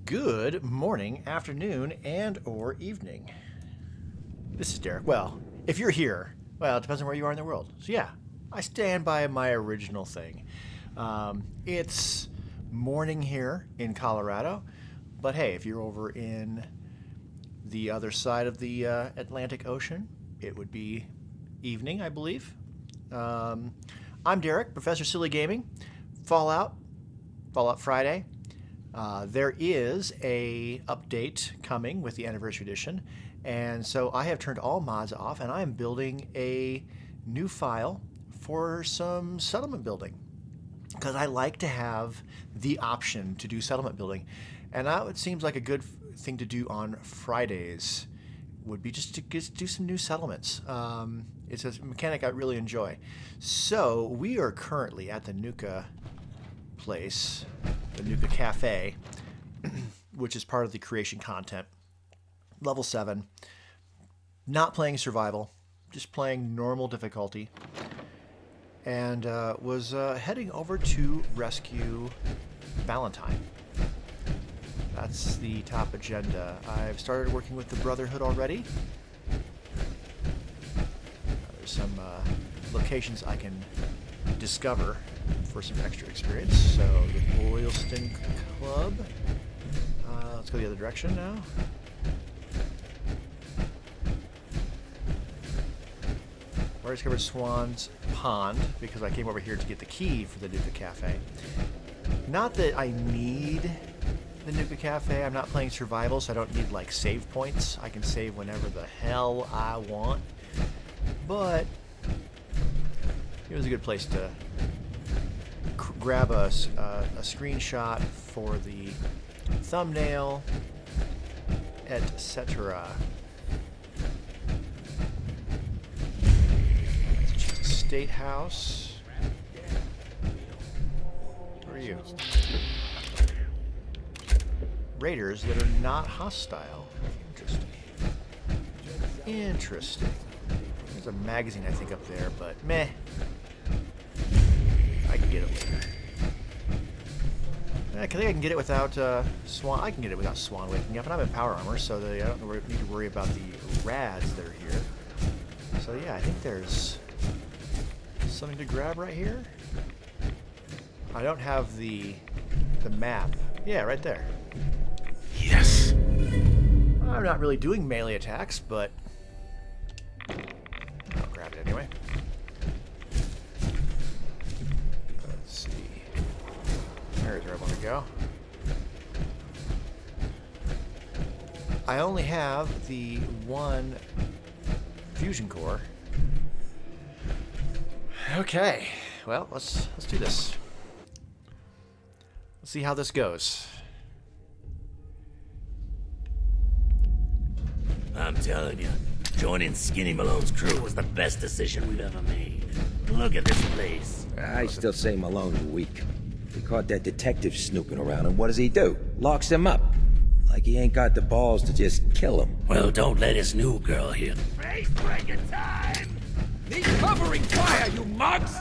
Good morning, afternoon, and or evening. This is Derek. Well, if you're here, well, it depends on where you are in the world. So yeah, I stand by my original thing. It's morning here in Colorado, but hey, if you're over in the other side of the Atlantic Ocean, it would be evening, I believe. I'm Derek, Professor Silly Gaming. Fallout Friday. There is a update coming with the Anniversary Edition, and so I have turned all mods off, and I am building a new file for some settlement building, because I like to have the option to do settlement building, and now it seems like a good thing to do on Fridays would be just to do some new settlements. It's a mechanic I really enjoy. So we are currently at the Nuka place, the Nuka Cafe, which is part of the creation content. Level 7. Not playing survival, just playing normal difficulty. And was heading over to rescue Valentine. That's the top agenda. I've started working with the Brotherhood already. There's some locations I can discover for some extra experience. So the Boylston Club. Let's go the other direction now. I discovered Swan's Pond because I came over here to get the key for the Nuka Cafe. Not that I need the Nuka Cafe. I'm not playing survival, so I don't need like save points. I can save whenever the hell I want. But it was a good place to grab a screenshot for the thumbnail, etc. State House. Who are you? Raiders that are not hostile. Interesting. There's a magazine I think up there, but meh. I can get it later. I think I can get it without Swan. I can get it without Swan waking up, and I'm in power armor, so I don't need to worry about the rads that are here. So yeah, I think there's something to grab right here. I don't have the map. Yeah, right there. Yes. I'm not really doing melee attacks, but I'll grab it anyway. Let's see. There's where I want to go. I only have the one fusion core. Okay, well, let's do this. Let's see how this goes. I'm telling you, joining Skinny Malone's crew was the best decision we've ever made. Look at this place. I still say Malone's weak. He caught that detective snooping around, and what does he do? Locks him up. Like he ain't got the balls to just kill him. Well, don't let his new girl hear. Face-breaking time! Need covering fire, you mugs!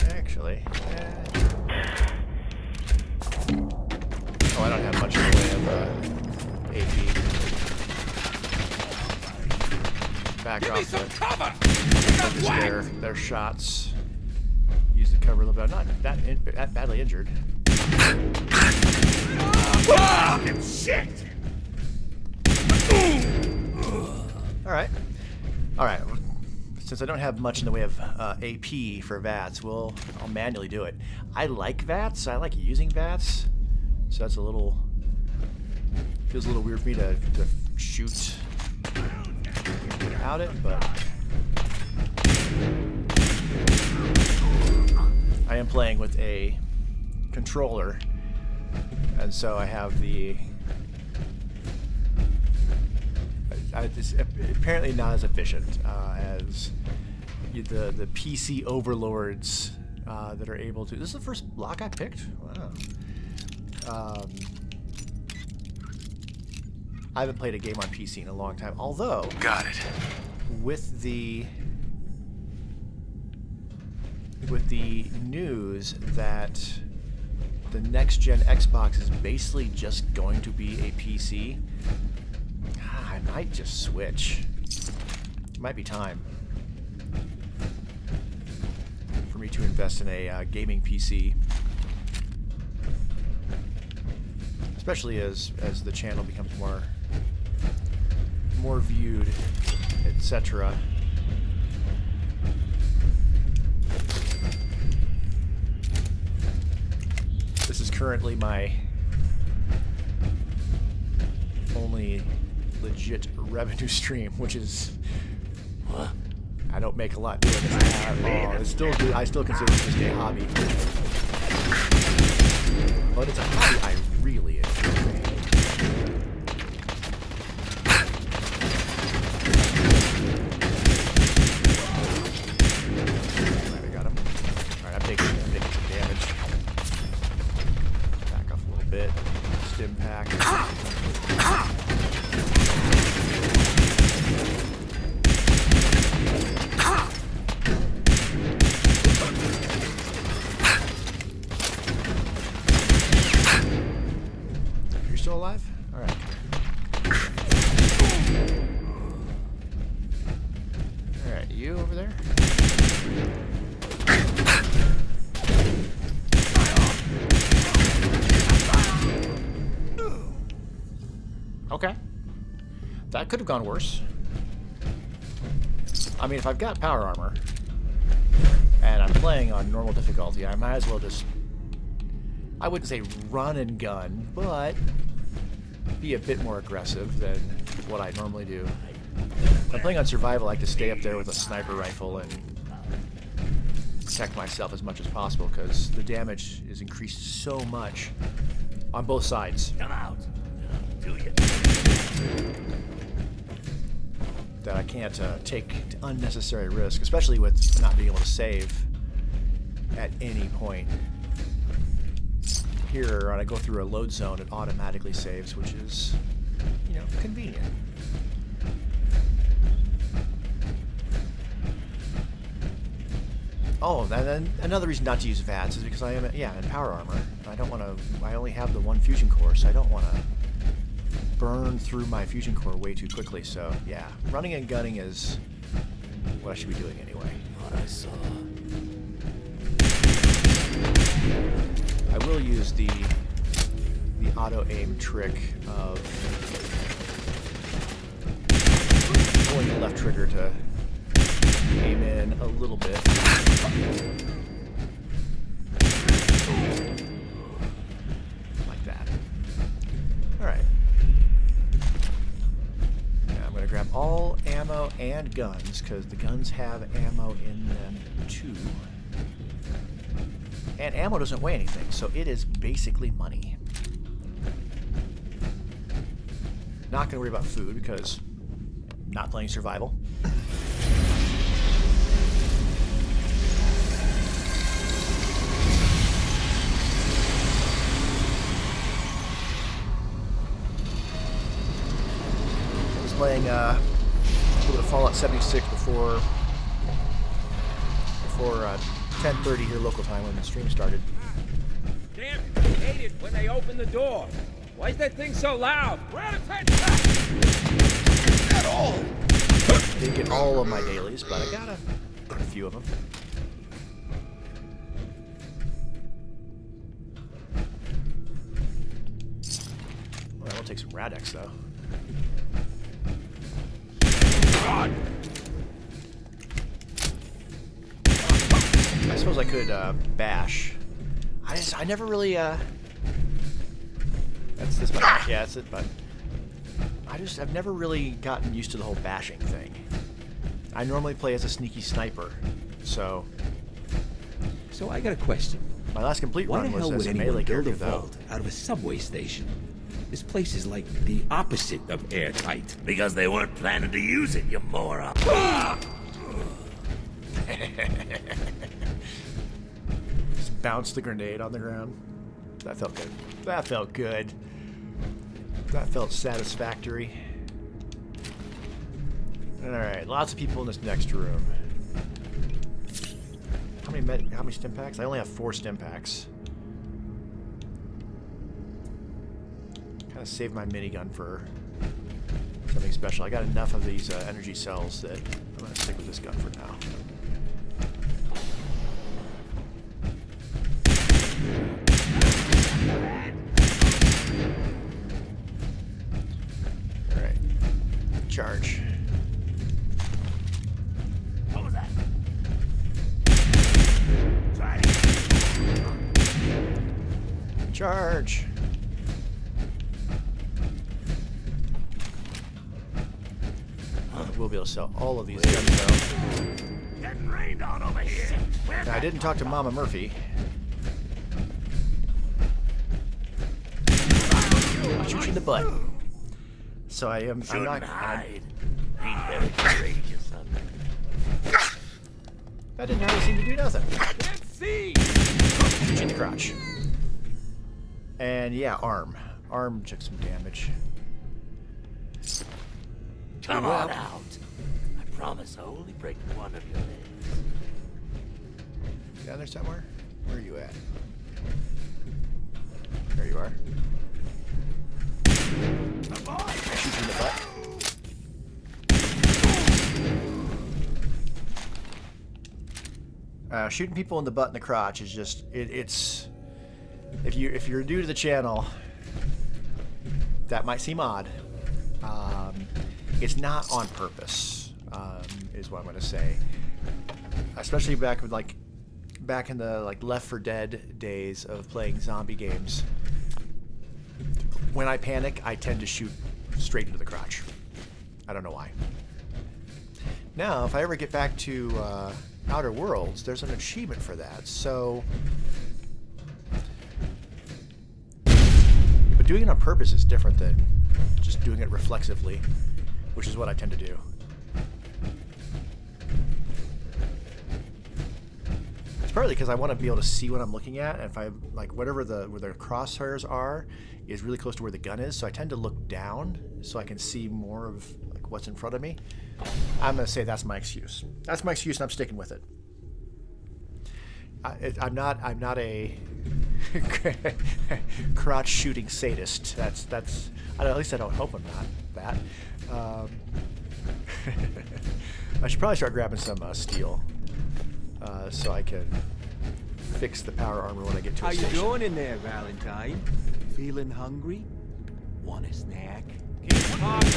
Actually, oh, I don't have much in the way of AP. Back Give me off some the, cover! their shots. Use the cover a little bit. I'm not that badly injured. Fucking shit! All right. Since I don't have much in the way of AP for VATS, I'll manually do it. I like VATS. I like using VATS. So that's feels a little weird for me to shoot without it, but I am playing with a controller, and so I have it's apparently not as efficient as the PC overlords that are able to. This is the first block I picked. Wow. I haven't played a game on PC in a long time. Although, Got it. With the news that the next gen Xbox is basically just going to be a PC, I might just switch. It might be time for me to invest in a gaming PC. Especially as the channel becomes more viewed, etc. This is currently my only legit revenue stream, which is I don't make a lot doing this at all. I still consider it just a hobby, but it's a hobby I really enjoy. Alright, I got him. Alright, I'm taking some damage. Back off a little bit. Stim pack. You're still alive? Alright. Alright, you over there? Okay. That could have gone worse. I mean, if I've got power armor, and I'm playing on normal difficulty, I might as well just, I wouldn't say run and gun, but be a bit more aggressive than what I normally do. If I'm playing on survival, I like to stay up there with a sniper rifle and protect myself as much as possible, because the damage is increased so much on both sides. Come out. Do you? That I can't take unnecessary risk, especially with not being able to save at any point. Here, when I go through a load zone, it automatically saves, which is, you know, convenient. Oh, and then another reason not to use VATS is because I am, in power armor. I don't want to. I only have the one fusion core, so I don't want to burn through my fusion core way too quickly. So yeah, running and gunning is what I should be doing anyway. What I saw. I will use the auto aim trick of pulling the left trigger to aim in a little bit. Like that. Alright. Now I'm going to grab all ammo and guns, because the guns have ammo in them too. And ammo doesn't weigh anything, so it is basically money. Not going to worry about food, because not playing survival. Playing a little bit of Fallout 76 before 10:30 here local time when the stream started. Damn, I hate it when they open the door. Why is that thing so loud? We're out of time. At all. Didn't get all of my dailies, but I got a few of them. Well, I'll take some Radex though. God. I suppose I could bash. I never really that's this button. Yeah, that's it button. I've never really gotten used to the whole bashing thing. I normally play as a sneaky sniper, so I got a question. my last complete Why run the was hell as would a anyone melee build character a though. vault out of a subway station? This place is like the opposite of airtight. Because they weren't planning to use it, you moron. Just bounce the grenade on the ground. That felt good. That felt good. That felt satisfactory. Alright, lots of people in this next room. How many stim packs? I only have 4 stim packs. save my minigun for something special. I got enough of these energy cells that I'm going to stick with this gun for now. Alright. Charge. What was that? Try it. Charge! We'll be able to sell all of these guns though. Getting rained on over here. Now, I didn't talk to Mama Murphy. I'll shoot you in the butt. So I'm Shouldn't not. hide. Ain't very courageous, son. That didn't really seem to do nothing. Let's see. Shoot you in the crotch. And yeah, arm. Arm took some damage. Come Well- on out. I promise I'll only break one of your legs. Down there somewhere? Where are you at? There you are. I shoot you in the butt. Shooting people in the butt and the crotch is just it's if you're new to the channel, that might seem odd. It's not on purpose, is what I'm going to say. Especially back in the Left 4 Dead days of playing zombie games. When I panic, I tend to shoot straight into the crotch. I don't know why. Now, if I ever get back to Outer Worlds, there's an achievement for that. So, but doing it on purpose is different than just doing it reflexively, which is what I tend to do. It's partly because I want to be able to see what I'm looking at, and if I whatever where the crosshairs are is really close to where the gun is, so I tend to look down so I can see more of what's in front of me. I'm gonna say that's my excuse. That's my excuse, and I'm sticking with it. I'm not a crotch shooting sadist. That's at least I don't hope I'm not that. I should probably start grabbing some steel so I can fix the power armor when I get to How a you station. doing in there, Valentine? Feeling hungry? Want a snack? Keep talking.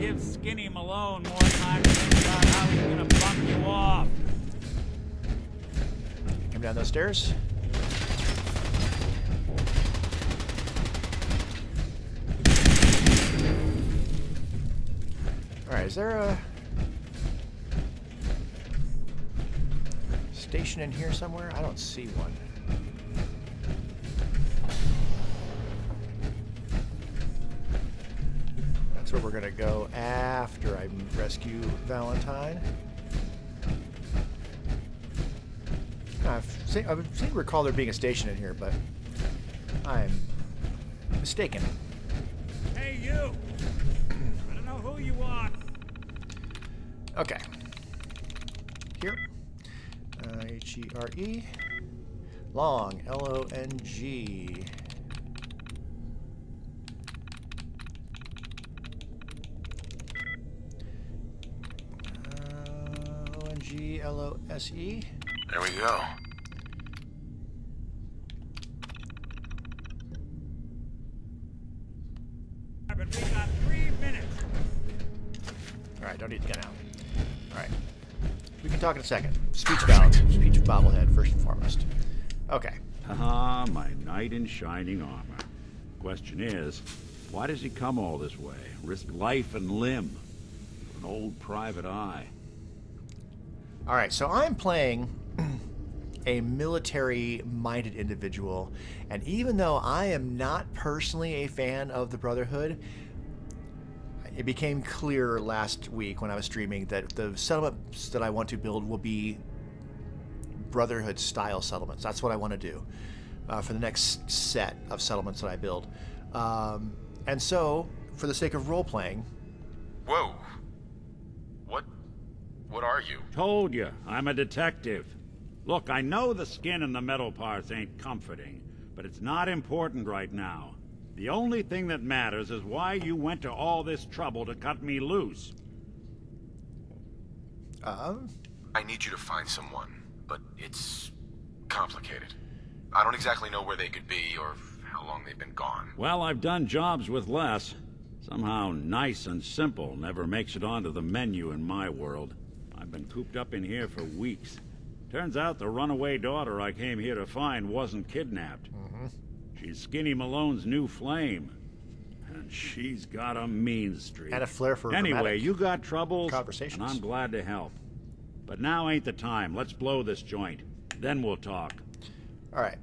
Give Skinny Malone more time to think about how he's gonna bump you off. Come down those stairs. Alright, is there a station in here somewhere? I don't see one. That's where we're gonna go after I rescue Valentine. I seem to recall there being a station in here, but I'm mistaken. Hey, you! I don't know who you are. Okay. Here. H-E-R-E. Long. L-O-N-G. O-N-G-L-O-S-E. There we go. But we got 3 minutes. Alright, don't need the gun out. Alright. We can talk in a second. Speech bobblehead, first and foremost. Okay. Haha, my knight in shining armor. Question is, why does he come all this way? Risk life and limb for an old private eye. Alright, so I'm playing a military-minded individual, and even though I am not personally a fan of the Brotherhood, it became clear last week when I was streaming that the settlements that I want to build will be Brotherhood-style settlements. That's what I want to do for the next set of settlements that I build. And so, for the sake of role-playing... Whoa. What are you? Told you, I'm a detective. Look, I know the skin and the metal parts ain't comforting, but it's not important right now. The The only thing that matters is why you went to all this trouble to cut me loose. I need you to find someone, but it's complicated. I don't exactly know where they could be or how long they've been gone. Well, I've done jobs with less. Somehow nice and simple never makes it onto the menu in my world. I've been cooped up in here for weeks. Turns out the runaway daughter I came here to find wasn't kidnapped. She's Skinny Malone's new flame. And she's got a mean streak. And a flair for Anyway, dramatic you got troubles, conversations. and I'm glad to help. But now ain't the time. Let's blow this joint. Then we'll talk. All right.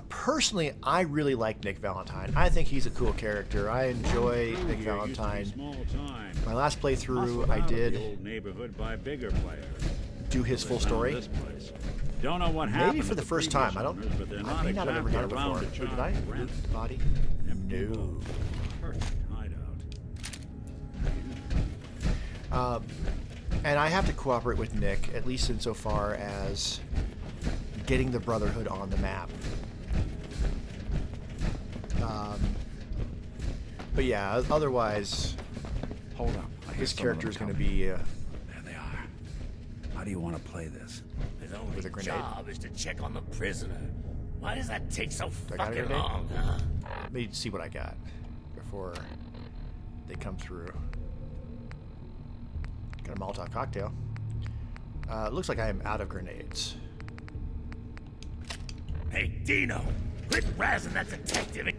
Personally, I really like Nick Valentine. I think he's a cool character. I enjoy Nick Here used to be Valentine. small time. My last playthrough, Hustled I out of the did old neighborhood by bigger players. do his They full found story. this place. Don't know what happened. Maybe for to the first previous time. I don't. owners, but they're I may not have ever done it exactly around before. to Did I? charge rent. Loot body? Empty No. vault. Perfect hideout. And I have to cooperate with Nick, at least insofar as getting the Brotherhood on the map. But yeah, otherwise, Hold up. I hear his some of character them is going to coming. be. There they are. How do you want to play this? His only With a grenade? job is to check on the prisoner. Why does that take so I got a fucking grenade? long, huh? Let me see what I got before they come through. Got a Molotov cocktail. Looks like I am out of grenades. Hey, Dino! Quit razzing that detective!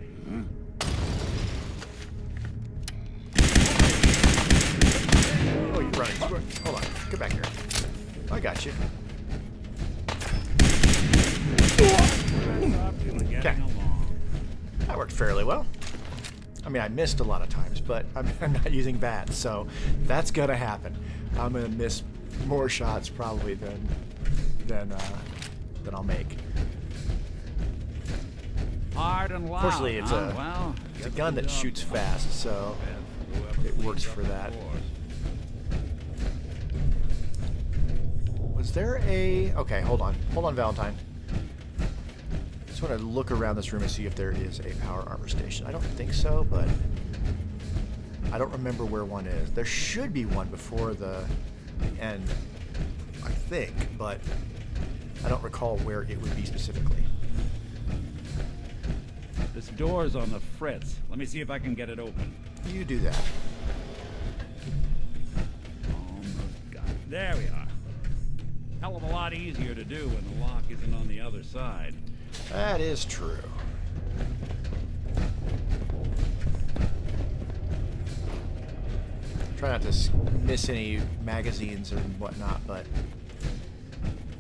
Oh, you're running. Hold on. Get back here. I got you. Okay. That worked fairly well. I mean, I missed a lot of times, but I'm not using VATS, so that's gonna happen. I'm gonna miss more shots probably than I'll make. Hard and loud. Fortunately, it's huh? a Well, it's a gun that shoots fast, so it works for that. Was there a... Okay, hold on. Hold on, Valentine. Just want to look around this room and see if there is a power armor station. I don't think so, but I don't remember where one is. There should be one before the end, I think, but I don't recall where it would be specifically. this door's on the fritz. Let me see if I can get it open. You do that. Almost got it. There we are. Hell of a lot easier to do when the lock isn't on the other side. That is true. Try not to miss any magazines and whatnot, but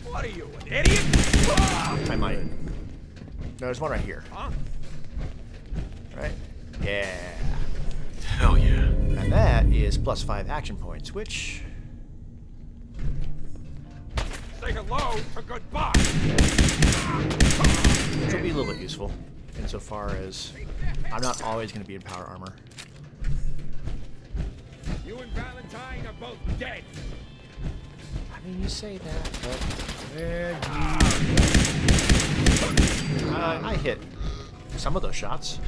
What are you, an idiot? I might. No, there's one right here. Huh? Right? Yeah. Hell yeah. And that is +5 action points, which... Say hello to goodbye. which will be a little bit useful, insofar as I'm not always going to be in power armor. You and Valentine are both dead. I mean, you say that, but... I hit some of those shots.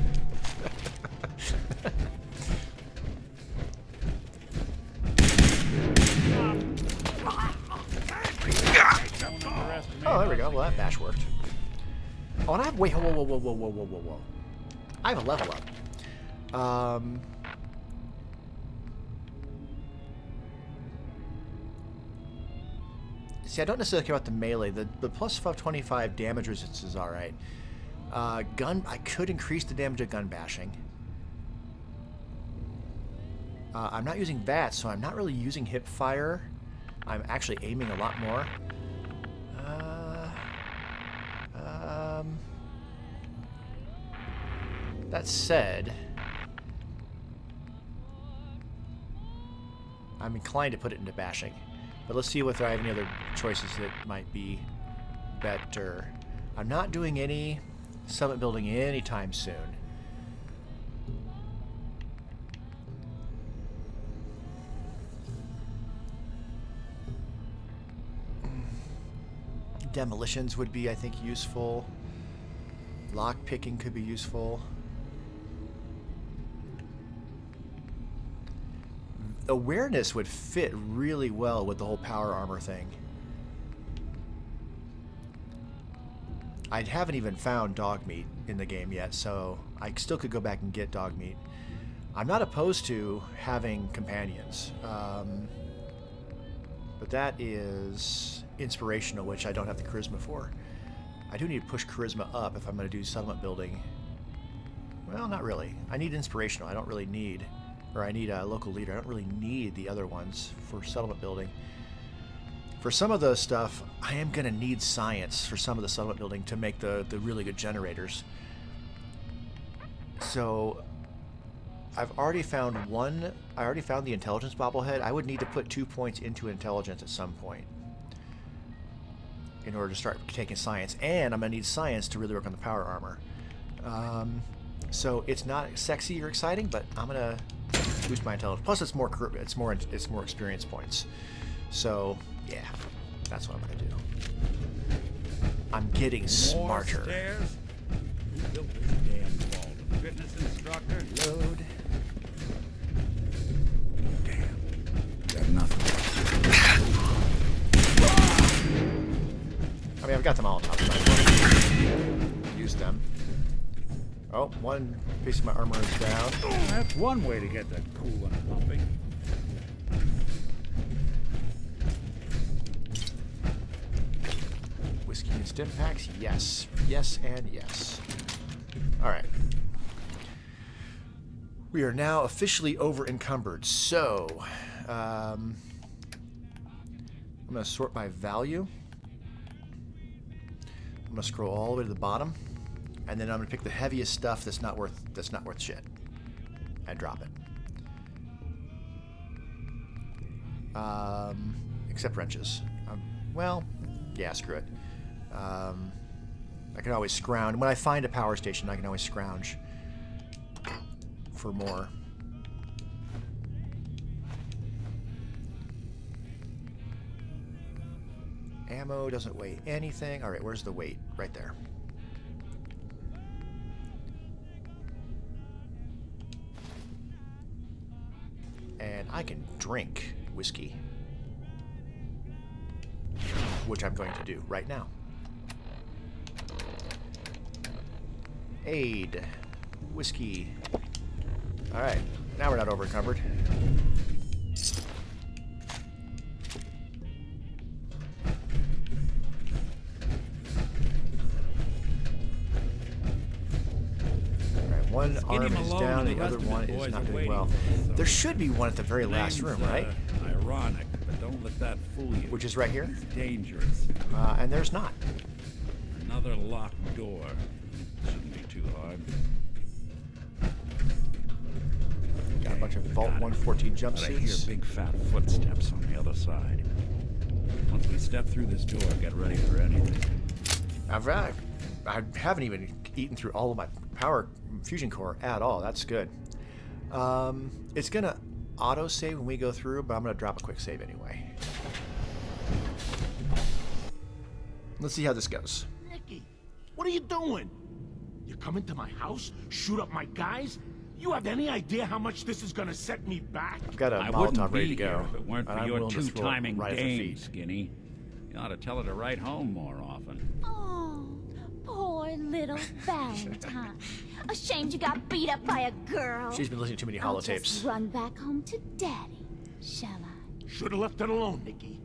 Oh, there we go. Well, that bash worked. Oh, and I have... Wait, whoa. I have a level up. See, I don't necessarily care about the melee. The +525 damage resistance is alright. Gun... I could increase the damage of gun bashing. I'm not using VATS, so I'm not really using hip fire. I'm actually aiming a lot more. That said, I'm inclined to put it into bashing. But let's see whether I have any other choices that might be better. I'm not doing any summit building anytime soon. Demolitions would be, I think, useful. Lock picking could be useful. awareness would fit really well with the whole power armor thing. I haven't even found dog meat in the game yet, so I still could go back and get dog meat. I'm not opposed to having companions, but that is inspirational, which I don't have the charisma for. I do need to push charisma up if I'm going to do settlement building. Well, not really. I need inspirational. I don't really need, or I need a local leader. I don't really need the other ones for settlement building. For some of the stuff, I am going to need science for some of the settlement building to make the really good generators. So I've already found one. I already found the intelligence bobblehead. I would need to put 2 points into intelligence at some point in order to start taking science. And I'm going to need science to really work on the power armor. So it's not sexy or exciting, but I'm going to boost my intelligence. Plus, it's more experience points. So yeah, that's what I'm going to do. I'm getting smarter. More stairs? Who built this damn vault? A fitness instructor? Load. Damn. Got nothing. I mean, I've got them all on top of my use them. Oh, one piece of my armor is down. That's one way to get the coolant pumping. Whiskey and stim packs, yes. Yes and yes. Alright. We are now officially over encumbered, so I'm going to sort by value. I'm going to scroll all the way to the bottom, and then I'm going to pick the heaviest stuff that's not worth shit, and drop it. Except wrenches. Well, yeah, screw it. I can always scrounge. When I find a power station, I can always scrounge for more. Ammo doesn't weigh anything. All right, where's the weight? Right there. And I can drink whiskey, which I'm going to do right now. Aid. Whiskey. Alright, now we're not over encumbered. Alright, one arm is down, the other one is not doing well. There should be one at the very last room, right? Ironic, but don't let that fool you. Which is right here? It's dangerous. And there's not. Another locked door. Shouldn't be too hard. Got a bunch of Vault 114 But I hear jumpsuits. big fat footsteps on the other side. Once we step through this door, get ready for anything. I haven't even eaten through all of my power fusion core at all. That's good. It's gonna auto save when we go through, but I'm gonna drop a quick save anyway. Let's see how this goes. Nicky, what are you doing? You come into my house, shoot up my guys? You have any idea how much this is gonna set me back? I've got a I wouldn't Molotov ready be to go. here if it weren't and for I'm your willing to throw it two-timing right at their game, feet. Skinny. You ought to tell her to write home more often. Oh, poor little Valentine. Ashamed you got beat up by a girl. She's been listening to too many I'll holotapes. just run back home to Daddy, shall I? Should've left it alone, Nicky.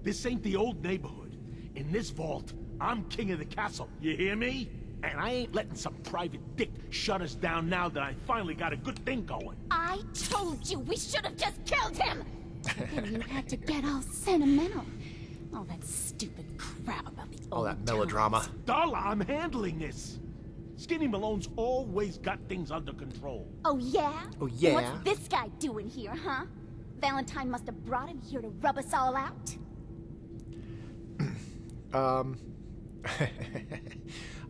This ain't the old neighborhood. In this vault, I'm king of the castle. You hear me? And I ain't letting some private dick shut us down now that I finally got a good thing going. I told you we should have just killed him! Then you had to get all sentimental. All that stupid crap about the All old that melodrama. times. Darla, I'm handling this. Skinny Malone's always got things under control. Oh, yeah? Oh, yeah? What's this guy doing here, huh? Valentine must have brought him here to rub us all out?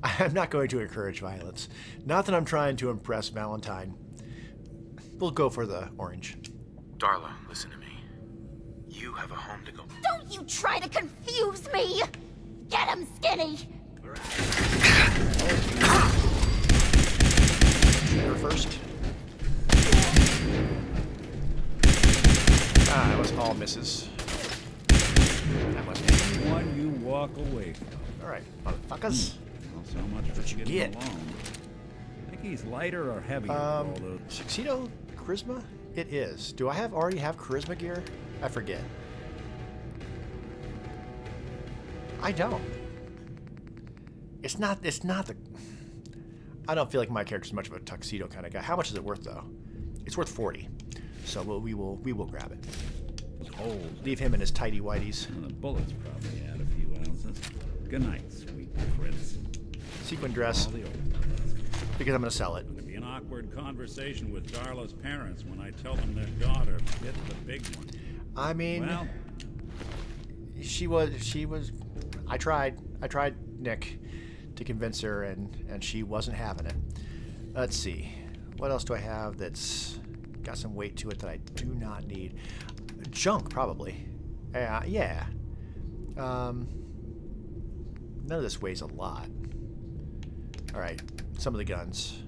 I'm not going to encourage violence. Not that I'm trying to impress Valentine. We'll go for the orange. Darla, listen to me. You have a home to go. Don't you try to confuse me! Get him, Skinny! Her first. misses. That must be. One you walk away from. All right, motherfuckers. Well, so much for what you getting get. alone. Think he's lighter or heavier for all those? Tuxedo charisma? It is. Do I already have charisma gear? I forget. I don't. It's not the... I don't feel like my character's much of a tuxedo kind of guy. How much is it worth, though? It's worth 40. So we will grab it. Holes. Leave him in his tighty whities. And the bullets probably add a few ounces. Good night, sweet prince. Sequin dress. All the old ones. Because I'm going to sell it. It'll be an awkward conversation with Darla's parents when I tell them their daughter bit the big one. I mean... Well... She was... I tried, Nick, to convince her, and she wasn't having it. Let's see. What else do I have that's got some weight to it that I do not need? Junk, probably. Yeah. None of this weighs a lot. Alright, some of the guns.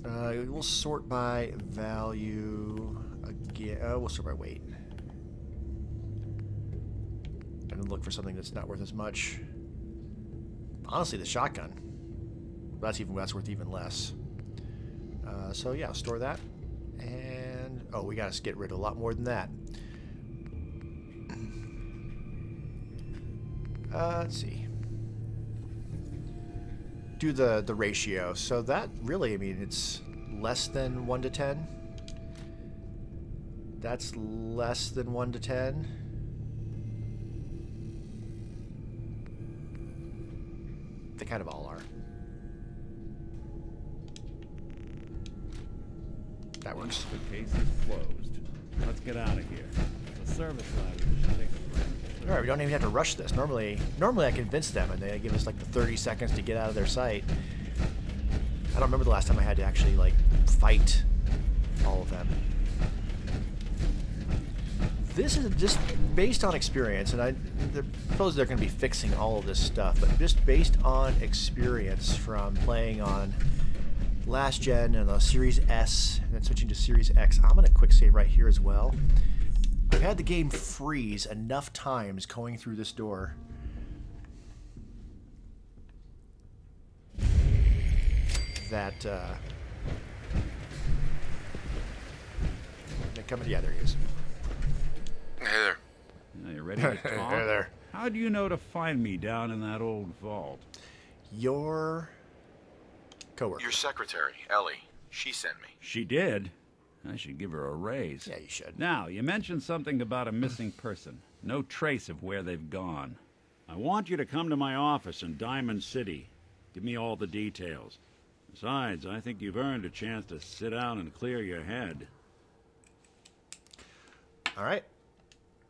We'll sort by value again. We'll sort by weight. And look for something that's not worth as much. Honestly, the shotgun. That's worth even less. So yeah, I'll store that. And oh, we gotta get rid of a lot more than that. Let's see. Do the ratio. So that really, I mean, it's less than 1 to 10. That's less than 1 to 10. They kind of all are. That works. The case is closed. Let's get out of here. It's a service ladder that should take a break. All right, we don't even have to rush this. Normally I convince them, and they give us like the 30 seconds to get out of their sight. I don't remember the last time I had to actually like fight all of them. This is just based on experience, and I suppose they're going to be fixing all of this stuff, but just based on experience from playing on last gen and the Series S, and then switching to Series X. I'm going to quick save right here as well. I've had the game freeze enough times going through this door that they're coming. Yeah, there he is. Hey there. Now, you ready to talk? Hey there. How do you know to find me down in that old vault? Your coworker. Your secretary, Ellie. She sent me. She did? I should give her a raise. Yeah, you should. Now, you mentioned something about a missing person. No trace of where they've gone. I want you to come to my office in Diamond City. Give me all the details. Besides, I think you've earned a chance to sit down and clear your head. All right.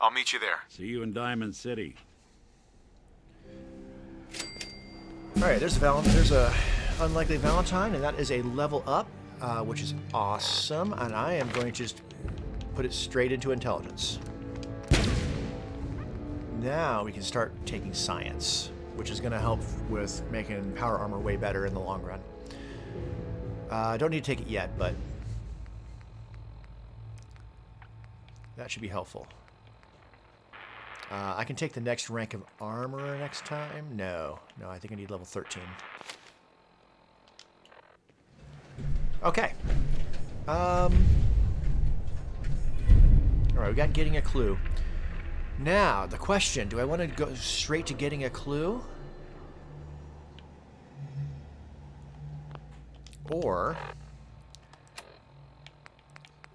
I'll meet you there. See you in Diamond City. All right, there's a unlikely Valentine, and that is a level up, which is awesome. And I am going to just put it straight into intelligence. Now we can start taking science, which is going to help with making power armor way better in the long run. I don't need to take it yet, but that should be helpful. I can take the next rank of armor next time. No, I think I need level 13. Okay. All right, we got getting a clue. Now, the question, do I want to go straight to getting a clue? Or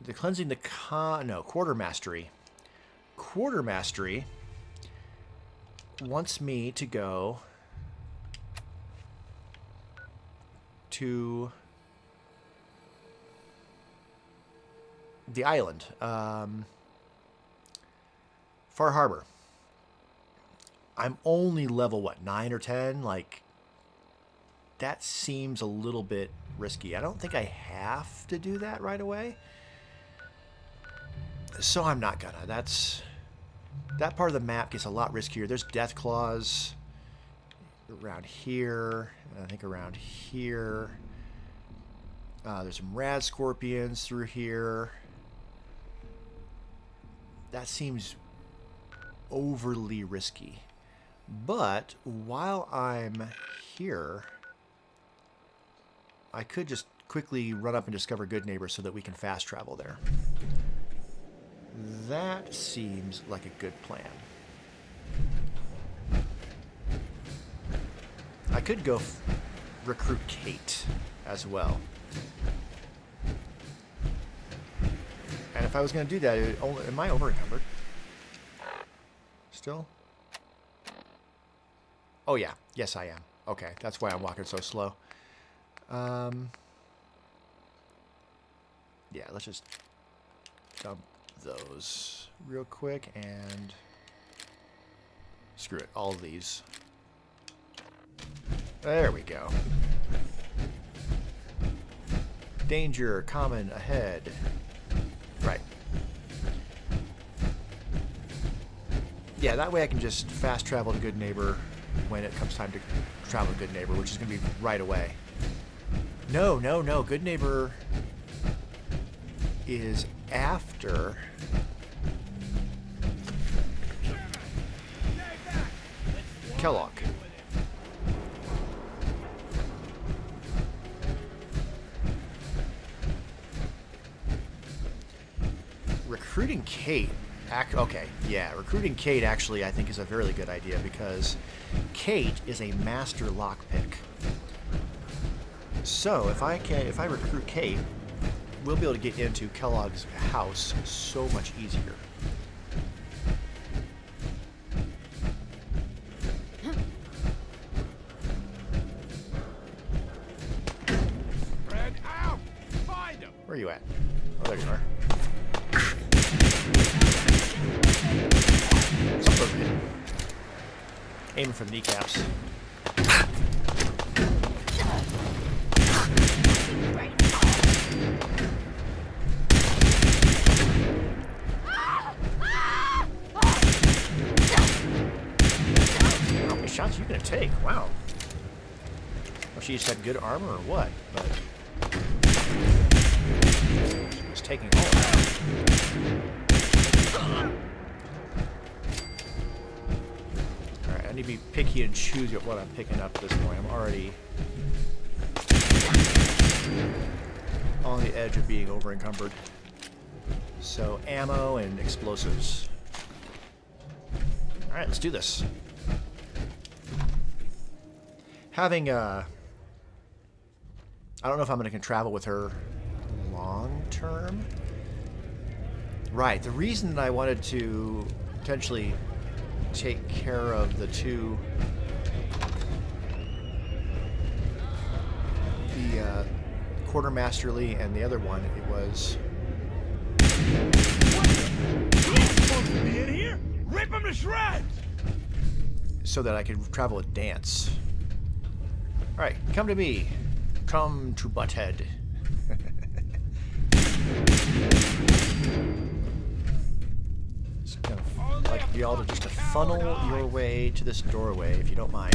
the cleansing the quarter mastery. Quarter mastery wants me to go to the island, Far Harbor. I'm only level, what, 9 or 10? Like, that seems a little bit risky. I don't think I have to do that right away. So I'm not gonna. That part of the map gets a lot riskier. There's death claws around here, and I think around here. There's some rad scorpions through here. that seems overly risky. But while I'm here, I could just quickly run up and discover Good Neighbor so that we can fast travel there. That seems like a good plan. I could go recruit Kate as well. And if I was going to do that, am I over-encumbered? Still? Oh, yeah. Yes, I am. Okay, that's why I'm walking so slow. Yeah, let's just dump those real quick and screw it. All of these. There we go. Danger, common, ahead. Right. Yeah, that way I can just fast travel to Good Neighbor when it comes time to travel to Good Neighbor, which is going to be right away. No, no, no. Good Neighbor is after... Kellogg. Recruiting Kate, okay, yeah, recruiting Kate actually I think is a very good idea because Kate is a master lockpick. So if I recruit Kate, we'll be able to get into Kellogg's house so much easier. Fred, out! Find him! Where are you at? Oh, there you are. Something hidden. Aiming for the kneecaps. How many shots are you gonna take? Wow. Well, she just had good armor or what? But she was taking all of that. Alright, I need to be picky and choose at what I'm picking up at this point. I'm already on the edge of being over encumbered. So ammo and explosives. Alright, let's do this. Having I don't know if I'm going to travel with her long term. Right, the reason that I wanted to potentially take care of the two, the quartermasterly and the other one, it was Supposed to be in here? Rip him to shreds! so that I could travel with Dance. Alright, come to me. Come to Butthead. Just kind of like y'all to just to funnel your way to this doorway, if you don't mind.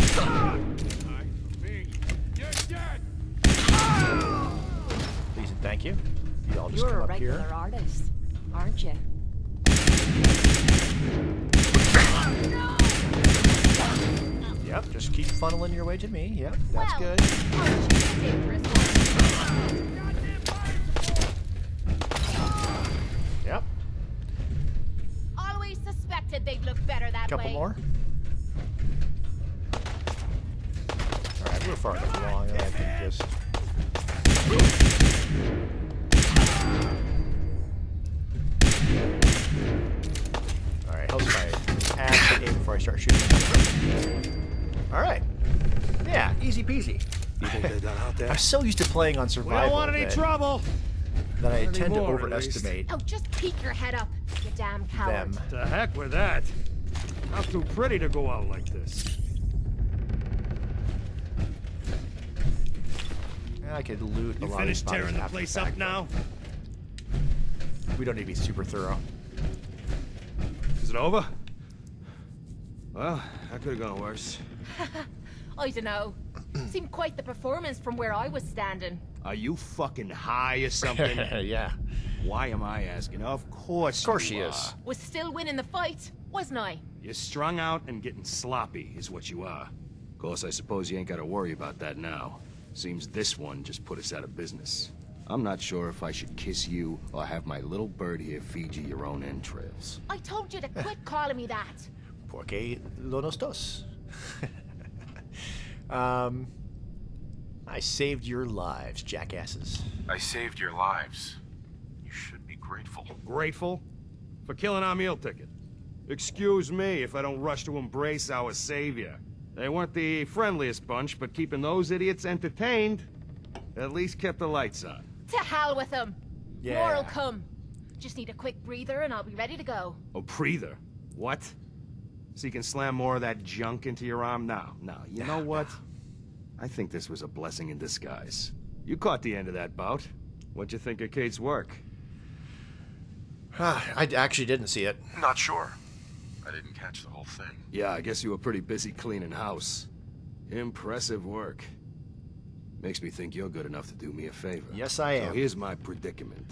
Please and thank you. You all just You're come a up regular here. artist, aren't you? Yep, just keep funneling your way to me. Yep, that's good. Yep. Always suspected they'd look better that Couple way. more. Alright, we're far enough along that I can just... Alright, helps if I actually aim before I start shooting. Alright. Yeah, easy peasy. You think they're done out there? I'm so used to playing on survival We don't want any trouble! that I Not tend to anymore, at overestimate Oh, just peek your head up, you damn coward. them. The heck with that. Not too pretty to go out like this. I could loot a lot of these bodies after the fact, now? but we don't need to be super thorough. Is it over? Well, that could have gone worse. I don't know. Seemed quite the performance from where I was standing. Are you fucking high or something? Yeah. Why am I asking? Of course she you is. Was still winning the fight, wasn't I? You're strung out and getting sloppy, is what you are. Of course, I suppose you ain't gotta worry about that now. Seems this one just put us out of business. I'm not sure if I should kiss you or have my little bird here feed you your own entrails. I told you to quit calling me that. Porque lo nos dos. I saved your lives, jackasses. I saved your lives. You should be grateful. Grateful? For killing our meal ticket. Excuse me if I don't rush to embrace our savior. They weren't the friendliest bunch, but keeping those idiots entertained at least kept the lights on. To hell with them. Yeah. More'll come. Just need a quick breather and I'll be ready to go. A breather? What? So you can slam more of that junk into your arm now? No, you know what? I think this was a blessing in disguise. You caught the end of that bout. What'd you think of Kate's work? I actually didn't see it. Not sure. I didn't catch the whole thing. Yeah, I guess you were pretty busy cleaning house. Impressive work. Makes me think you're good enough to do me a favor. Yes, I am. So here's my predicament.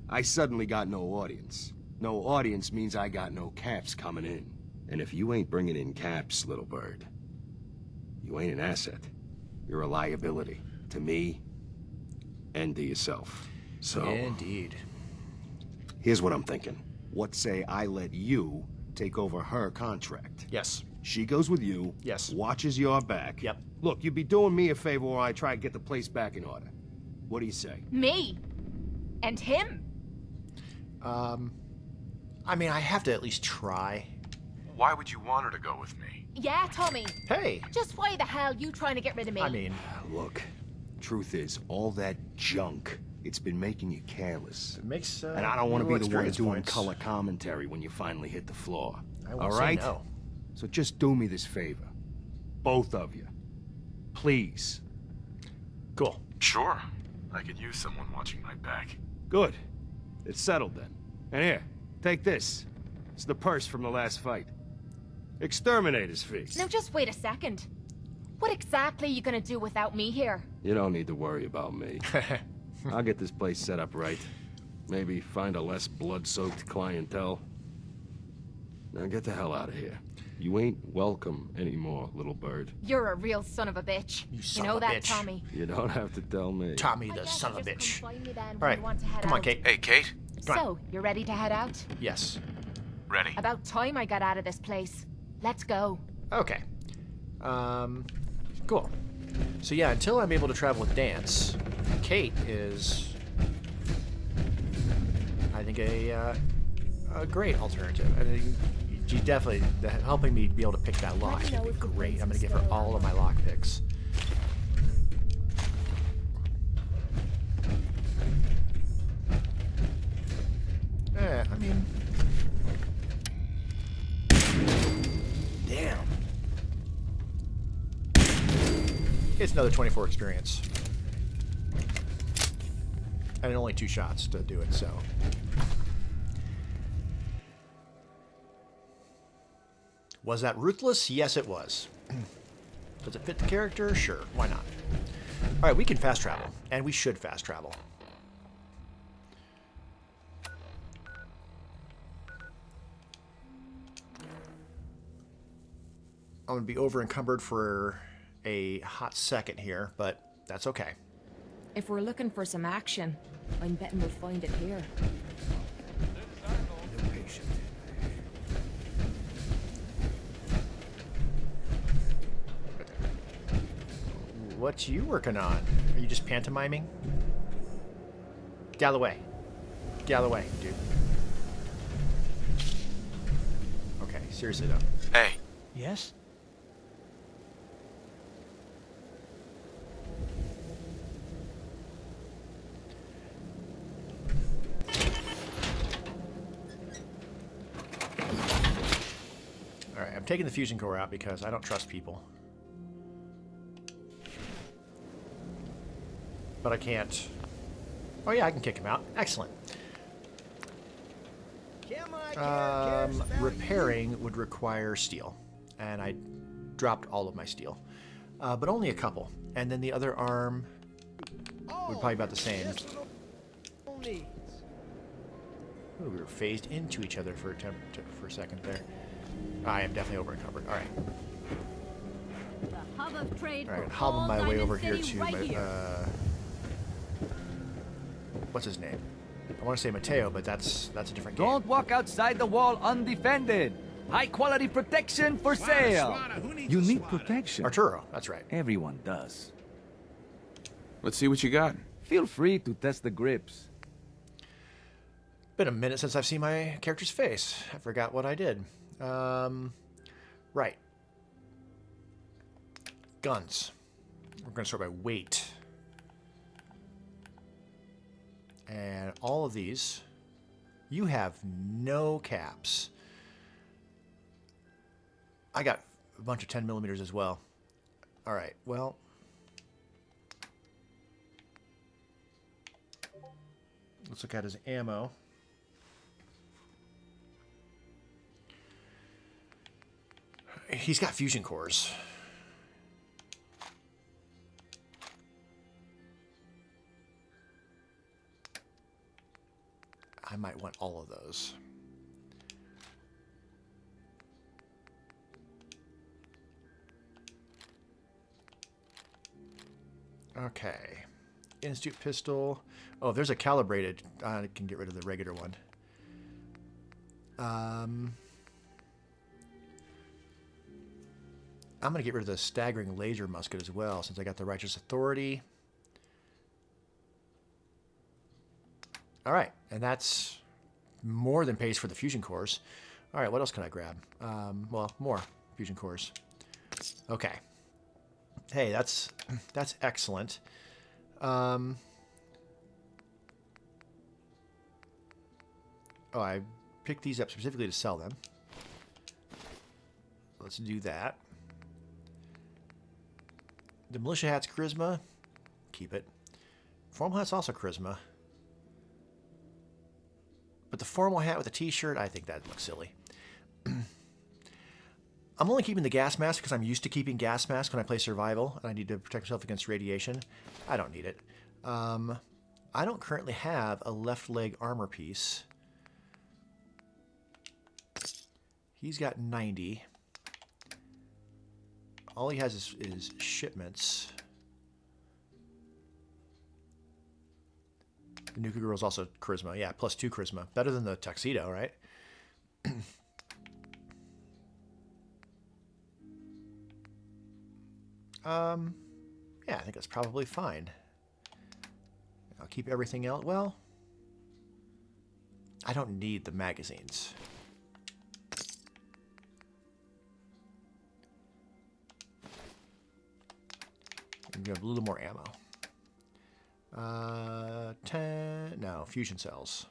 I suddenly got no audience. No audience means I got no caps coming in. And if you ain't bringing in caps, little bird, you ain't an asset. You're a liability. To me, and to yourself. So... Indeed. Here's what I'm thinking. What say I let you take over her contract? Yes. She goes with you. Yes. Watches your back. Yep. Look, you'd be doing me a favor while I try to get the place back in order. What do you say? Me? And him? I mean, I have to at least try. Why would you want her to go with me? Yeah, Tommy. Hey. Just why the hell you trying to get rid of me? I mean... Look, truth is, all that junk, it's been making you careless. It makes, and I don't want to be the one experience doing points. color commentary when you finally hit the floor. I won't all say right? no. So just do me this favor. Both of you. Please. Cool. Sure. I could use someone watching my back. Good. It's settled then. And here, take this. It's the purse from the last fight. Exterminator's fee. Now just wait a second. What exactly are you gonna do without me here? You don't need to worry about me. I'll get this place set up right. Maybe find a less blood-soaked clientele. Now get the hell out of here. You ain't welcome anymore, little bird. You're a real son of a bitch. You son know of a that, bitch. Tommy. You don't have to tell me. Tommy, I the guess son you of a just bitch. come find me then when All right, you want to head come on, out. Kate. Hey, Kate? Come on. So, you ready to head out? Yes. Ready. About time I got out of this place. Let's go. Okay. Cool. So yeah, until I'm able to travel with Dance, Kate is, I think, a great alternative. I think she definitely helping me be able to pick that lock Let me know would be if the great. I'm gonna prince give is her still all of my around. lock picks. I mean, damn. It's another 24 experience. And only 2 shots to do it, so. Was that ruthless? Yes, it was. Does it fit the character? Sure, why not? Alright, we can fast travel, and we should fast travel. I'm going to be over encumbered for a hot second here, but that's okay. If we're looking for some action, I'm betting we'll find it here. What you working on? Are you just pantomiming? Get out of the way. Get out of the way, dude. Okay, seriously though. Hey. Yes? Alright, I'm taking the fusion core out because I don't trust people. But I can't... Oh yeah, I can kick him out. Excellent. Repairing would require steel. And I dropped all of my steel. But only a couple. And then the other arm would probably be about the same. Ooh, we were phased into each other for a second there. I am definitely over encumbered. All right. The hub of trade All right, for hobble all my way Diamond over here City to right my, here. what's his name? I want to say Mateo, but that's a different game. Don't walk outside the wall undefended. High quality protection for sale. You need protection. Arturo, that's right. Everyone does. Let's see what you got. Feel free to test the grips. Been a minute since I've seen my character's face. I forgot what I did. Right. Guns. We're going to sort by weight. And all of these, you have no caps. I got a bunch of 10 millimeters as well. All right, well. Let's look at his ammo. He's got fusion cores. I might want all of those. Okay. Institute pistol. Oh, there's a calibrated. I can get rid of the regular one. I'm going to get rid of the staggering laser musket as well, since I got the righteous authority. All right, and that's more than pays for the fusion cores. All right, what else can I grab? Well, more fusion cores. Okay. Hey, that's excellent. Oh, I picked these up specifically to sell them. Let's do that. The militia hat's charisma. Keep it. Formal hat's also charisma. But the formal hat with a t-shirt, I think that looks silly. I'm only keeping the gas mask because I'm used to keeping gas masks when I play survival and I need to protect myself against radiation. I don't need it. I don't currently have a left leg armor piece. He's got 90. All he has is shipments. The Nuka Girl's also charisma. Yeah, +2 charisma. Better than the tuxedo, right? Yeah, I think that's probably fine. I'll keep everything else. Well, I don't need the magazines. We have a little more ammo. 10, no, fusion cells.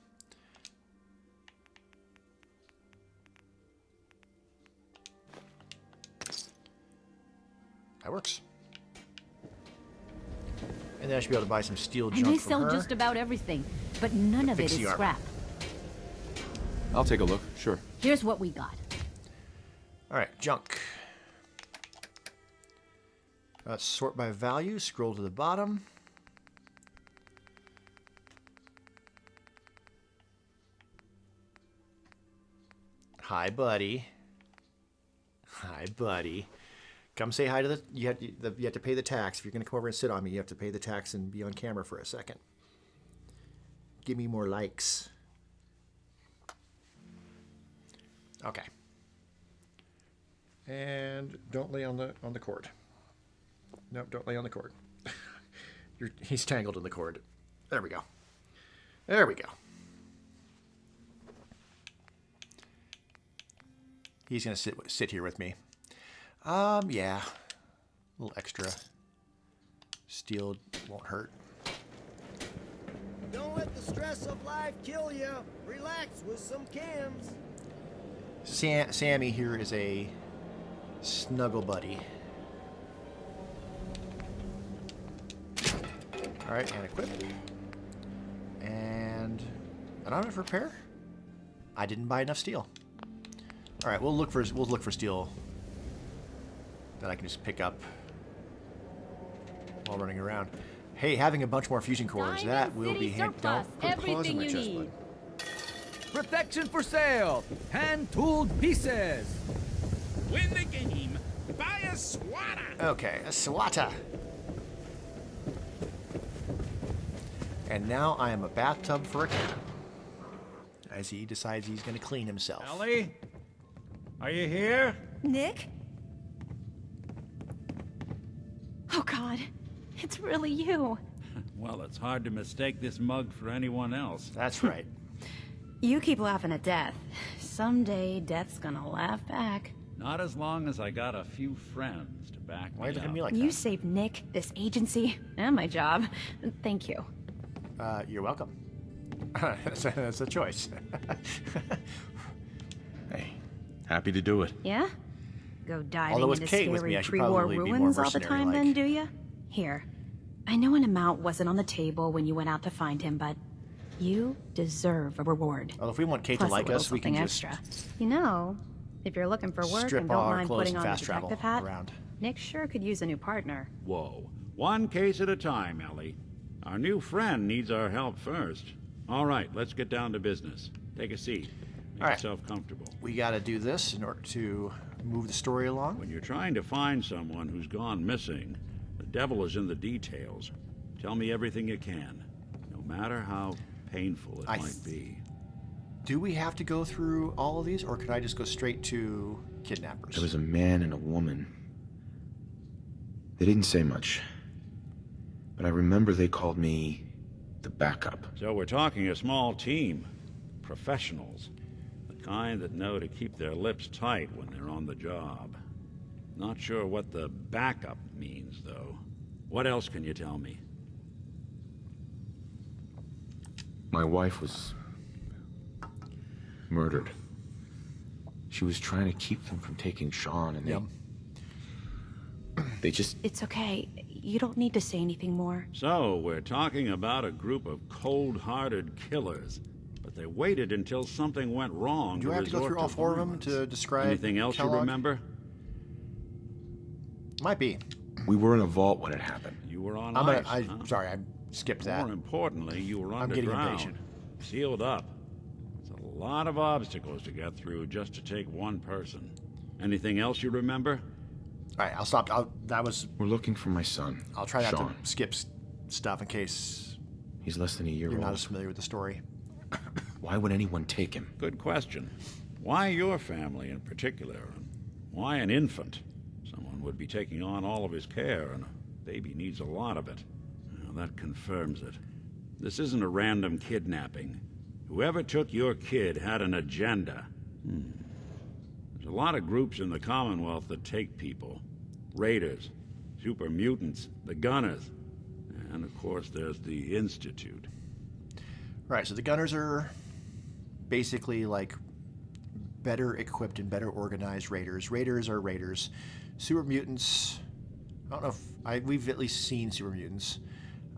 That works. And then I should be able to buy some steel junk And they from sell her. just about everything, but none of it Fix is the armor. scrap. I'll take a look, sure. Here's what we got. All right, junk. Sort by value, scroll to the bottom. Hi, buddy. Hi, buddy. Come say hi to the... You have to pay the tax. If you're going to come over and sit on me, you have to pay the tax and be on camera for a second. Give me more likes. Okay. And don't lay on the cord. Nope, don't lay on the cord. He's tangled in the cord. There we go. There we go. He's gonna sit here with me. Yeah. A little extra. Steel won't hurt. Don't let the stress of life kill you. Relax with some cams. Sammy here is a snuggle buddy. All right, and equip. And I don't have repair. I didn't buy enough steel. All right, we'll look for steel that I can just pick up while running around. Hey, having a bunch more fusion cores, that will be handy. Don't put claws in my chest, bud. protection for sale. Hand-tooled pieces. Win the game. Buy a swatter. Okay, a swatter. And now I am a bathtub for a cat. As he decides he's going to clean himself. Ellie? Are you here? Nick? Oh God, it's really you. Well, it's hard to mistake this mug for anyone else. That's right. You keep laughing at death. Someday, death's gonna laugh back. Not as long as I got a few friends to back Why are you me looking at up. me like You that? saved Nick, this agency, and my job. Thank you. You're welcome. That's a choice. Hey, happy to do it. Yeah? Go diving Although with into Kate with scary me, I should pre-war probably be more ruins all the time mercenary-like. then, do ya? Here. I know an amount wasn't on the table when you went out to find him, but you deserve a reward. Well, if we want Kate Plus to like a little us, we can something just extra. You know, if you're looking for work strip and don't all our mind clothes putting and on the fast travel detective hat, around. Nick sure could use a new partner. Whoa. One case at a time, Ellie. Our new friend needs our help first. All right, let's get down to business. Take a seat. Make All right. yourself comfortable. We got to do this in order to move the story along. When you're trying to find someone who's gone missing, the devil is in the details. Tell me everything you can, no matter how painful it might be. Do we have to go through all of these, or could I just go straight to kidnappers? There was a man and a woman. They didn't say much. But I remember they called me the backup. So we're talking a small team. Professionals. The kind that know to keep their lips tight when they're on the job. Not sure what the backup means, though. What else can you tell me? My wife was murdered. She was trying to keep them from taking Sean, and they just... It's okay. You don't need to say anything more. So, we're talking about a group of cold-hearted killers. But they waited until something went wrong Do I have to go resort through all four of them violence. to describe Anything else Kellogg? you remember? Might be. We were in a vault when it happened. You were on I'm ice, gonna, huh? Sorry, I skipped that. More importantly, you were I'm getting underground, impatient. sealed up. It's a lot of obstacles to get through just to take one person. Anything else you remember? All right, I'll stop. We're looking for my son. I'll try not Sean. to skip stuff in case He's less than a year you're old. not as familiar with the story. Why would anyone take him? Good question. Why your family in particular? And why an infant? Someone would be taking on all of his care, and a baby needs a lot of it. Well, that confirms it. This isn't a random kidnapping. Whoever took your kid had an agenda. There's a lot of groups in the Commonwealth that take people. Raiders, super mutants, the Gunners, and of course there's the Institute. Right, so the Gunners are basically like better equipped and better organized raiders. Raiders are raiders. Super mutants, I don't know if we've at least seen super mutants.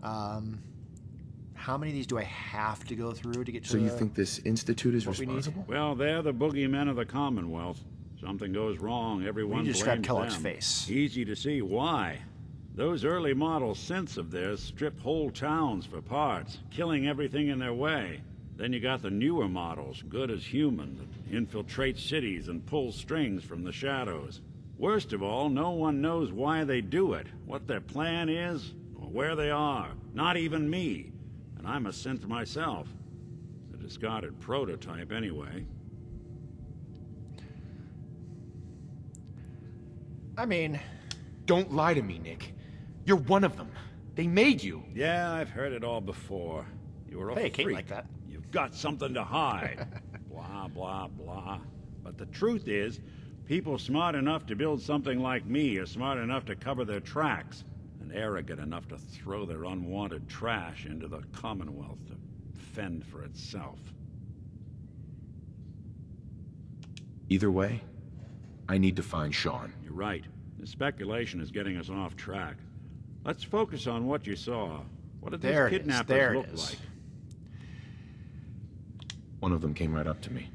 How many of these do I have to go through to get to So you think this institute is what we need? responsible? Well, they're the boogeymen of the Commonwealth. Something goes wrong, everyone need to describe blames Kellogg's them. face. Easy to see why. Those early model synths of theirs strip whole towns for parts, killing everything in their way. Then you got the newer models, good as human, that infiltrate cities and pull strings from the shadows. Worst of all, no one knows why they do it, what their plan is, or where they are. Not even me. And I'm a synth myself. A discarded prototype, anyway. I mean... Don't lie to me, Nick. You're one of them. They made you. Yeah, I've heard it all before. You were a Hey, Kate freak. like that. You've got something to hide. Blah, blah, blah. But the truth is, people smart enough to build something like me are smart enough to cover their tracks, and arrogant enough to throw their unwanted trash into the Commonwealth to fend for itself. Either way, I need to find Sean. You're right. The speculation is getting us off track. Let's focus on what you saw. What did There these it is, kidnappers there it look is. like? One of them came right up to me.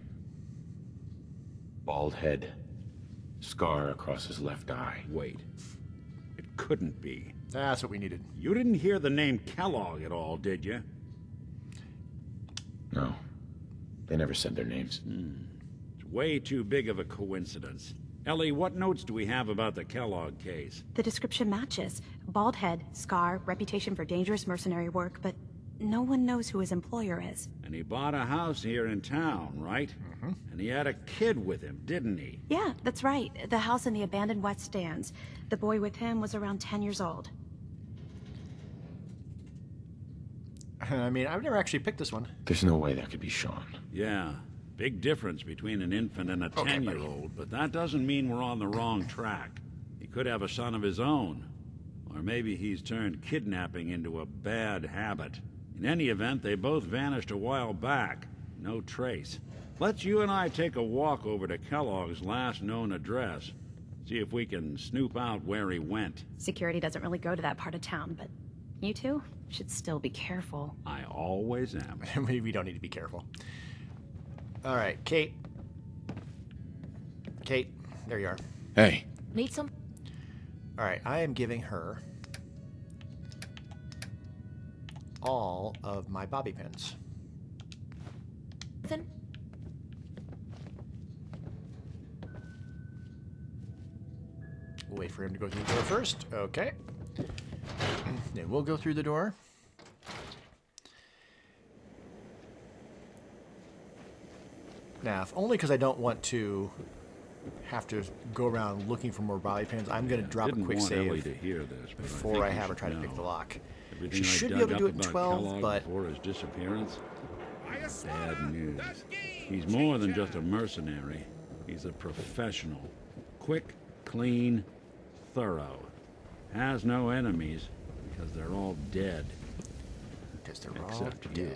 Bald head. Scar across his left eye. Wait. It couldn't be. That's what we needed. You didn't hear the name Kellogg at all, did you? No. They never said their names. It's way too big of a coincidence. Ellie, what notes do we have about the Kellogg case? The description matches. Bald head, scar, reputation for dangerous mercenary work, but no one knows who his employer is. And he bought a house here in town, right? And he had a kid with him, didn't he? Yeah, that's right. The house in the abandoned West Stands. The boy with him was around 10 years old. I mean, I've never actually picked this one. There's no way that could be Sean. Yeah. Big difference between an infant and a 10-year-old, but that doesn't mean we're on the wrong track. He could have a son of his own. Or maybe he's turned kidnapping into a bad habit. In any event, they both vanished a while back. No trace. Let's you and I take a walk over to Kellogg's last known address. See if we can snoop out where he went. Security doesn't really go to that part of town, but you two should still be careful. I always am. We don't need to be careful. All right, Kate. Kate, there you are. Hey. Need some? All right, I am giving her all of my bobby pins. Then? We'll wait for him to go through the door first. Okay. Then we'll go through the door. Now, if only because I don't want to have to go around looking for more bobby pins, I'm going to drop a quick save Ellie to hear this, but before I have her try to pick the lock. She should be able to do it in 12, but... Before his disappearance? Bad news. He's more than just a mercenary. He's a professional. Quick, clean, thorough. Has no enemies, because they're all dead. Because they're all dead. You.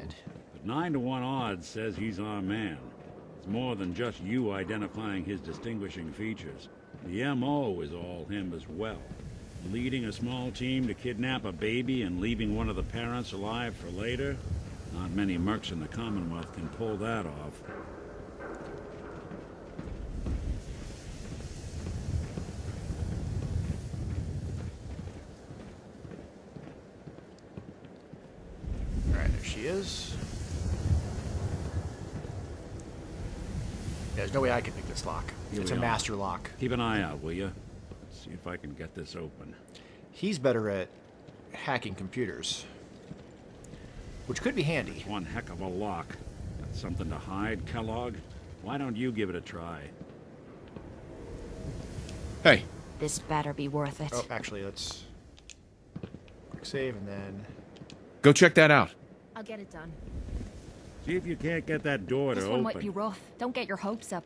But 9 to 1 odds says he's our man. It's more than just you identifying his distinguishing features. The M.O. is all him as well. Leading a small team to kidnap a baby and leaving one of the parents alive for later? Not many mercs in the Commonwealth can pull that off. Alright, there she is. There's no way I can pick this lock. It's a master lock. Keep an eye out, will you? Let's see if I can get this open. He's better at hacking computers, which could be handy. It's one heck of a lock. Got something to hide, Kellogg? Why don't you give it a try? Hey. This better be worth it. Oh, actually, let's quick save and then... Go check that out. I'll get it done. See if you can't get that door to This open. one might be rough. Don't get your hopes up.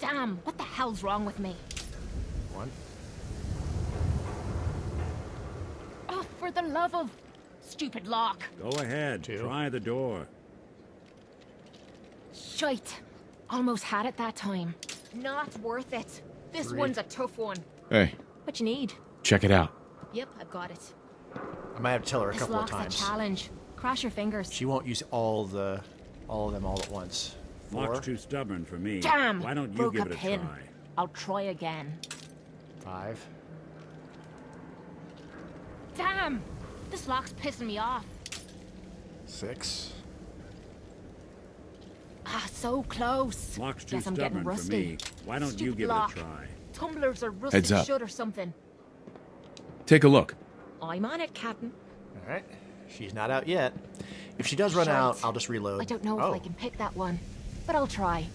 Damn, what the hell's wrong with me? One. Oh, for the love of... Stupid lock. Go ahead, try the door. Shite. Almost had it that time. Not worth it. This 3. one's a tough one. Hey. What you need? Check it out. Yep, I've got it. I might have to tell her a couple of This times. lock's a challenge. Cross your fingers. She won't use all of them all at once. 4. Lock's too stubborn for me. Damn! Why don't you Broke give a it a pin. try? I'll try again. 5. Damn! This lock's pissing me off. 6. Ah, so close. Lock's too Guess I'm getting stubborn for rusty. me. Why don't you Stupid give lock. it a try? Tumblers are rusted Heads up. shut or something. Take a look. I'm on it, Captain. All right. She's not out yet. If she does run Shite. out, I'll just reload. I don't know if I can pick that one, but I'll try.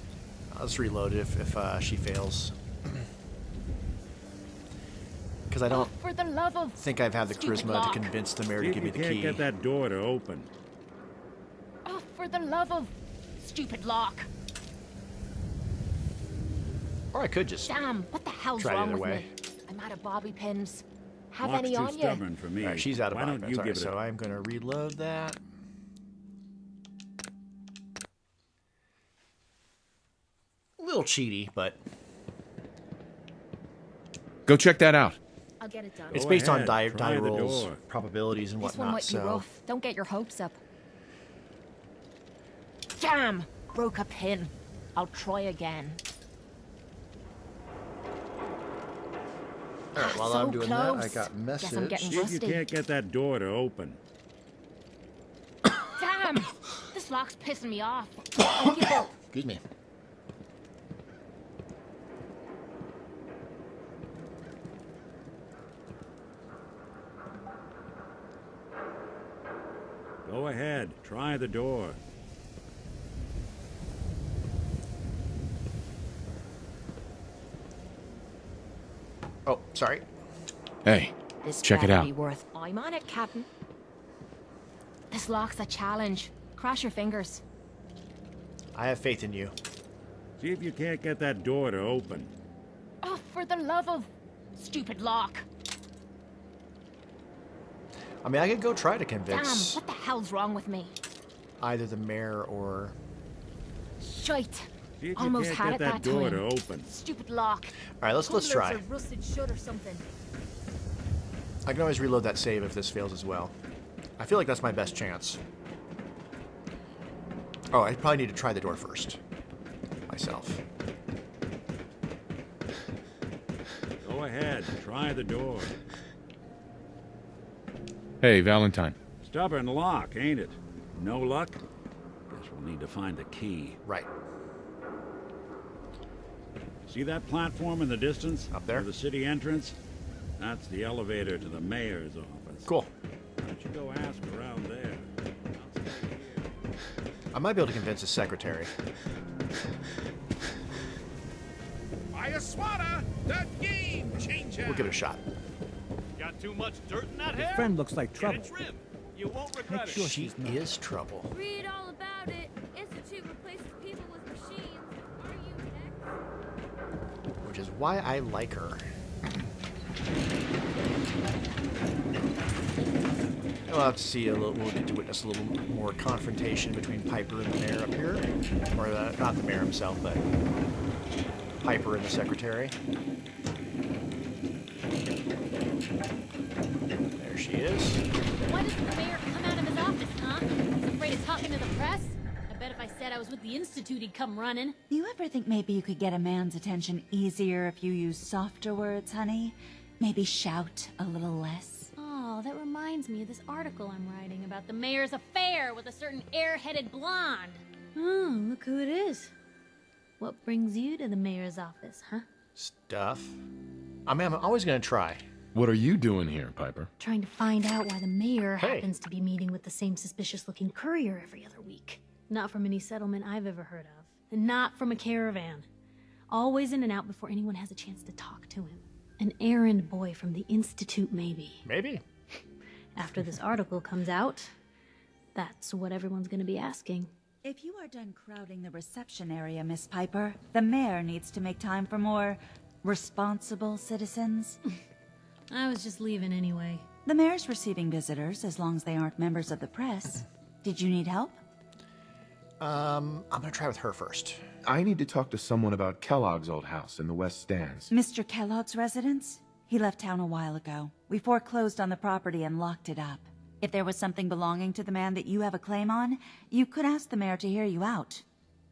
I'll just reload it if she fails. Because I don't For the love of... think I've had the stupid charisma lock. to convince the mayor See to if give me you the can't key. get that door to open. Oh, for the love of... Stupid lock. Or I could just Damn, what the hell's try it wrong either with way. me? I'm out of bobby pins. Have Lock's any too on you? stubborn for me. All right, she's out of Why bobby don't pins. you All give right, it so a... I'm going to reload that. A little cheaty, but Go check that out. I'll get it done. it's Go based on ahead, try die the rolls, door. probabilities, and This one whatnot. might be So rough. Don't get your hopes up. Damn! Broke a pin. I'll try again. all right, while so I'm doing that, I close. got message. Guess I'm getting See if you rusty. can't get that door to open. Damn! This This lock's pissing me off. Excuse me. Go ahead, try the door. Oh, sorry. Hey, This check it better out. Be worth. I'm on it, Captain. This lock's a challenge. Cross your fingers. I have faith in you. See if you can't get that door to open. Oh, for the love of... Stupid lock. I mean, I could go try to Damn, convince what the hell's wrong with me? either the mayor or... Shite. See if you Almost can't had get it that that door time. to open. Stupid lock. All right, let's try. Are rusted shut or something. I can always reload that save if this fails as well. I feel like that's my best chance. Oh, I probably need to try the door first. Myself. Go ahead, try the door. Hey, Valentine. Stubborn lock, ain't it? No luck? Guess we'll need to find the key. Right. See that platform in the distance? Up there? Near the city entrance? That's the elevator to the mayor's office. Cool. Why don't you go ask around there? I'll stay here. I might be able to convince the secretary. Fire swatter, the game changer. We'll give it a shot. Got too much dirt in that Your hair? friend looks like Get trouble. it trimmed. You won't regret Make it. sure She she's not. is trouble. Read all about it. Institute replaces people with machines. Are you next? Which is why I like her. We'll have to see a little. We'll get to witness a little more confrontation between Piper and the mayor up here, or not the mayor himself, but Piper and the secretary. There she is. Why doesn't the mayor come out of his office, huh? He's afraid of talking to the press? I bet if I said I was with the Institute, he'd come running. Do you ever think maybe you could get a man's attention easier if you use softer words, honey? Maybe shout a little less? Oh, that reminds me of this article I'm writing about the mayor's affair with a certain air-headed blonde. Oh, look who it is. What brings you to the mayor's office, huh? Stuff. I mean, I'm always gonna try. What are you doing here, Piper? Trying to find out why the mayor Hey. happens to be meeting with the same suspicious-looking courier every other week. Not from any settlement I've ever heard of. And not from a caravan. Always in and out before anyone has a chance to talk to him. An errand boy from the Institute, maybe. Maybe. After this article comes out, that's what everyone's gonna be asking. If you are done crowding the reception area, Miss Piper, the mayor needs to make time for more responsible citizens. I was just leaving anyway. The mayor's receiving visitors as long as they aren't members of the press. Did you need help? I'm gonna try with her first. I need to talk to someone about Kellogg's old house in the West Stands. Mr. Kellogg's residence? He left town a while ago. We foreclosed on the property and locked it up. If there was something belonging to the man that you have a claim on, you could ask the mayor to hear you out.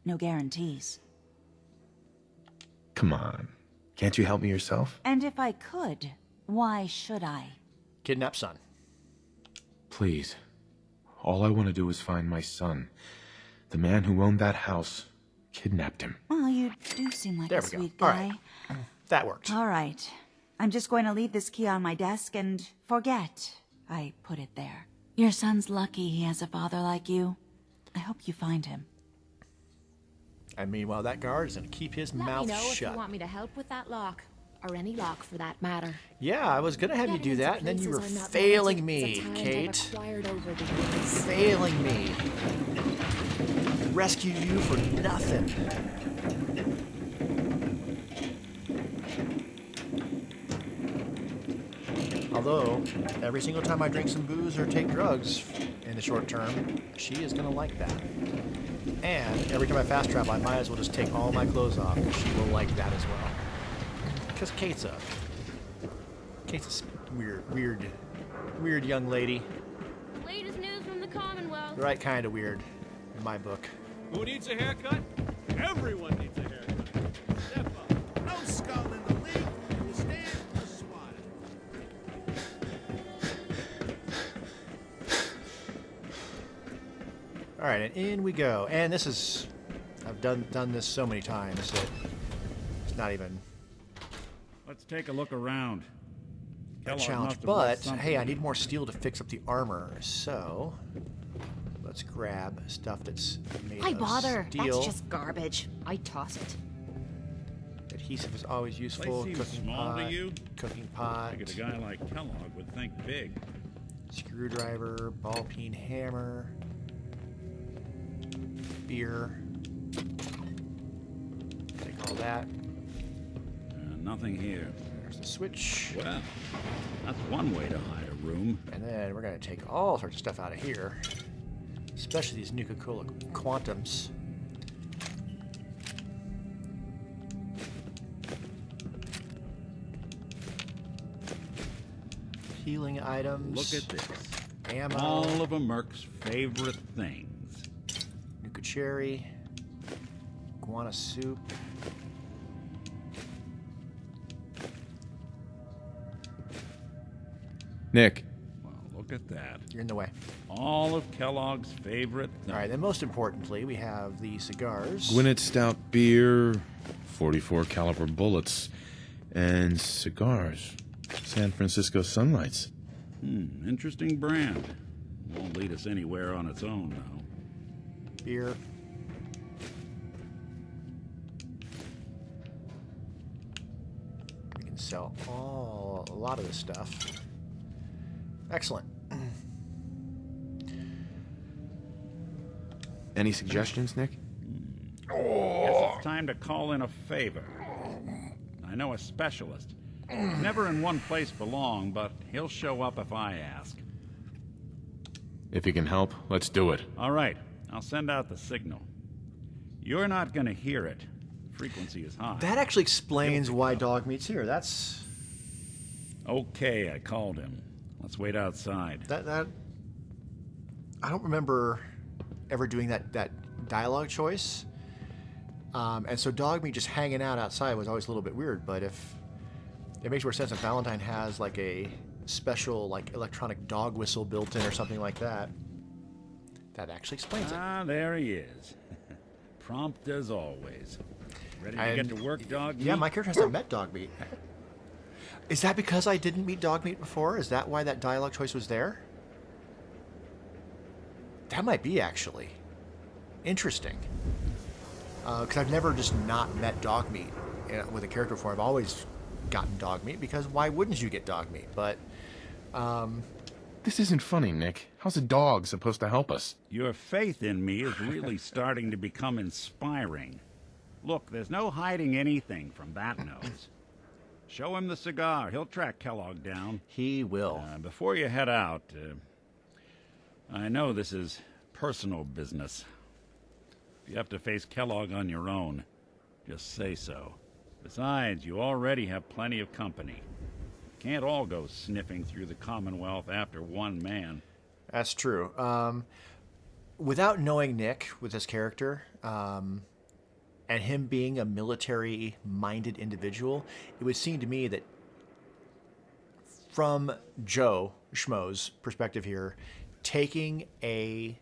No guarantees. Come on. Can't you help me yourself? And if I could, why should I? Kidnap son. Please. All I want to do is find my son. The man who owned that house kidnapped him. Well, you do seem like There a we go. sweet All guy. right. That worked. All right. I'm just going to leave this key on my desk and forget I put it there. Your son's lucky he has a father like you. I hope you find him. And meanwhile, that guard is gonna keep his Let mouth me know if shut. you want me to help with that lock. Or any lock, for that matter. Yeah, I was gonna have you do that, and then you were failing me, Kate. Failing me. Rescued you for nothing. Although, every single time I drink some booze or take drugs in the short term, she is gonna like that. And every time I fast travel, I might as well just take all my clothes off, because she will like that as well. Because Kate's a weird young lady. Latest news from the Commonwealth. The right kind of weird, in my book. Who needs a haircut? Everyone needs a haircut. Step up. No skull in the league. Will stand or swat. All right, and in we go. And this is, I've done this so many times that it's not even Let's take a look around. a Kellogg challenge. must have But left something. hey, I need more steel to fix up the armor. So let's grab stuff that's made Why of bother? steel. That's just garbage. I toss it. Adhesive is always useful. Place seems Cooking small pot. to you? Cooking pot. I figured a guy like Kellogg would think big. Screwdriver. Ball peen hammer. Beer. Take all that. Nothing here. There's the switch. Well, that's one way to hide a room. And then we're going to take all sorts of stuff out of here. Especially these Nuka-Cola Quantums. Healing items. Look at this. Ammo. All of a Merc's favorite things. Nuka cherry. Guana soup. Nick. Well, look at that. You're in the way. All of Kellogg's favorite things. All right, then most importantly, we have the cigars. Gwinnett Stout beer, 44 caliber bullets, and cigars. San Francisco Sunlights. Interesting brand. Won't lead us anywhere on its own, though. Beer. We can sell a lot of this stuff. Excellent. Any suggestions, Nick? Guess it's time to call in a favor. I know a specialist. Never in one place for long, but he'll show up if I ask. If you can help, let's do it. All right, I'll send out the signal. You're not going to hear it. Frequency is high. That actually explains why dog meat's here. That's okay. I called him. Let's wait outside. that. I don't remember ever doing that dialogue choice, and so dog meat just hanging out outside was always a little bit weird. But if it makes more sense if Valentine has like a special like electronic dog whistle built in or something like that, that actually explains it. Ah, there he is. Prompt as always. Ready to And get to work, dog meat? Yeah, my character hasn't met dog meat. Is that because I didn't meet dog meat before? Is that why that dialogue choice was there? That might be, actually. Interesting. Because I've never just not met dog meat with a character before. I've always gotten dog meat, because why wouldn't you get dog meat? But, This isn't funny, Nick. How's a dog supposed to help us? Your faith in me is really starting to become inspiring. Look, there's no hiding anything from that nose. Show him the cigar. He'll track Kellogg down. He will. Before you head out, I know this is personal business. If you have to face Kellogg on your own, just say so. Besides, you already have plenty of company. Can't all go sniffing through the Commonwealth after one man. That's true. Without knowing Nick with his character, and him being a military-minded individual, it would seem to me that from Joe Schmo's perspective here, taking a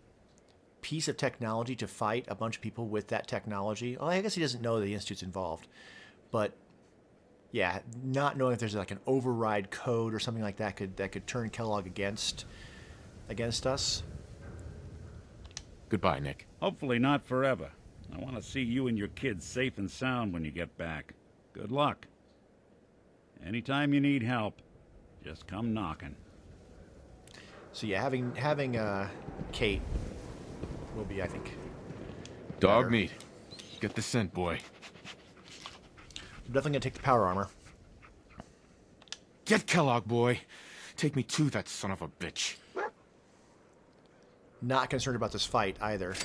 piece of technology to fight a bunch of people with that technology, well, I guess he doesn't know the Institute's involved, but yeah, not knowing if there's like an override code or something like that could turn Kellogg against us. Goodbye, Nick. Hopefully not forever. I want to see you and your kids safe and sound when you get back. Good luck. Anytime you need help, just come knocking. So yeah, having Kate will be, I think, Dog better. meat. Get the scent, boy. I'm definitely gonna take the power armor. Get Kellogg, boy. Take me to that son of a bitch. Not concerned about this fight either.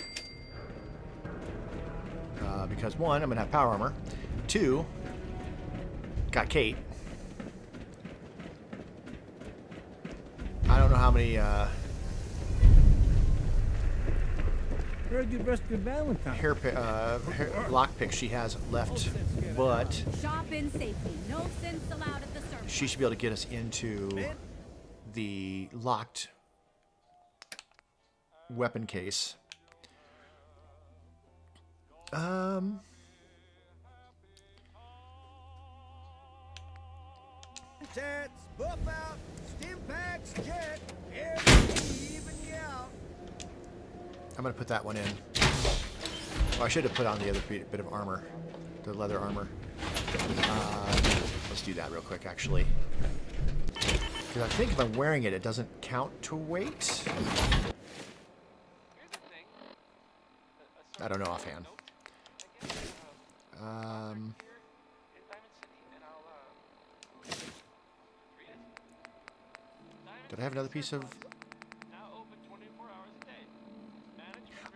Because one, I'm gonna have power armor. Two, got Kate. I don't know how many Heard you rescued Valentine. lock picks she has left, but Shop in safety. No sense allowed at the surface. she should be able to get us into the locked weapon case. Tats, buff out, stim packs, jet, everything even you out. I'm gonna put that one in. Oh, I should have put on the other bit of armor, the leather armor. Let's do that real quick, actually. Because I think if I'm wearing it, it doesn't count to weight. I don't know offhand. Did I have another piece of...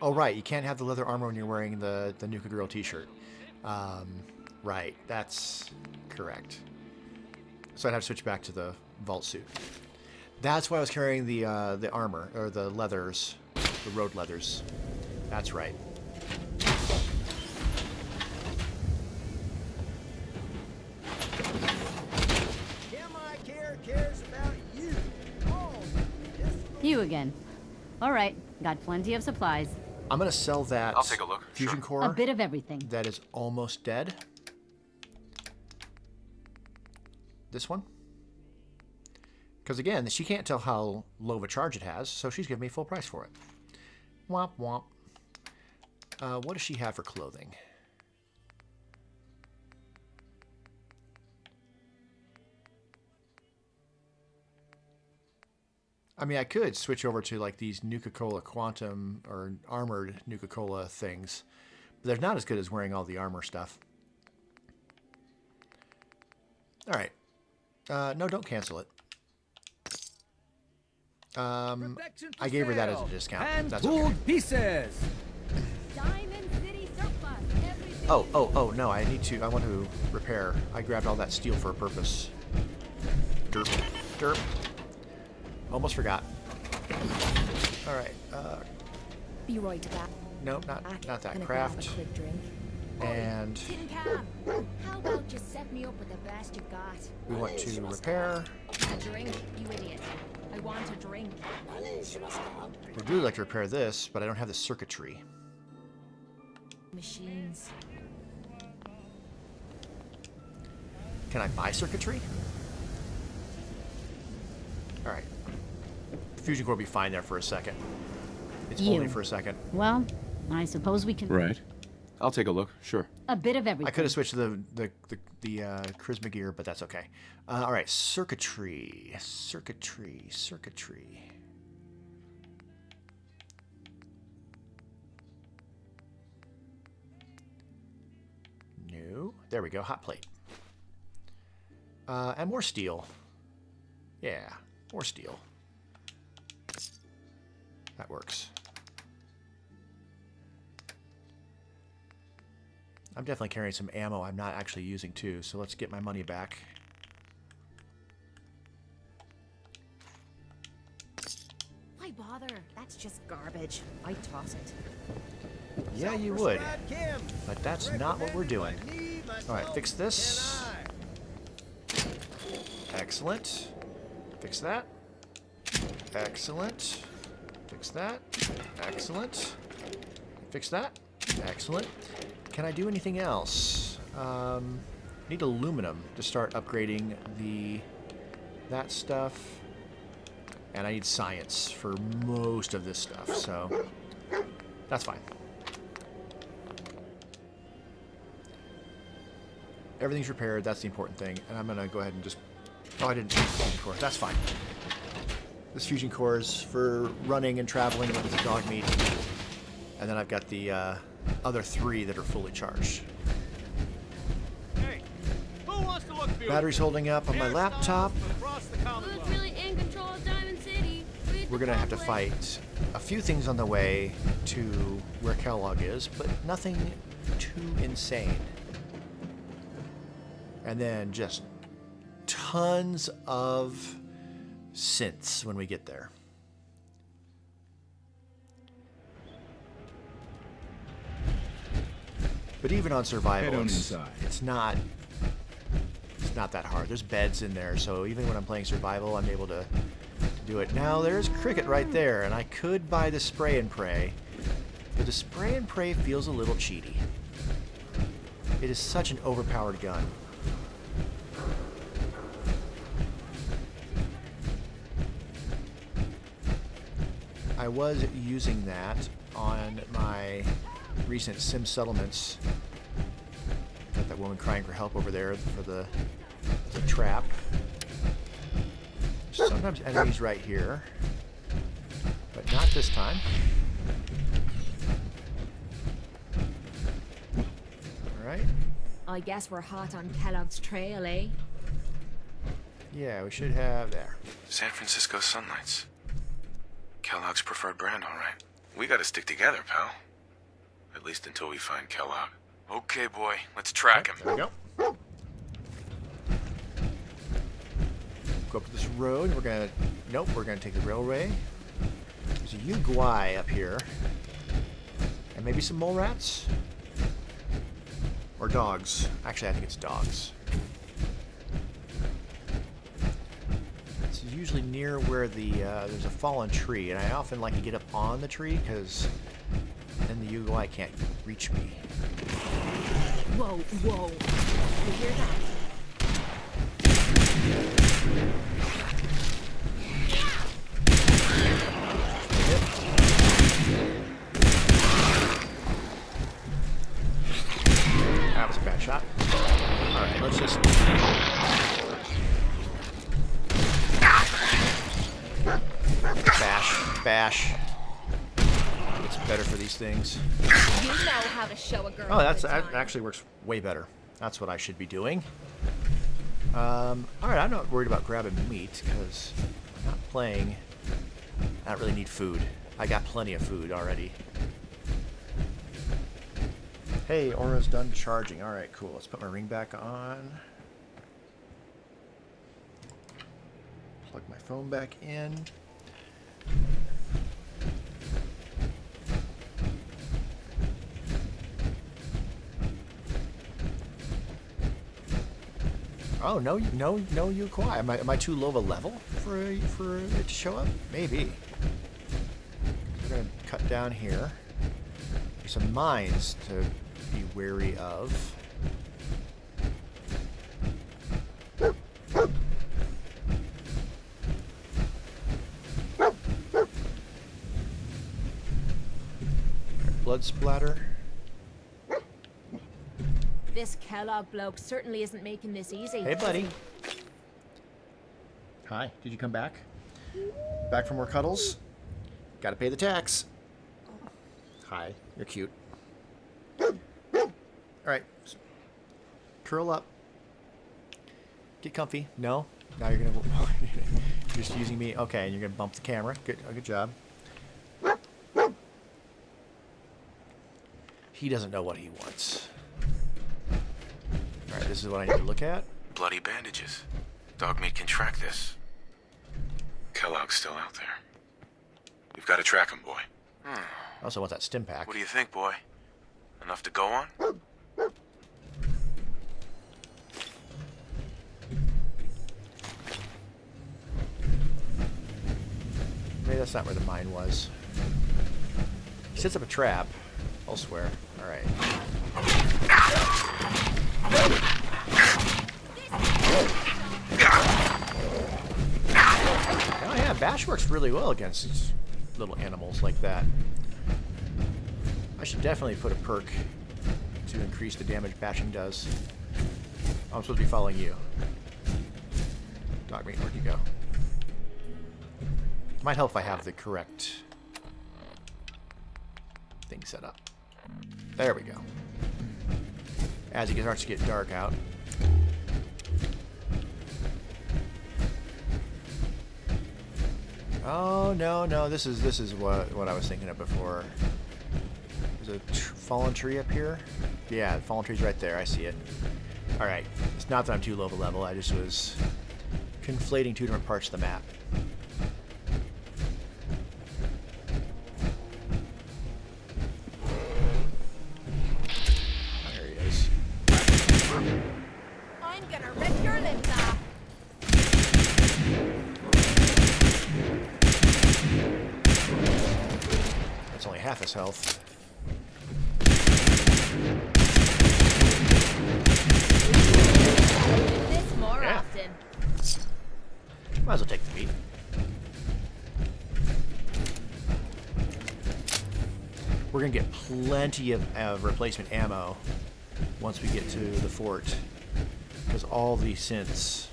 Oh, right. You can't have the leather armor when you're wearing the Nuka Girl t-shirt. Right. That's correct. So I'd have to switch back to the vault suit. That's why I was carrying the armor, or the leathers, the road leathers. That's right. Cares about you. Oh, You again. All right, got plenty of supplies. I'm gonna sell that. I'll take a look. Fusion core. A bit of everything. That is almost dead. This one. Because again, she can't tell how low of a charge it has, so she's giving me full price for it. Womp womp. What does she have for clothing? I mean, I could switch over to like these Nuka-Cola Quantum or armored Nuka-Cola things, but they're not as good as wearing all the armor stuff. All right. No, don't cancel it. I gave her that as a discount. And That's okay. pieces. Diamond City surplus. Everything. Oh, no, I want to repair. I grabbed all that steel for a purpose. Derp. Derp. Almost forgot. All right. Be right back. Nope, not that. Gonna Craft. grab a quick drink. And Tin Can, how about you set me up with the best you got? we want to repair. A drink, you idiot. I want a drink. We'd really like to repair this, but I don't have the circuitry. Machines. Can I buy circuitry? All right. Fusion core will be fine there for a second. It's only for a second. Well, I suppose we can. Right. I'll take a look. Sure. A bit of everything. I could have switched to the charisma gear, but that's okay. All right, circuitry. No, there we go. Hot plate. And more steel. Yeah, more steel. That works. I'm definitely carrying some ammo I'm not actually using too, so let's get my money back. Why bother? That's just garbage. I toss it. Yeah, you would. But that's not what we're doing. Alright, fix this. Excellent. Fix that. Excellent. Fix that. Excellent. Fix that. Excellent. Can I do anything else? Need aluminum to start upgrading that stuff. And I need science for most of this stuff, so that's fine. Everything's repaired, that's the important thing. And I'm gonna go ahead and just... Oh, I didn't use the fusion core. That's fine. This fusion core is for running and traveling with the dog meat. And then I've got the other 3 that are fully charged. Hey, who wants to look beautiful? Battery's holding up on my laptop. Who's really in control of Diamond City? We're gonna have to fight a few things on the way to where Kellogg is, but nothing too insane. And then just tons of synths when we get there. But even on survival, it's not that hard. There's beds in there, so even when I'm playing survival, I'm able to do it. Now there's cricket right there, and I could buy the spray and pray, but the spray and pray feels a little cheaty. It is such an overpowered gun. I was using that on my recent sim settlements. Got that woman crying for help over there for the trap. Sometimes enemies right here, but not this time. Alright. I guess we're hot on Kellogg's trail, eh? Yeah, we should have there. San Francisco Sunlights. Kellogg's preferred brand, all right. We gotta stick together, pal. At least until we find Kellogg. Okay, boy, let's track him. There we go. Go up to this road. We're gonna... Nope, we're gonna take the railway. There's a Uguay up here. And maybe some mole rats? Or dogs. Actually, I think it's dogs. It's usually near where the there's a fallen tree, and I often like to get up on the tree because then the Uguay can't reach me. Whoa, whoa. You hear that? That was a bad shot. Alright, let's just... Bash. Bash. It's better for these things. You know how to show a girl. Oh, that actually works way better. That's what I should be doing. Alright, I'm not worried about grabbing meat, because I'm not playing... I don't really need food. I got plenty of food already. Hey, Aura's done charging. Alright, cool. Let's put my ring back on. Plug my phone back in. Oh, no Uguay. Am I too low of a level for it to show up? Maybe. We're gonna cut down here. There's some mines to be wary of. Blood splatter. This Kellogg bloke certainly isn't making this easy. Hey, buddy. Hi. Did you come back? Back for more cuddles? Gotta pay the tax. Hi. You're cute. Alright. Curl up. Get comfy. No? Now you're gonna... You're just using me. Okay, and you're gonna bump the camera. Good job. He doesn't know what he wants. Alright, this is what I need to look at. Bloody bandages. Dog meat can track this. Kellogg's still out there. We've got to track him, boy. I also want that stim pack. What do you think, boy? Enough to go on? Maybe that's not where the mine was. He sets up a trap elsewhere. Alright. Oh yeah, Bash works really well against little animals like that. I should definitely put a perk to increase the damage bashing does. I'm supposed to be following you. Dog meat, where'd you go? Might help if I have the correct thing set up. There we go. As it starts to get dark out. Oh no! This is what I was thinking of before. There's a fallen tree up here. Yeah, the fallen tree's right there. I see it. All right. It's not that I'm too low of a level. I just was conflating two different parts of the map. There he is. I'm gonna rip your limbs off. That's only half his health. Might as well take the meat. We're gonna get plenty of replacement ammo once we get to the fort, because all the synths,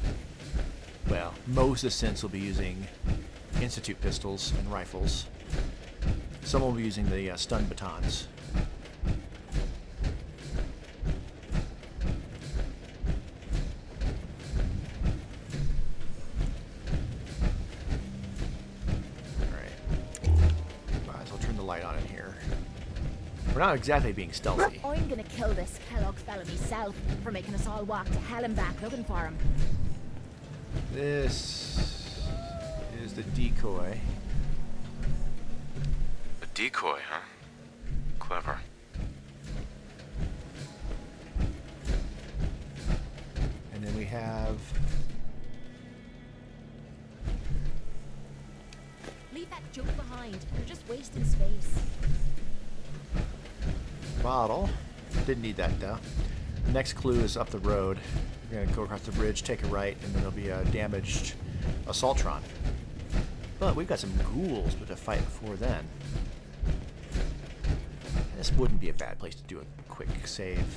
well, most of the synths will be using Institute pistols and rifles. Some will be using the stun batons. We're not exactly being stealthy. I'm gonna kill this Kellogg fella myself for making us all walk to hell and back looking for him. This is the decoy. A decoy, huh? Clever. And then we have... Leave that junk behind. You're just wasting space. Bottle. Didn't need that though. Next clue is up the road. We're gonna go across the bridge, take a right, and then there'll be a damaged Assaultron. But we've got some ghouls to fight before then. This wouldn't be a bad place to do a quick save.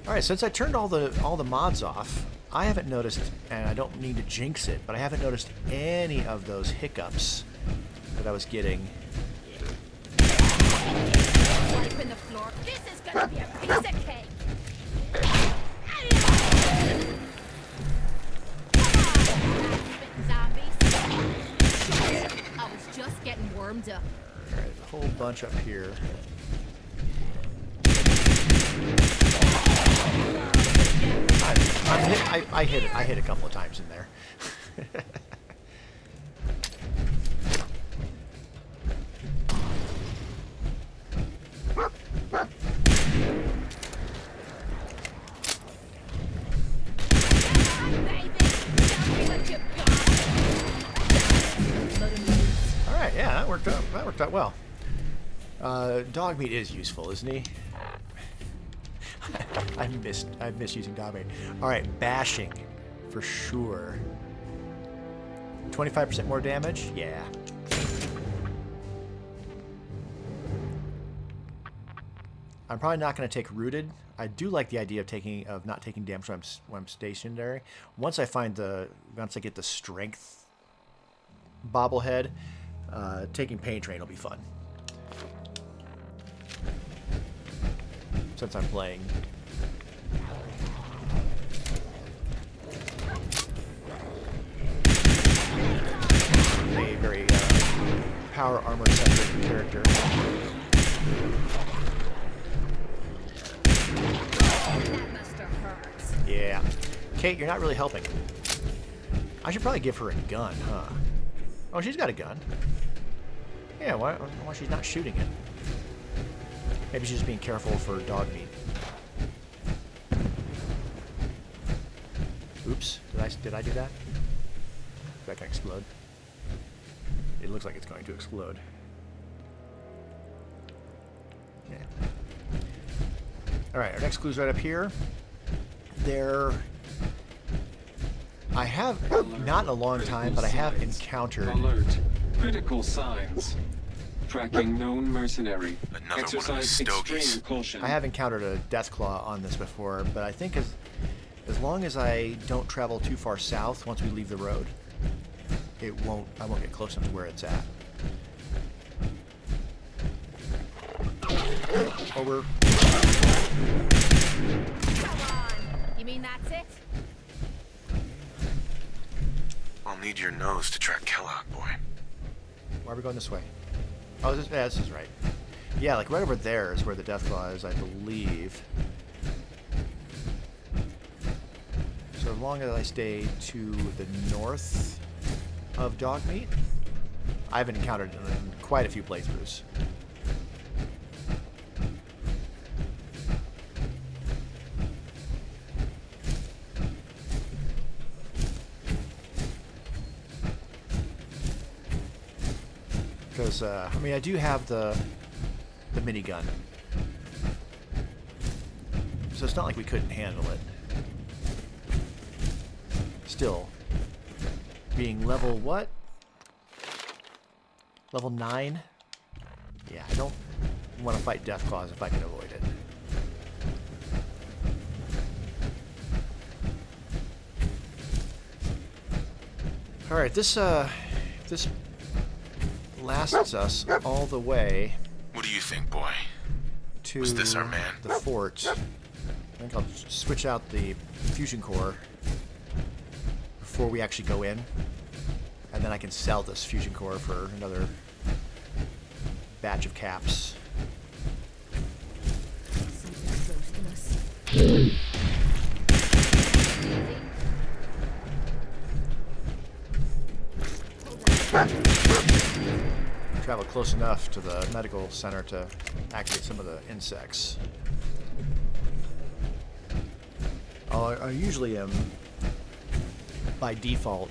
Alright, since I turned all the mods off, I haven't noticed, and I don't mean to jinx it, but I haven't noticed any of those hiccups that I was getting. Wiping the floor. This is gonna be a piece of cake. Zombies. I was just getting warmed up. Alright, a whole bunch up here. I hit a couple of times in there. Alright, yeah, that worked out well. Dog meat is useful, isn't he? I miss using dog meat. Alright, bashing for sure. 25% more damage? Yeah. I'm probably not going to take rooted. I do like the idea of not taking damage when I'm stationary. Once I get the strength bobblehead, taking pain train will be fun. Since I'm playing a very power armor centric character. Yeah. Kate, you're not really helping. I should probably give her a gun, huh? Oh, she's got a gun. Yeah, why she's not shooting it? Maybe she's just being careful for dog meat. Oops, did I do that? Is that gonna explode? It looks like it's going to explode. Yeah. Alright, our next clue's right up here. I have, not in a long time, but I have encountered... Alert. Critical signs. Tracking known mercenary. Another Exercise one of those extreme stogies. caution. I have encountered a Deathclaw on this before, but I think as long as I don't travel too far south once we leave the road, I won't get close enough to where it's at. Over. Come on. You mean that's it? I'll need your nose to track Kellogg, boy. Why are we going this way? Oh, this is right. Yeah, like right over there is where the Deathclaw is, I believe. So as long as I stay to the north of Dogmeat, I haven't encountered it in quite a few playthroughs. Because, I mean, I do have the minigun. So it's not like we couldn't handle it. still, being level what? Level 9? Yeah, I don't want to fight Deathclaws if I can avoid it. Alright, this lasts us all the way. What do you think, boy? To Was this our man? The fort. I think I'll switch out the fusion core before we actually go in, and then I can sell this fusion core for another batch of caps. Travel close enough to the medical center to activate some of the insects. I usually am, by default,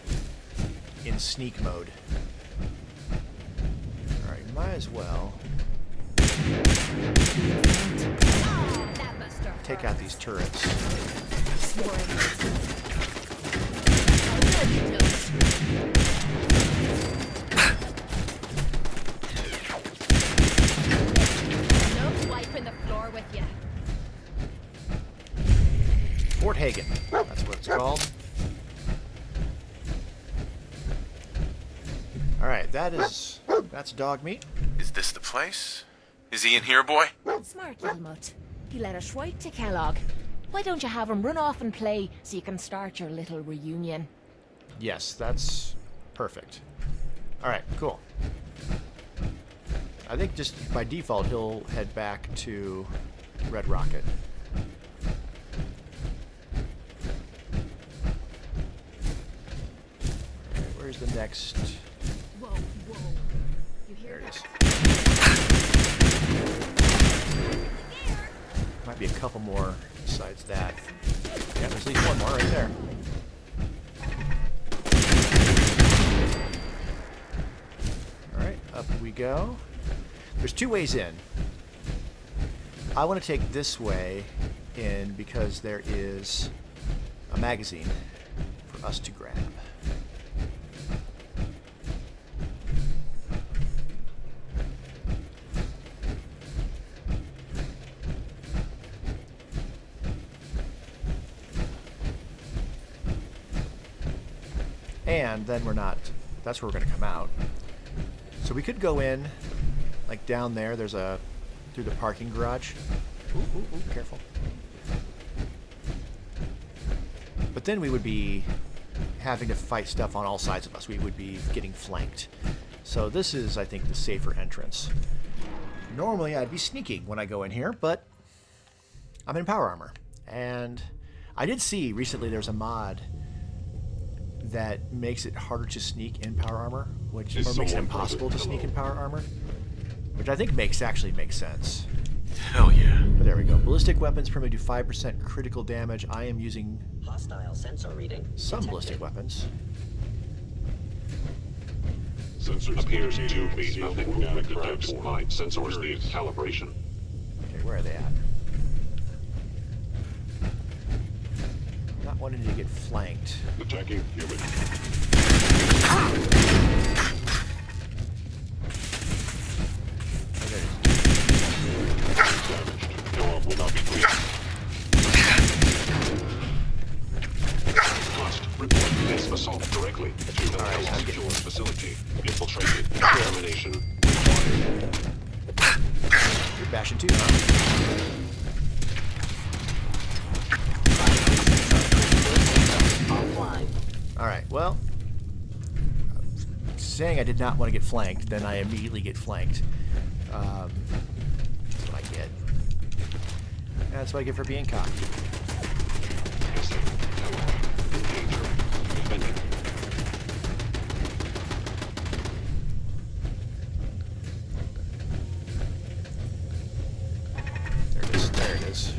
in sneak mode. Alright, might as well take out these turrets. Wiping the floor with you. Fort Hagen, that's what it's called. Alright, that's dog meat. Is this the place? Is he in here, boy? Smart little mutt. He let us right to Kellogg. Why don't you have him run off and play so you can start your little reunion? Yes, that's perfect. Alright, cool. I think just by default he'll head back to Red Rocket. Alright, where's the next? Whoa, whoa. You hear There it is. Might be a couple more besides that. Yeah, there's at least one more right there. Alright, up we go. There's two ways in. I want to take this way in because there is a magazine for us to grab. And then that's where we're going to come out. So we could go in, like down there, through the parking garage. Ooh, careful. But then we would be having to fight stuff on all sides of us. We would be getting flanked. So this is, I think, the safer entrance. Normally I'd be sneaking when I go in here, but I'm in power armor. And I did see recently there's a mod that makes it harder to sneak in power armor, or makes it impossible to sneak in power armor, which I think actually makes sense. Hell yeah. But there we go. Ballistic weapons permit do 5% critical damage. I am using hostile sensor reading some ballistic weapons. Sensors appears to be nothing. Detects my sensors need calibration. Okay, where are they at? Not wanting to get flanked. Attacking human. Damaged. Door will not be clear. Must report this assault directly to the Kellogg Shores facility. Infiltrated. Termination. You're bashing too, huh? Alright, well, saying I did not want to get flanked, then I immediately get flanked. That's what I get. That's what I get for being cocky. There it is.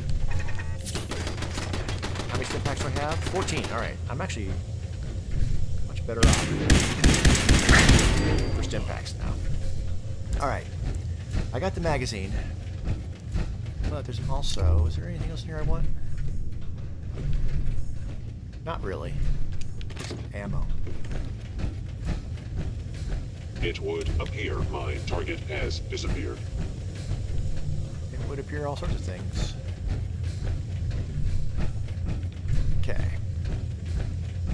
How many stim packs do I have? 14. Alright, I'm actually much better off for stim packs now. Alright, I got the magazine, but there's is there anything else in here I want? Not really. ammo. It would appear my target has disappeared. It would appear all sorts of things. Okay.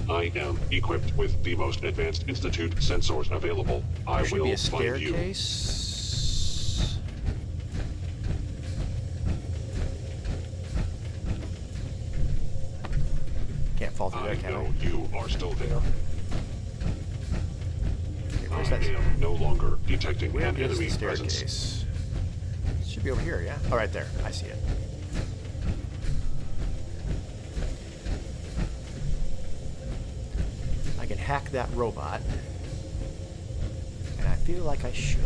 I am equipped with the most advanced Institute sensors available. I There should will be a find you. staircase. Can't fall through I there, can know I? you are still there. Okay, I where's that? am no longer detecting Where an is enemy the presence. staircase? It should be over here, yeah? Oh, right there. I see it. I can hack that robot. And I feel like I should.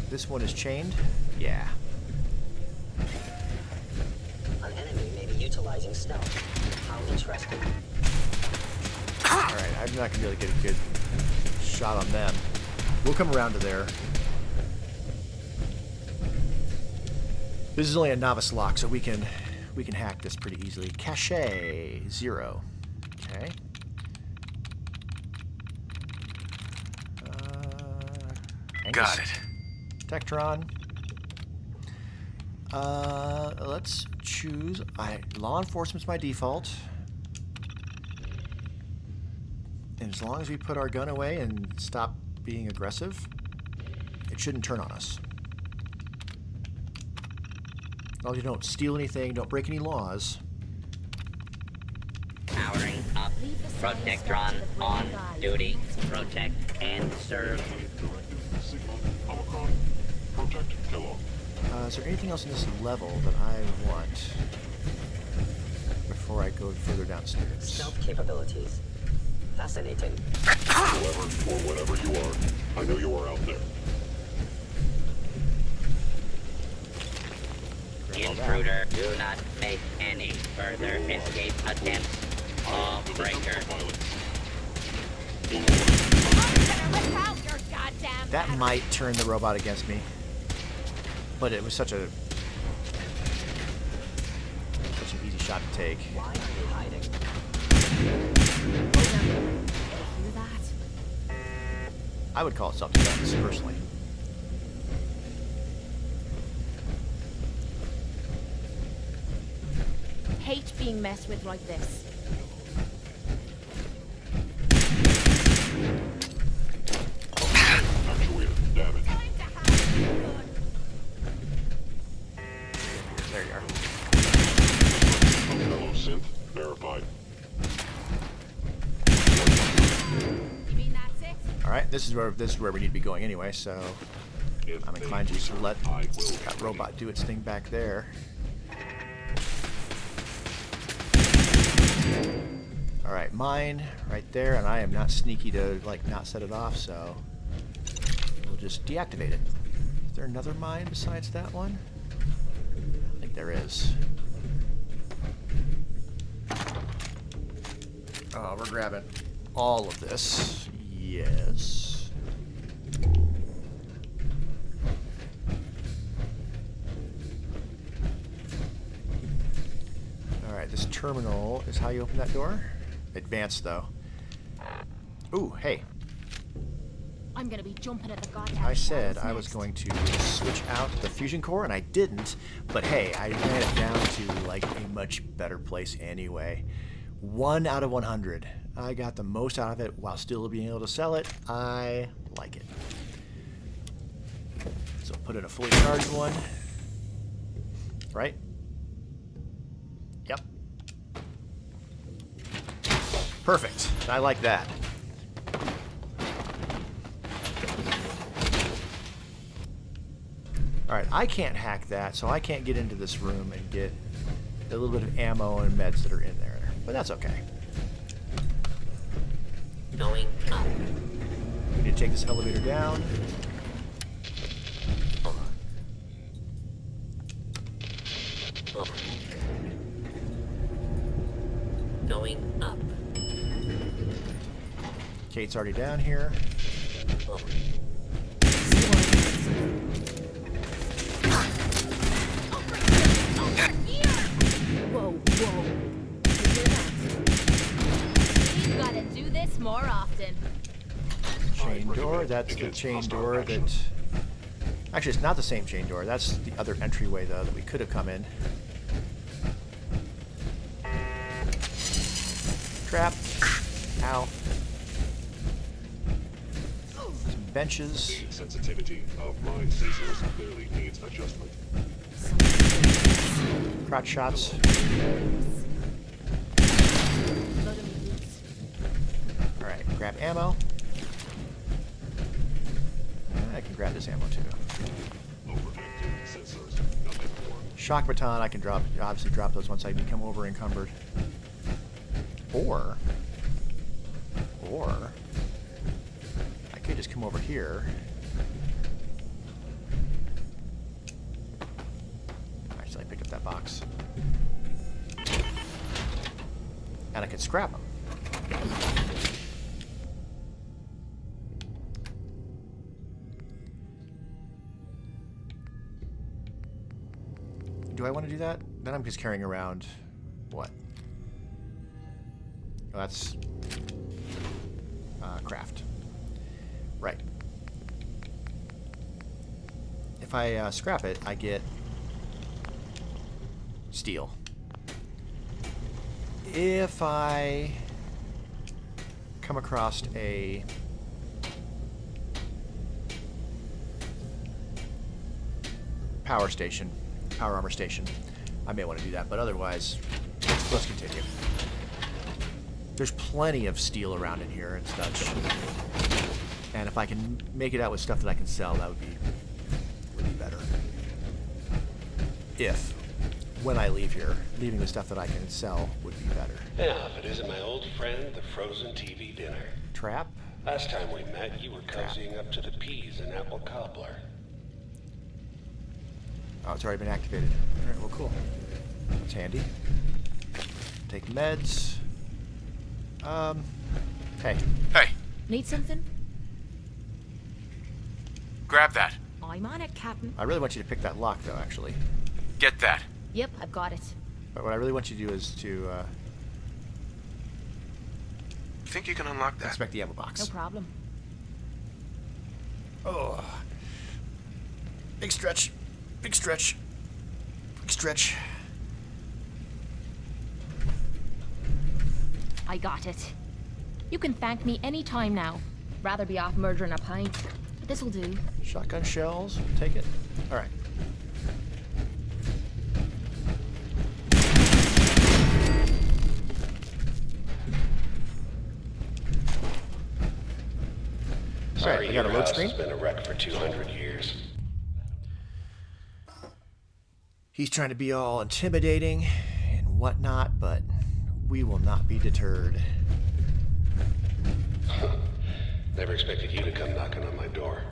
This one is chained? Yeah. An enemy may be utilizing stealth. How interesting. Alright, I'm not gonna be able to get a good shot on them. We'll come around to there. This is only a novice lock, so we can hack this pretty easily. Cache 0. Okay. Got it. Tektron. Let's choose. Law enforcement's my default. And as long as we put our gun away and stop being aggressive, it shouldn't turn on us. As long as you don't steal anything, don't break any laws. Powering up. Protectron on duty. Protect and serve. Sigma, Omicron, protect Kellogg. Is there anything else in this level that I want before I go further downstairs? Stealth capabilities. Fascinating. Whoever or whatever you are, I know you are out there. Intruder, do not make any further escape attempts. Law breaker. That might turn the robot against me, but it was such an easy shot to take. Why are you hiding? I would call it self-defense, personally. Hate being messed with like this. Actuator damage. There you are. Hello, synth. Verified. You mean that's it? All right, this is where we need to be going anyway. So I'm inclined to just let that robot do its thing back there. All right, mine right there, and I am not sneaky to like not set it off, so we'll just deactivate it. Is there another mine besides that one? I think there is. Oh, we're grabbing all of this. Yes. All right, this terminal is how you open that door. Advanced though. Ooh, hey. I'm gonna be jumping at the goddamn I said shadows I was next. going to switch out the fusion core, and I didn't. But hey, I ran it down to like a much better place anyway. 1 out of 100. I got the most out of it while still being able to sell it. I like it. So put in a fully charged one. Right? Yep. Perfect. I like that. Alright, I can't hack that, so I can't get into this room and get a little bit of ammo and meds that are in there. But that's okay. Going up. We need to take this elevator down. Going up. Kate's already down here. Whoa, whoa. You hear door. That's the chain door that... Actually, it's not the same chain door. That's the other entryway, though, that we could have come in. Trap. Ow. Some benches. Sensitivity of mine sensors clearly needs adjustment. Crotch shots. Alright, grab ammo. I can grab this ammo too. Shock baton, I can obviously drop those once I become over encumbered. Or I could just come over here. Actually, I picked up that box. And I could scrap them. Do I want to do that? Then I'm just carrying around what? Oh, that's craft. Right. If I scrap it, I get steel. If I come across a power armor station, I may want to do that, but otherwise, let's continue. There's plenty of steel around in here and such, and if I can make it out with stuff that I can sell, that would be better. If, when I leave here, leaving the stuff that I can sell would be better. Yeah, if it isn't my old friend, the frozen TV dinner. Trap? Last time we met, you were cozying up to the peas and apple cobbler. Oh, it's already been activated. Alright, well, cool. That's handy. Take meds. Hey. Hey. Need something? Grab that. I'm on it, Captain. I really want you to pick that lock, though, actually. Get that. Yep, I've got it. But what I really want you to do is to, Think you can unlock that? inspect the ammo box. No problem. Oh. Big stretch. Big stretch. Big stretch. I got it. You can thank me any time now. Rather be off murdering a pint. But this'll do. Shotgun shells. Take it. All right. Sorry, I got a your load house screen. has been a wreck for 200 years. He's trying to be all intimidating and whatnot, but we will not be deterred. Never expected you to come knocking on my door.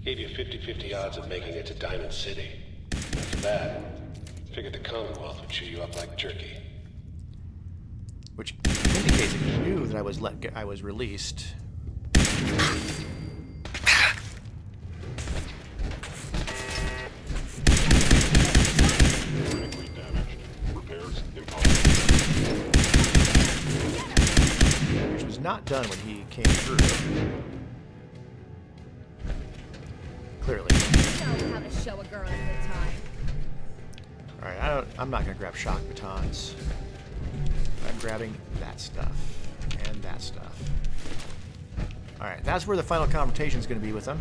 Gave you 50-50 odds of making it to Diamond City. After that, figured the Commonwealth would chew you up like jerky. Which indicates that he knew that I was released. Critically damaged. Repairs impossible. Which was not done when he came through. Clearly. Know how to show a girl a good time. Alright, I'm not gonna grab shock batons. I'm grabbing that stuff. And that stuff. Alright, that's where the final confrontation is gonna be with them.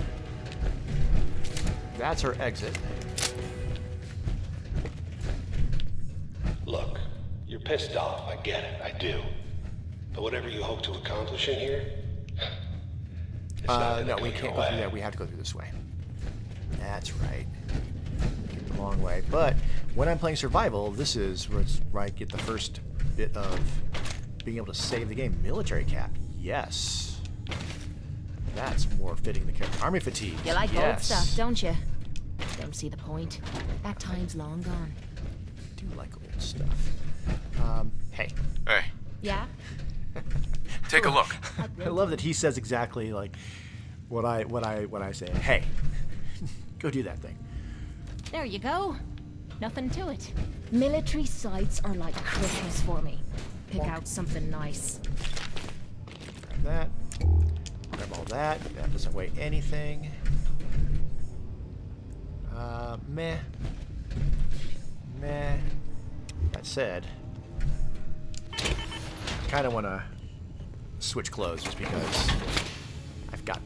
That's our exit. Look, you're pissed off, I get it, I do. But whatever you hope to accomplish in here, it's not no, gonna we come can't your go through way. there. We have to go through this way. That's right. Get the long way. But when I'm playing survival, this is where I get the first bit of being able to save the game. Military cap. Yes. That's more fitting the character. Army fatigue. You like yes. old stuff, don't you? Don't see the point. That time's long gone. I do like old stuff. Hey. Hey. Yeah? Take a look. I love that he says exactly like what I say. Hey. Go do that thing. There you go. Nothing to it. Military sites are like Christmas for me. Pick out something nice. Grab that. Grab grab all that. That doesn't weigh anything. Meh. Meh. That said, I kind of want to switch clothes just because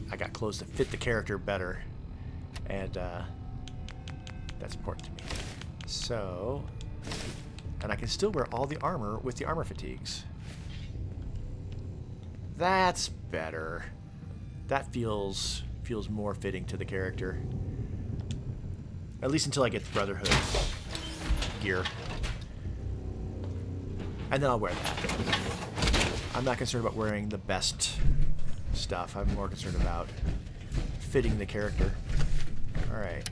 I got clothes that fit the character better, and that's important to me. So, and I can still wear all the armor with the armor fatigues. That's better. That feels more fitting to the character. At least until I get the Brotherhood gear. And then I'll wear that. I'm not concerned about wearing the best stuff. I'm more concerned about fitting the character. Alright.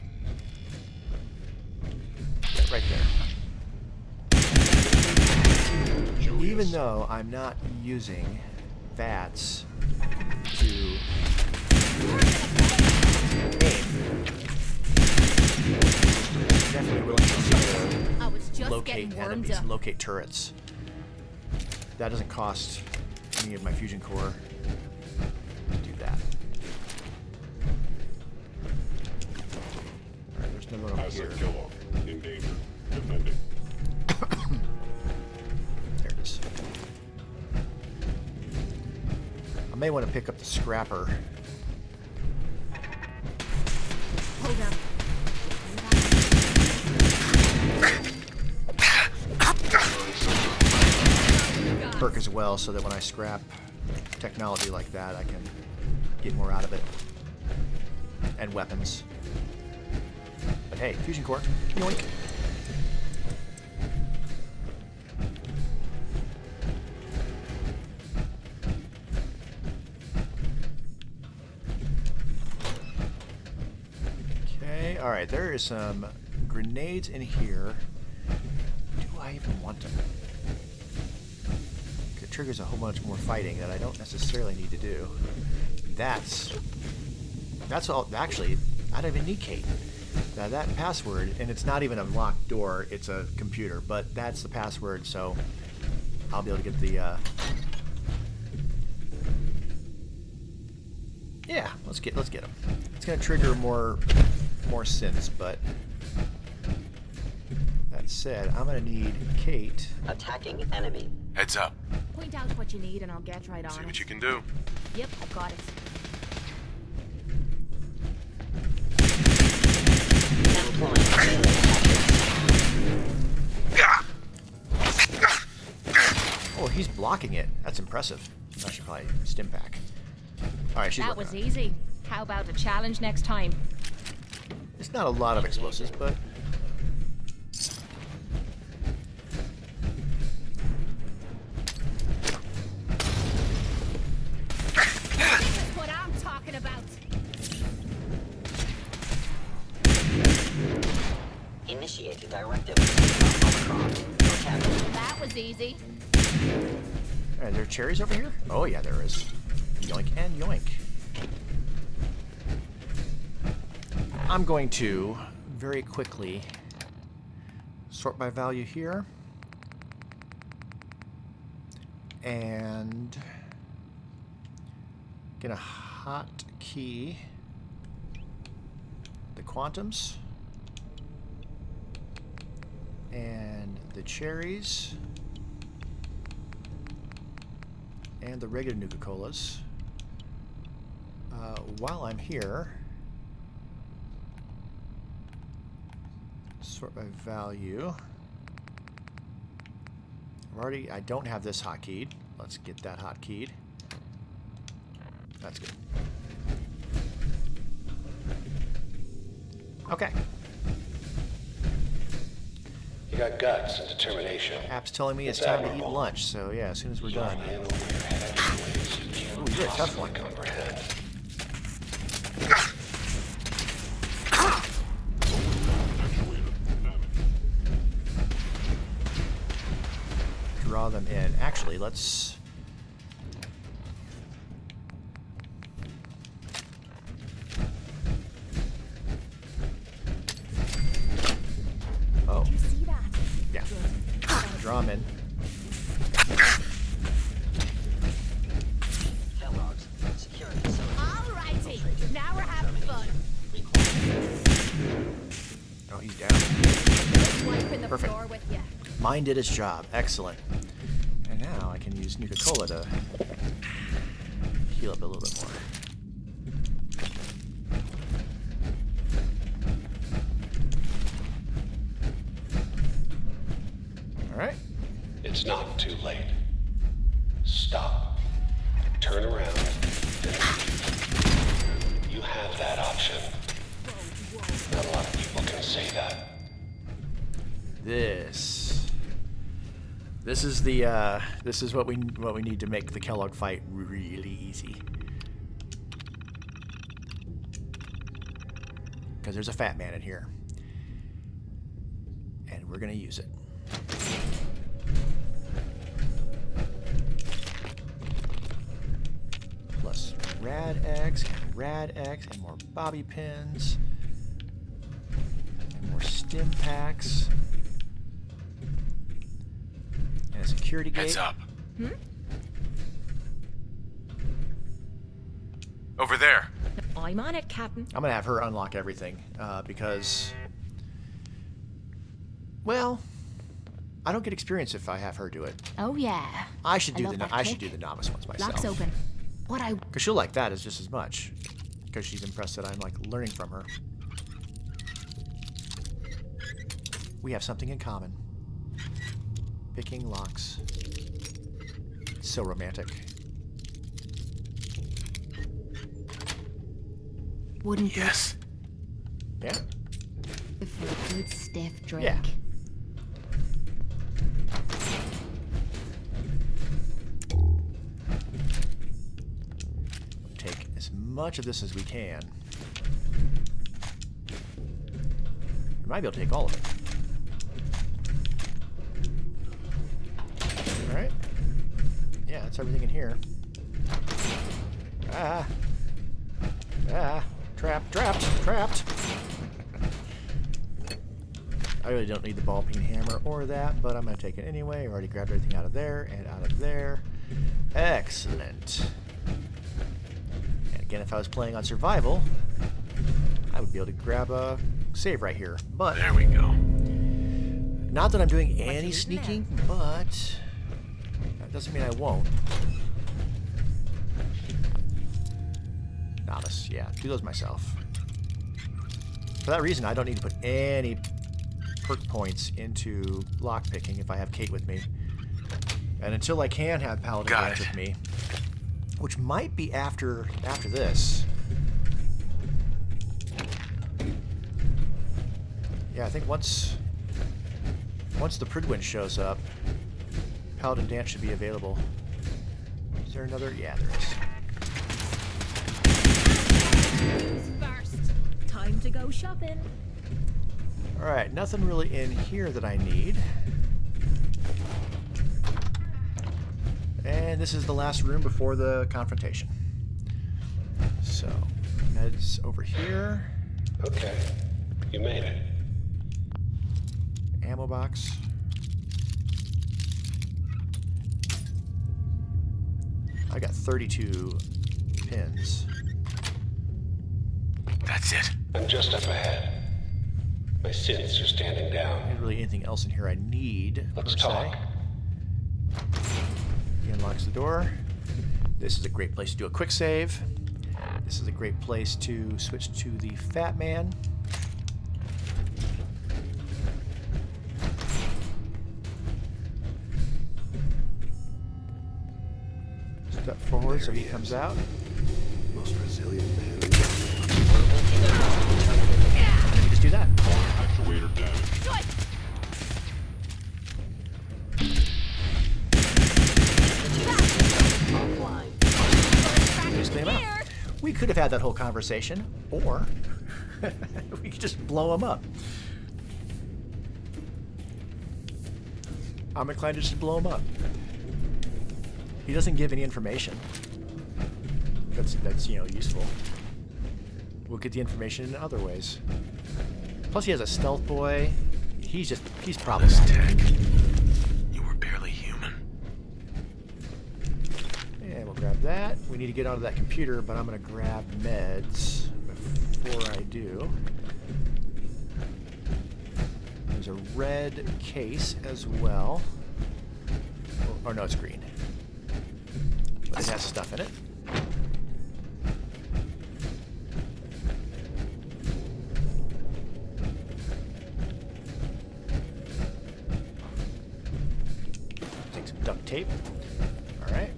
Right there. Even though I'm not using VATS to aim, definitely really easy to locate enemies and locate turrets. That doesn't cost any of my fusion core to do that. Alright, there's no one over here. Kellogg, in danger. Defending. There it is. I may want to pick up the scrapper. Hold up. Perk as well, so that when I scrap technology like that, I can get more out of it. And weapons. But hey, fusion core. Yoink. Okay, alright, there is some grenades in here. Do I even want them? It triggers a whole bunch more fighting that I don't necessarily need to do. That's all. Actually, I don't even need Kate. Now that password, and it's not even a locked door, it's a computer, but that's the password, so I'll be able to get the yeah, let's get them. It's gonna trigger more synths, but that said, I'm gonna need Kate. Attacking enemy. Heads up. Point out what you need and I'll get right on See it. what you can do. Yep, I've got it. Oh, he's blocking it. That's impressive. I should probably stim pack. Alright, she's That working was on it. easy. How about a challenge next time? It's not a lot of explosives, but That's what I'm talking about. Initiate directive. That was easy. are there cherries over here? Oh yeah, there is. Yoink and yoink. I'm going to very quickly sort by value here and get a hot key the quantums and the cherries and the regular Nuka-Colas. While I'm here, sort by value. I don't have this hotkeyed. Let's get that hotkeyed. That's good. Okay. You got guts and determination. App's telling me it's time to eat lunch, so yeah, as soon as we're done. Ooh, you did a tough one. Draw them in. Actually, let's... Oh. You see that? Yeah. Draw them in. Kellogg's security facility. Perfect. door with you. Mine did its job. Excellent. And now I can use Nuka-Cola to heal up a little bit more. Alright. It's not too late. Stop. Turn around. You have that option. Not a lot of people can say that. This is the this is what we need to make the Kellogg fight really easy. Because there's a fat man in here. And we're gonna use it. Plus Rad X and more bobby pins. And more stim packs. And a security gate. Heads up. Hmm? Over there. I'm on it, Captain. I'm gonna have her unlock everything because, well, I don't get experience if I have her do it. Oh yeah. I should do love that I should click. do the novice ones myself. Lock's open. What I Because she'll like that as just as much. Because she's impressed that I'm like learning from her. We have something in common. Picking locks. It's so romantic. wouldn't Yes. Yeah. for a good stiff drink. Yeah. Take as much of this as we can. We might be able to take all of it. Alright. Yeah, that's everything in here. Ah. Ah. Trapped, trapped, trapped. I really don't need the ball peen hammer or that, but I'm going to take it anyway. I already grabbed everything out of there and out of there. Excellent. And again, if I was playing on survival, I would be able to grab a save right here. But there we go. Not that I'm doing any sneaking, but that doesn't mean I won't. Novice, yeah, do those myself. For that reason, I don't need to put any perk points into lockpicking if I have Kate with me. And until I can have Paladin Dance with me, which might be after this. Yeah, I think once the Pridwin shows up, Paladin Dance should be available. Is there another? Yeah, there is. First, time to go shopping. Alright, nothing really in here that I need. And this is the last room before the confrontation. So, meds over here. Okay, you made it. Ammo box. I got 32 pins. That's it. I'm just up ahead. My synths are standing down. Not really anything else in here I need. Let's talk. He unlocks the door. This is a great place to do a quick save. This is a great place to switch to the Fat Man. Step forward so he comes out. Most resilient man. Let me just do that. Actuator damage. Just clean him out. We could have had that whole conversation, or we could just blow him up. I'm inclined to just blow him up. He doesn't give any information. That's useful. We'll get the information in other ways. Plus, he has a stealth boy. He's problematic. Tech. You were barely human. And we'll grab that. We need to get onto that computer, but I'm gonna grab meds before I do. there's a red case as well. Or no, it's green. But it has stuff in it. Take some duct tape. Alright.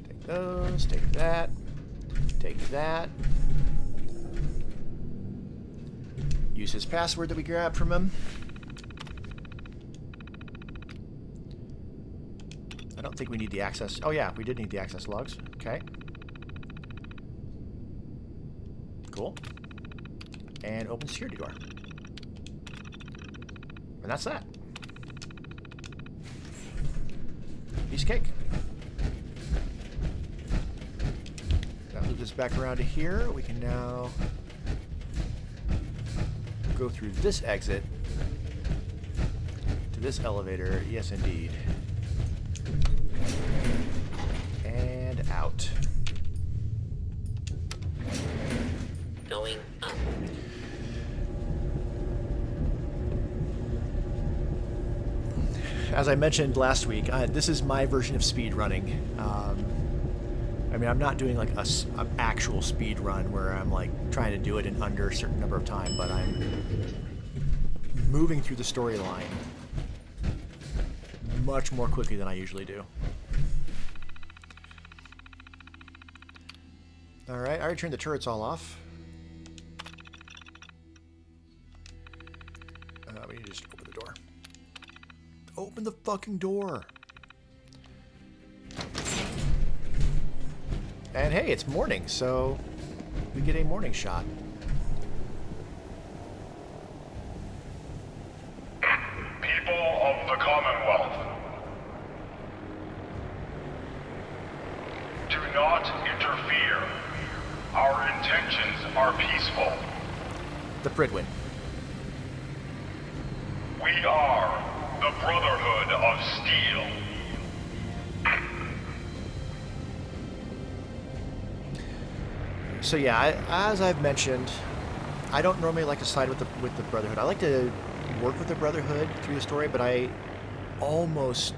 Take those, take that, take that. Use his password that we grabbed from him. I don't think we need the access. Oh yeah, we did need the access logs. Okay. Cool. And open security door. And that's that. Piece of cake. That loops us back around to here. We can now go through this exit to this elevator. Yes, indeed. And out. Going up. As I mentioned last week, this is my version of speed running. I mean, I'm not doing like an actual speed run where I'm like trying to do it in under a certain number of time, but I'm moving through the storyline much more quickly than I usually do. Alright, I already turned the turrets all off. We need to just open the door. Open the fucking door! And hey, it's morning, so we get a morning shot. People of the Commonwealth, do not interfere. Our intentions are peaceful. The Pridwin. We are the Brotherhood of Steel. So yeah, as I've mentioned, I don't normally like to side with the Brotherhood. I like to work with the Brotherhood through the story, but I almost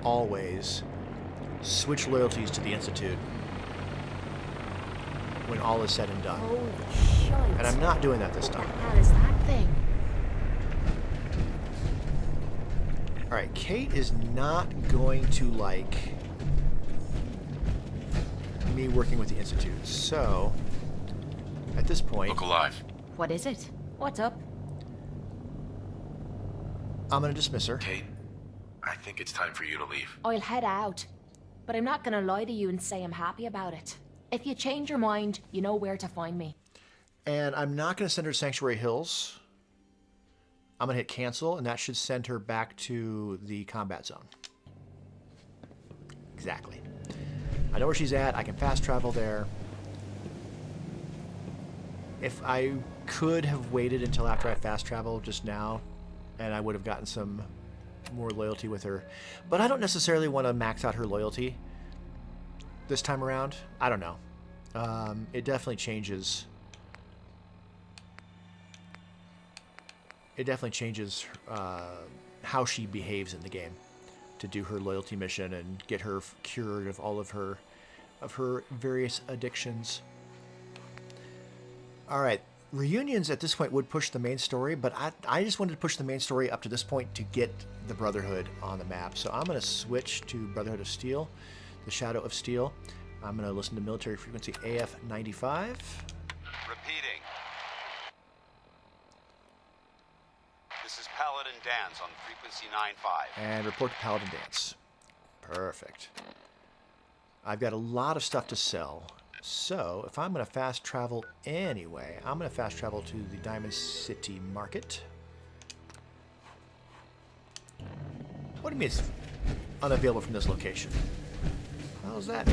always switch loyalties to the Institute when all is said and done. Holy shit. And I'm not doing that this time. What the hell is that thing? Alright, Kate is not going to like me working with the Institute, so at this point... Look alive. What is it? What's up? I'm gonna dismiss her. Kate, I think it's time for you to leave. I'll head out. But I'm not gonna lie to you and say I'm happy about it. If you change your mind, you know where to find me. And I'm not gonna send her to Sanctuary Hills. I'm gonna hit cancel, and that should send her back to the combat zone. Exactly. I know where she's at. I can fast travel there. If I could have waited until after I fast traveled just now, and I would have gotten some more loyalty with her. But I don't necessarily want to max out her loyalty this time around. I don't know. It definitely changes. It definitely changes how she behaves in the game to do her loyalty mission and get her cured of all of her various addictions. All right, reunions at this point would push the main story, but I just wanted to push the main story up to this point to get the Brotherhood on the map. So I'm going to switch to Brotherhood of Steel, the Shadow of Steel. I'm going to listen to military frequency AF 95. Repeating. This is Paladin Dance on frequency 95. And report to Paladin Dance. Perfect. I've got a lot of stuff to sell. So, if I'm going to fast travel anyway, I'm going to fast travel to the Diamond City Market. What do you mean it's unavailable from this location? How's that?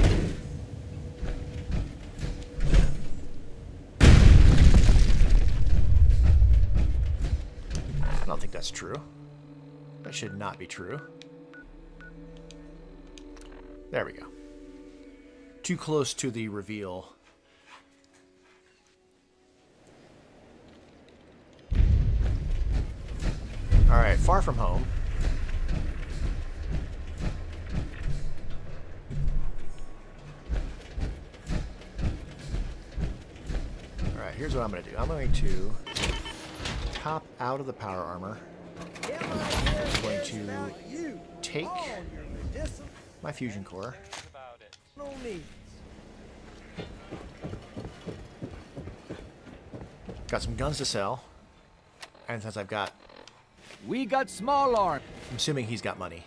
I don't think that's true. That should not be true. There we go. Too close to the reveal. Alright, far from home. Alright, here's what I'm going to do. I'm going to pop out of the power armor. I'm going to take my fusion core. No need. Got some guns to sell. And since I've got... We got small arms. I'm assuming he's got money.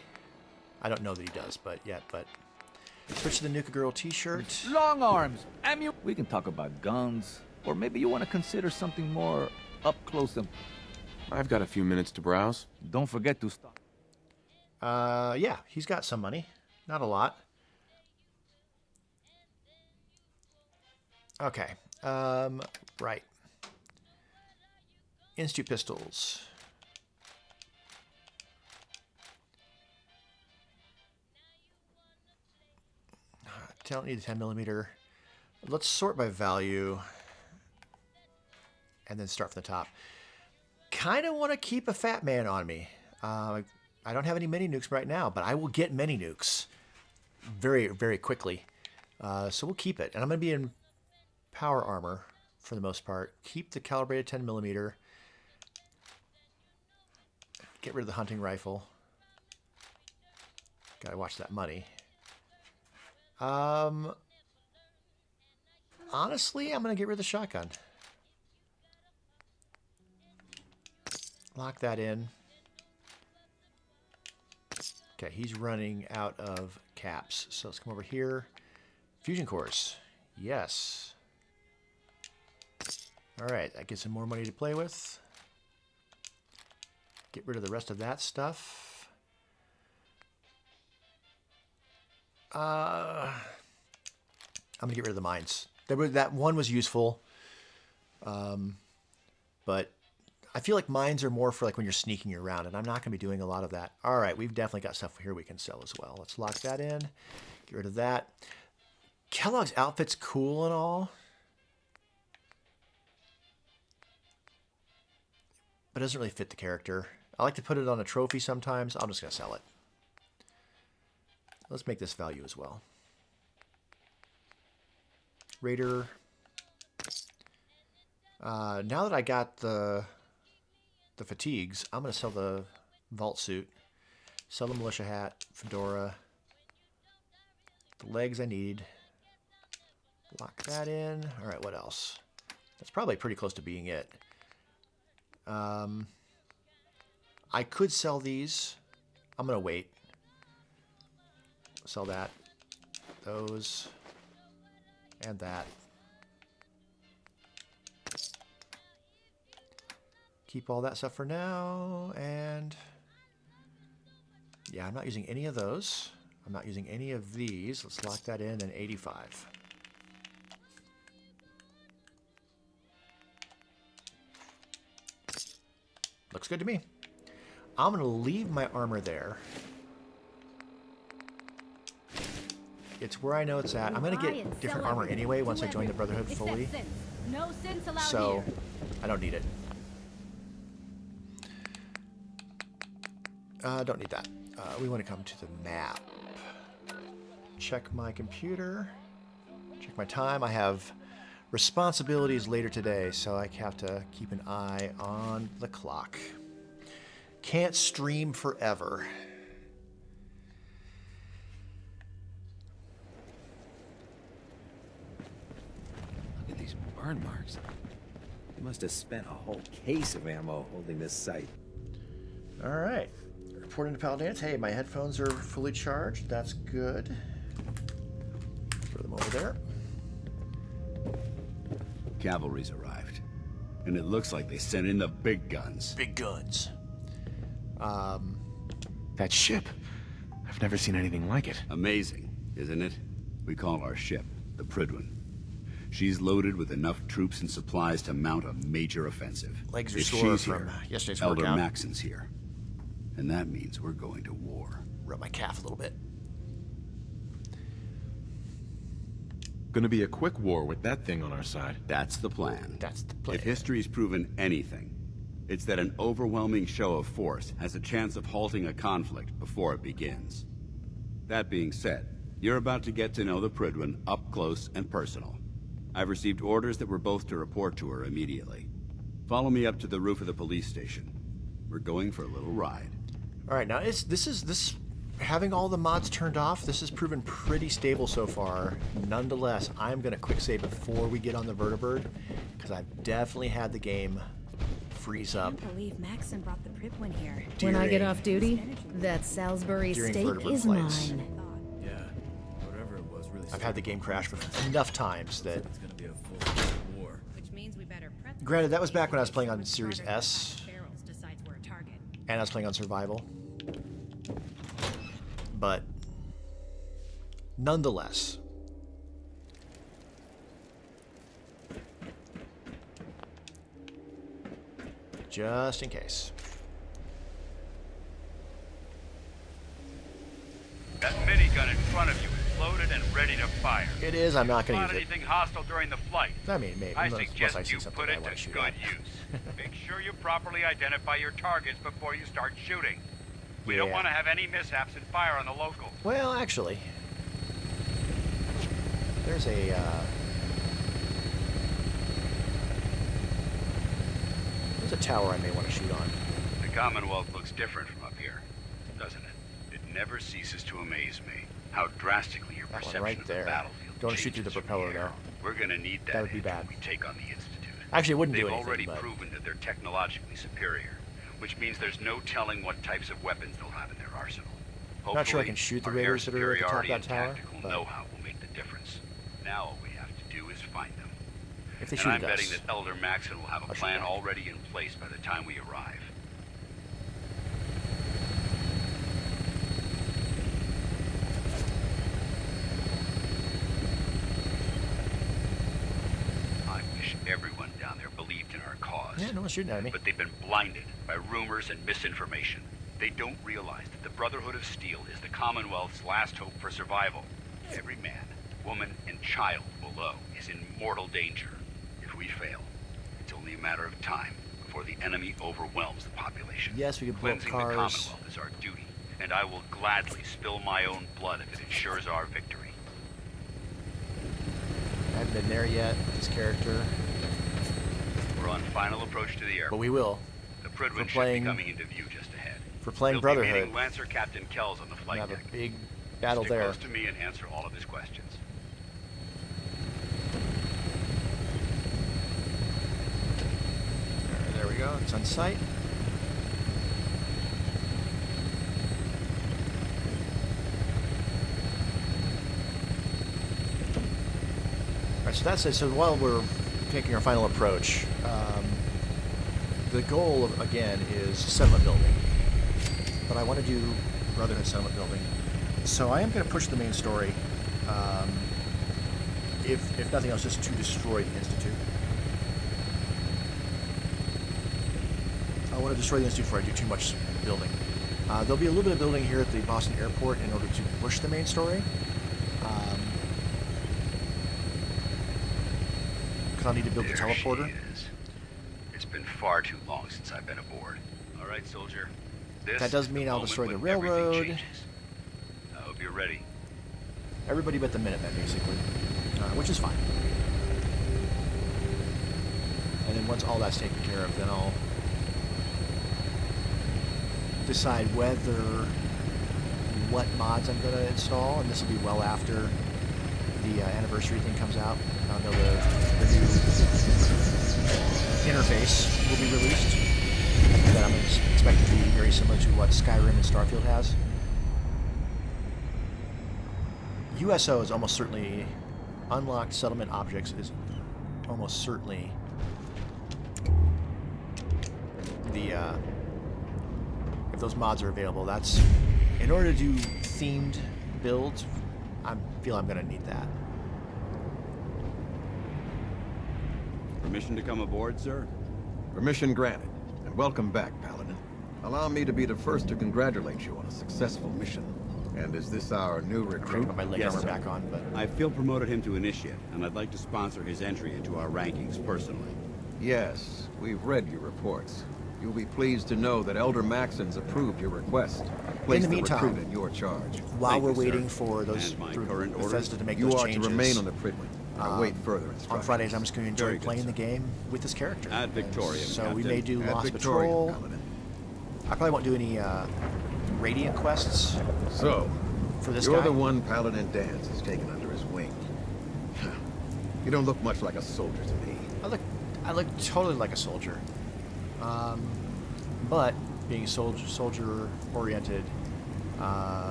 I don't know that he does, but yet, but... Switch to the Nuka Girl t-shirt. Long arms. We can talk about guns. Or maybe you want to consider something more up close and... I've got a few minutes to browse. Don't forget to stop. Yeah, he's got some money. Not a lot. Okay. Right. Institute pistols. Don't need a 10mm. Let's sort by value. And then start from the top. Kind of want to keep a fat man on me. I don't have any mini nukes right now, but I will get mini nukes very, very quickly. So we'll keep it. And I'm going to be in power armor for the most part. Keep the calibrated 10mm. Get rid of the hunting rifle. Gotta watch that money. Honestly, I'm going to get rid of the shotgun. Lock that in. Okay, he's running out of caps. So let's come over here. Fusion cores. Yes. All right, that gives him more money to play with. Get rid of the rest of that stuff. I'm gonna get rid of the mines. That one was useful, but I feel like mines are more for like when you're sneaking around, and I'm not gonna be doing a lot of that. All right, we've definitely got stuff here we can sell as well. Let's lock that in. Get rid of that. Kellogg's outfit's cool and all, but it doesn't really fit the character. I like to put it on a trophy sometimes. I'm just going to sell it. Let's make this value as well. Raider. Now that I got the fatigues, I'm going to sell the vault suit. Sell the militia hat, fedora. The legs I need. Lock that in. All right, what else? That's probably pretty close to being it. I could sell these. I'm going to wait. Sell that. Those. And that. Keep all that stuff for now. And yeah, I'm not using any of those. I'm not using any of these. Let's lock that in 85. Looks good to me. I'm going to leave my armor there. It's where I know it's at. I'm going to get different armor anyway once I join the Brotherhood fully. No sense allowed So, here. I don't need it. Don't need that. We want to come to the map. Check my computer. Check my time. I have responsibilities later today, so I have to keep an eye on the clock. Can't stream forever. Look at these burn marks. They must have spent a whole case of ammo holding this site. All right. Reporting to Paladins. Hey, my headphones are fully charged. That's good. Throw them over there. Cavalry's arrived. And it looks like they sent in the big guns. Big guns. That ship. I've never seen anything like it. Amazing, isn't it? We call our ship the Prydwen. She's loaded with enough troops and supplies to mount a major offensive. Legs are if sore she's from here, yesterday's Elder workout. Maxon's here. And that means we're going to war. Rub my calf a little bit. Gonna be a quick war with that thing on our side. That's the plan. That's the plan. If history's proven anything, It's that an overwhelming show of force has a chance of halting a conflict before it begins. That being said, you're about to get to know the Prydwen up close and personal. I've received orders that we're both to report to her immediately. Follow me up to the roof of the police station. We're going for a little ride. All right, now this having all the mods turned off, this has proven pretty stable so far. Nonetheless, I'm gonna quick save before we get on the vertibird, because I've definitely had the game freeze up. I can't believe Maxon brought the Prydwen here. When I get off duty, that Salisbury steak is mine. Yeah, whatever it was really. I've had the game crash enough times that. It's gonna be a full war. Which means we better prep. Granted, that was back when I was playing on Series S, Decides we're a target. and I was playing on Survival. But nonetheless, just in case. That minigun in front of you is loaded and ready to fire. It is. I'm not going to Spot use it. anything hostile during the flight. I mean, maybe. I unless suggest I see you something put I it want to to shoot good at. use. Make sure you properly identify your targets before you start shooting. We don't Yeah. want to have any mishaps and fire on the locals. Well, actually, there's a tower I may want to shoot on. The Commonwealth looks different from up here, doesn't it? It never ceases to amaze me how drastically your That one perception right of the there. battlefield Don't shoot through the changes propeller from here. though. We're gonna need that That would be edge bad. when we take on the Institute. Actually, it wouldn't do They've anything. already but proven that they're technologically superior, which means there's no telling what types of weapons they'll have in their arsenal. I'm not sure I Hopefully, can shoot the our air raiders that are at the top of superiority that and tower. tactical But know-how will make the difference. Now all we have to do is find them. if they And shoot I'm at betting us, that Elder Maxon will have a I'll shoot plan back. already in place by the time we arrive. I wish everyone down there believed in our cause. yeah, no one's shooting at me. But they've been blinded by rumors and misinformation. They don't realize that the Brotherhood of Steel is the Commonwealth's last hope for survival. Every man, woman, and child below is in mortal danger. If we fail, it's only a matter of time before the enemy overwhelms the population. Yes, we could blow up Cleansing the cars. Commonwealth is our duty, and I will gladly spill my own blood if it ensures our victory. I haven't been there yet with this character, We're on final approach to the airport. but we will. The Prydwen should be playing- coming into view just ahead. For playing He'll be Brotherhood, meeting Lancer Captain Kells on the we flight have a deck. big battle Stick there. close to me and answer all of his questions. There we go. It's on sight. All right, so that's it. So while we're taking our final approach, the goal of, again, is settlement building. But I want to do Brotherhood settlement building. So I am going to push the main story. If nothing else, just to destroy the Institute. I want to destroy the Institute before I do too much building. There'll be a little bit of building here at the Boston airport in order to push the main story. Because I'll need to build the There teleporter. she is. It's been far too long since I've been aboard. All right, soldier. This That does is mean I'll moment destroy the when everything railroad. changes. I hope you're ready. Everybody but the Minutemen, basically. Which is fine. And then once all that's taken care of, then I'll decide what mods I'm going to install, and this will be well after the anniversary thing comes out. I'll know the new interface will be released. That I'm expecting to be very similar to what Skyrim and Starfield has. USO is almost certainly unlocked settlement objects is almost certainly the if those mods are available. That's in order to do themed builds. I feel I'm going to need that. Permission to come aboard, sir? Permission granted, and welcome back, Paladin. Allow me to be the first to congratulate you on a successful mission. And is this our new recruit? Put my leg Yes, armor sir. back on, but I feel promoted him to initiate, and I'd like to sponsor his entry into our rankings personally. Yes, we've read your reports. You'll be pleased to know that Elder Maxon's approved your request. Place In the meantime, recruit in your charge. While we're waiting for those Bethesda to make those changes, you are to remain on the Prydwen and await further instructions. On Fridays, I'm just going to enjoy playing the game with this character. Ad Victoriam, So Captain. we may do Ad Lost Victoriam, Patrol. Paladin. I probably won't do any Radiant quests. So, for this you're guy. the one Paladin Dance has taken under his wing. You don't look much like a soldier to me. I look totally like a soldier. But being soldier oriented.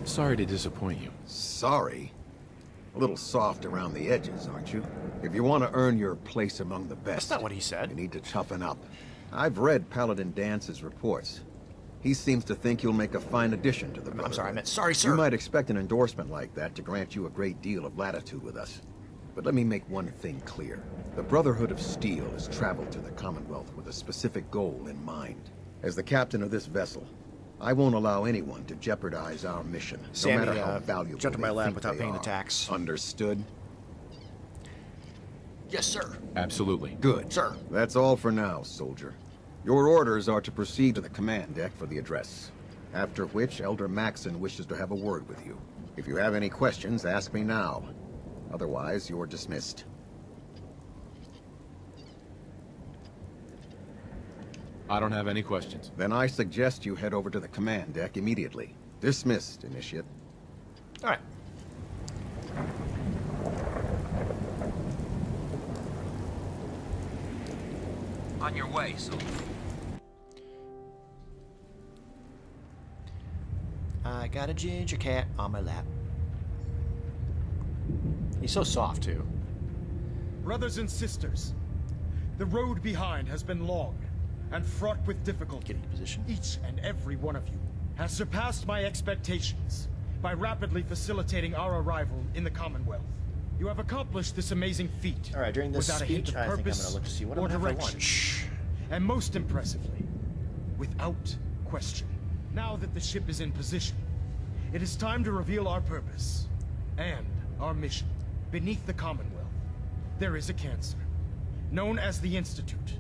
Sorry to disappoint you. Sorry? A little soft around the edges, aren't you? If you want to earn your place among the best... That's not what he said. You need to toughen up. I've read Paladin Dance's reports. He seems to think you'll make a fine addition to the Brotherhood. I'm sorry, I meant sorry, sir. You might expect an endorsement like that to grant you a great deal of latitude with us. But let me make one thing clear. The Brotherhood of Steel has traveled to the Commonwealth with a specific goal in mind. As the captain of this vessel, I won't allow anyone to jeopardize our mission, Sammy, no matter how valuable jumped in my they lap think without they paying the are. tax. Understood? Yes, sir. Absolutely. Good. Sir. That's all for now, soldier. Your orders are to proceed to the command deck for the address. After which, Elder Maxon wishes to have a word with you. If you have any questions, ask me now. Otherwise, you're dismissed. I don't have any questions. Then I suggest you head over to the command deck immediately. Dismissed, Initiate. All right. On your way, soldier. I got a ginger cat on my lap. He's so soft, too. Brothers and sisters, the road behind has been long and fraught with difficulty. Get in position. Each and every one of you has surpassed my expectations by rapidly facilitating our arrival in the Commonwealth. You have accomplished this amazing feat All right, during this without a hint speech, of I think I'm purpose going to look to see what or I'm going to have for direction. lunch. And most impressively, without question. Now that the ship is in position, it is time to reveal our purpose and our mission. Beneath the Commonwealth, there is a cancer, known as the Institute.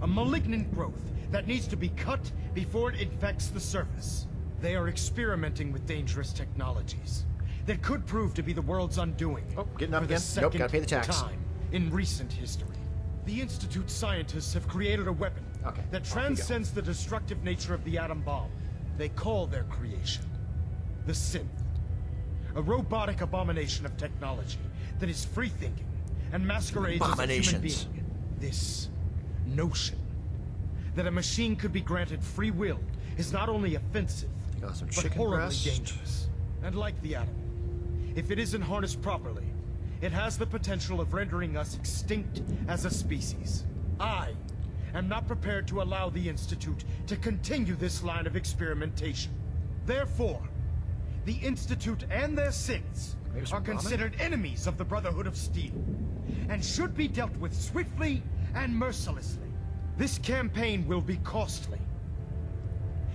A malignant growth that needs to be cut before it infects the surface. They are experimenting with dangerous technologies that could prove to be the world's undoing. Oh, getting up for the again. Nope, second gotta pay the tax. time in recent history. The Institute scientists have created a weapon that transcends the destructive nature of the atom bomb. They call their creation the Synth. A robotic abomination of technology that is free-thinking and masquerades as a human being. This notion that a machine could be granted free will is not only offensive, some but chicken horribly breast. dangerous. And like the atom, if it isn't harnessed properly, it has the potential of rendering us extinct as a species. I am not prepared to allow the Institute to continue this line of experimentation. Therefore, the Institute and their synths are considered enemies of the Brotherhood of Steel, and should be dealt with swiftly and mercilessly. This campaign will be costly,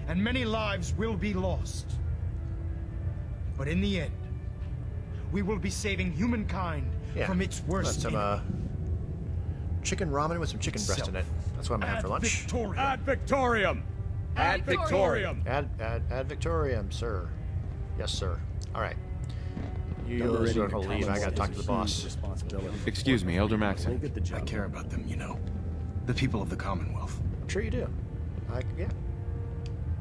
and many lives will be lost. But in the end, we will be saving humankind from its worst some enemy. chicken ramen with some chicken breast in it. That's what I'm gonna have for lunch. Ad Victoriam! Ad Victoriam. Ad Victoriam, sir. Yes, sir. All right. You sort of leave. I gotta talk to the boss. Excuse me, Elder Maxon. I care about them, you know. The people of the Commonwealth. I'm sure you do. Yeah.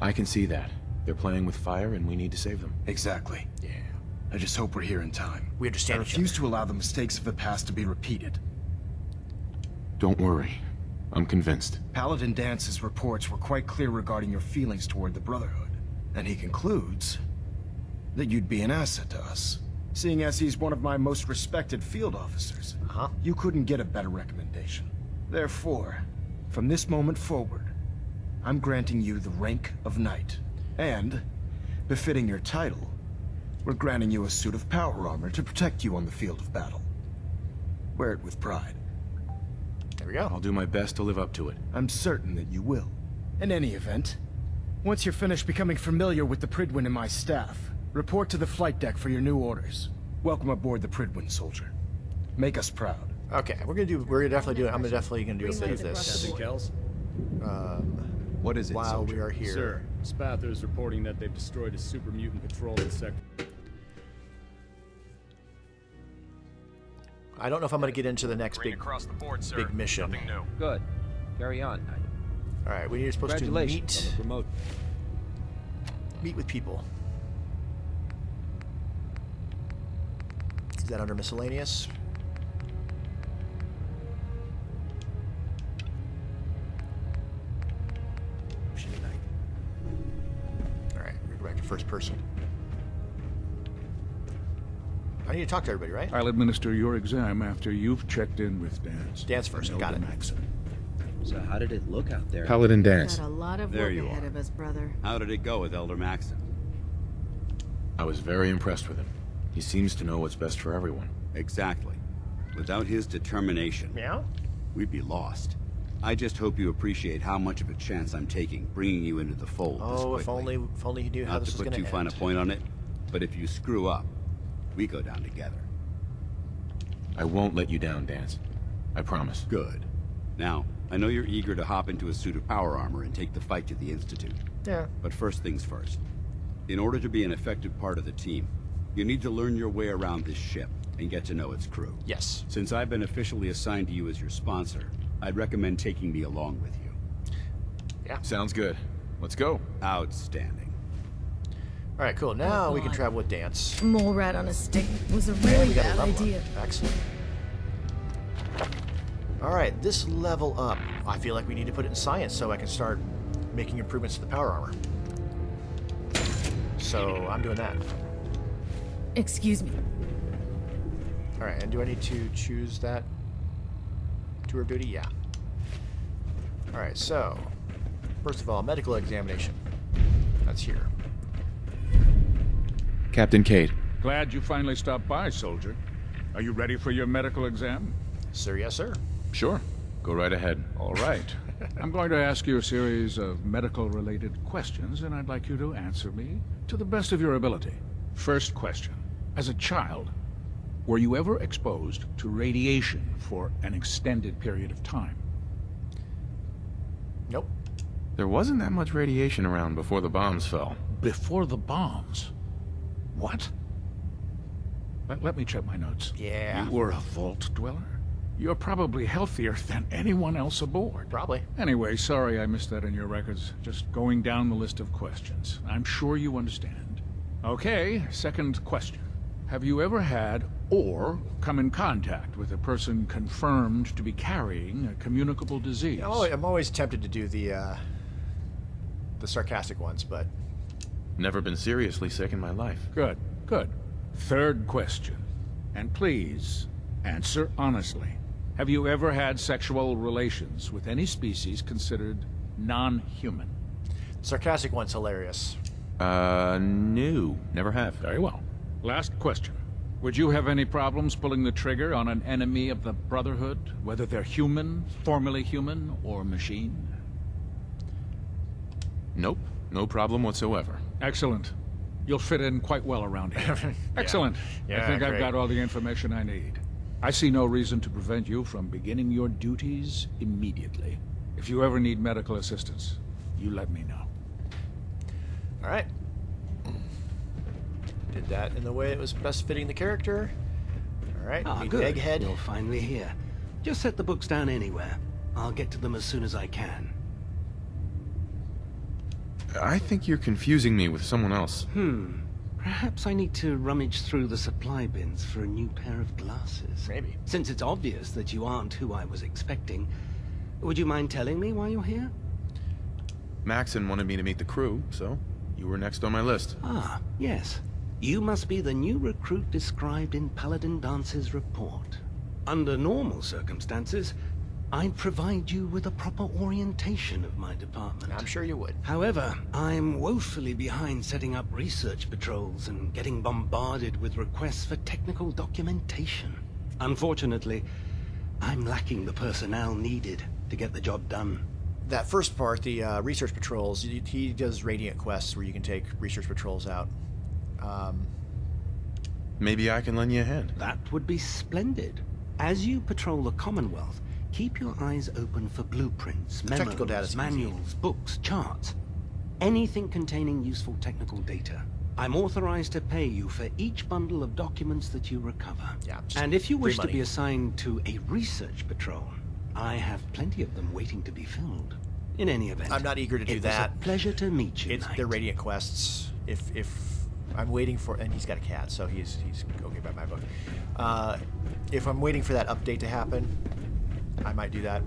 I can see that. They're playing with fire and we need to save them. Exactly. Yeah. I just hope we're here in time. We understand I each refuse to allow the mistakes of the past to be repeated. Don't worry. I'm convinced. Paladin Dance's reports were quite clear regarding your feelings toward the Brotherhood. And he concludes that you'd be an asset to us. Seeing as he's one of my most respected field officers, you couldn't get a better recommendation. Therefore, from this moment forward, I'm granting you the rank of Knight. And, befitting your title, we're granting you a suit of power armor to protect you on the field of battle. Wear it with pride. There we go. I'll do my best to live up to it. I'm certain that you will. In any event, once you're finished becoming familiar with the Prydwen and my staff, report to the flight deck for your new orders. Welcome aboard the Prydwen, soldier. Make us proud. Okay, we're definitely do it. I'm definitely gonna do a bit of this. What is it, while soldier? we are here. Sir, Spather's reporting that they've destroyed a super mutant patrol in sector. I don't know if I'm going to get into the next big mission. Good. Carry on. All right, we're supposed to Congratulations on the meet with people. Is that under miscellaneous? All right, we're going back to first person. I need to talk to everybody, right? I'll administer your exam after you've checked in with Dance. Dance first, got it. So how did it look out there? Paladin Dance. Got a lot of There work you ahead are. of us, brother. How did it go with Elder Maxon? I was very impressed with him. He seems to know what's best for everyone. Exactly. Without his determination, we'd be lost. I just hope you appreciate how much of a chance I'm taking, bringing you into the fold this Oh, quickly. if only he knew how Not this to was put going too to fine end. a point on it, but if you screw up, we go down together. I won't let you down, Dance. I promise. Good. Now, I know you're eager to hop into a suit of power armor and take the fight to the Institute. Yeah. But first things first. In order to be an effective part of the team, you need to learn your way around this ship and get to know its crew. Yes. Since I've been officially assigned to you as your sponsor, I'd recommend taking me along with you. Yeah. Sounds good. Let's go. Outstanding. All right, cool. Now we can travel with Dance. Mole rat on a stick was a And really we got a bad level up. idea. Excellent. All right, this level up, I feel like we need to put it in science so I can start making improvements to the power armor. So I'm doing that. Excuse me. All right, and do I need to choose that tour of duty? Yeah. All right, so first of all, medical examination. That's here. Captain Cade. Glad you finally stopped by, soldier. Are you ready for your medical exam? Sir, yes, sir. Sure. Go right ahead. All right. I'm going to ask you a series of medical-related questions, and I'd like you to answer me to the best of your ability. First question. As a child, were you ever exposed to radiation for an extended period of time? Nope. There wasn't that much radiation around before the bombs fell. Before the bombs? What? Let me check my notes. Yeah. You were a vault dweller? You're probably healthier than anyone else aboard. Probably. Anyway, sorry I missed that in your records. Just going down the list of questions. I'm sure you understand. Okay, second question. Have you ever had or come in contact with a person confirmed to be carrying a communicable disease? Oh, I'm always tempted to do the sarcastic ones, but Never been seriously sick in my life. Good, good. Third question. And please, answer honestly. Have you ever had sexual relations with any species considered non-human? sarcastic one's hilarious. No. Never have. Very well. Last question. Would you have any problems pulling the trigger on an enemy of the Brotherhood, whether they're human, formerly human, or machine? Nope. No problem whatsoever. Excellent. You'll fit in quite well around here. Excellent. Yeah, I think I've great. got all the information I need. I see no reason to prevent you from beginning your duties immediately. If you ever need medical assistance, you let me know. All right. Did that in the way it was best fitting the character. All right. Ah, meet good. Egghead. You're finally here. Just set the books down anywhere. I'll get to them as soon as I can. I think you're confusing me with someone else. Perhaps I need to rummage through the supply bins for a new pair of glasses. Maybe. Since it's obvious that you aren't who I was expecting, would you mind telling me why you're here? Maxon wanted me to meet the crew, so you were next on my list. Ah, yes. You must be the new recruit described in Paladin Dance's report. Under normal circumstances, I'd provide you with a proper orientation of my department. I'm sure you would. However, I'm woefully behind setting up research patrols and getting bombarded with requests for technical documentation. Unfortunately, I'm lacking the personnel needed to get the job done. That first part, the research patrols, he does Radiant quests where you can take research patrols out. Maybe I can lend you a hand. That would be splendid. As you patrol the Commonwealth, Keep your eyes open for blueprints, Technical data memos, is easy. manuals, books, charts. Anything containing useful technical data. I'm authorized to pay you for each bundle of documents that you recover. Yeah, And if you free wish to money. be assigned to a research patrol, I have plenty of them waiting to be filled. In any event, I'm not eager to do it that. was a pleasure to meet you. They're Radiant quests. If I'm waiting for, and he's got a cat, so he's okay by my book. If I'm waiting for that update to happen, I might do that.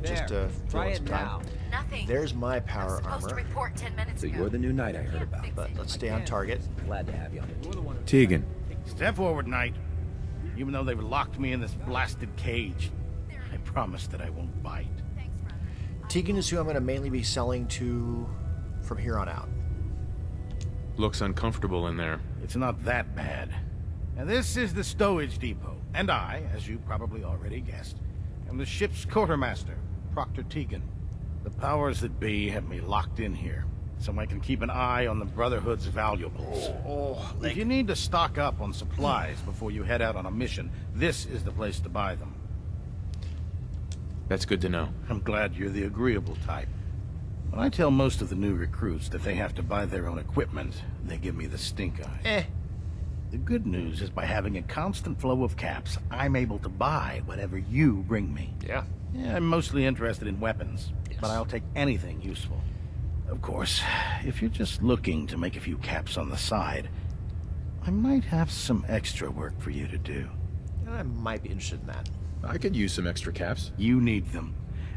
Just to fill try up it some time. now. Nothing. There's my power Supposed to armor. report 10 minutes So ago. you're the new knight I heard about. But let's stay on target. Glad to have you on the team. Tegan, Step forward, Knight. Even though they've locked me in this blasted cage, I promise that I won't bite. Tegan is who I'm going to mainly be selling to from here on out. looks uncomfortable in there. It's not that bad. And this is the stowage depot. And I, as you probably already guessed, am the ship's quartermaster, Proctor Tegan. The powers that be have me locked in here, so I can keep an eye on the Brotherhood's valuables. If you need to stock up on supplies before you head out on a mission, this is the place to buy them. That's good to know. I'm glad you're the agreeable type. When I tell most of the new recruits that they have to buy their own equipment, they give me the stink eye. The good news is by having a constant flow of caps, I'm able to buy whatever you bring me. Yeah. I'm mostly interested in weapons, but I'll take anything useful. Of course, if you're just looking to make a few caps on the side, I might have some extra work for you to do. I might be interested in that. I could use some extra caps. You need them,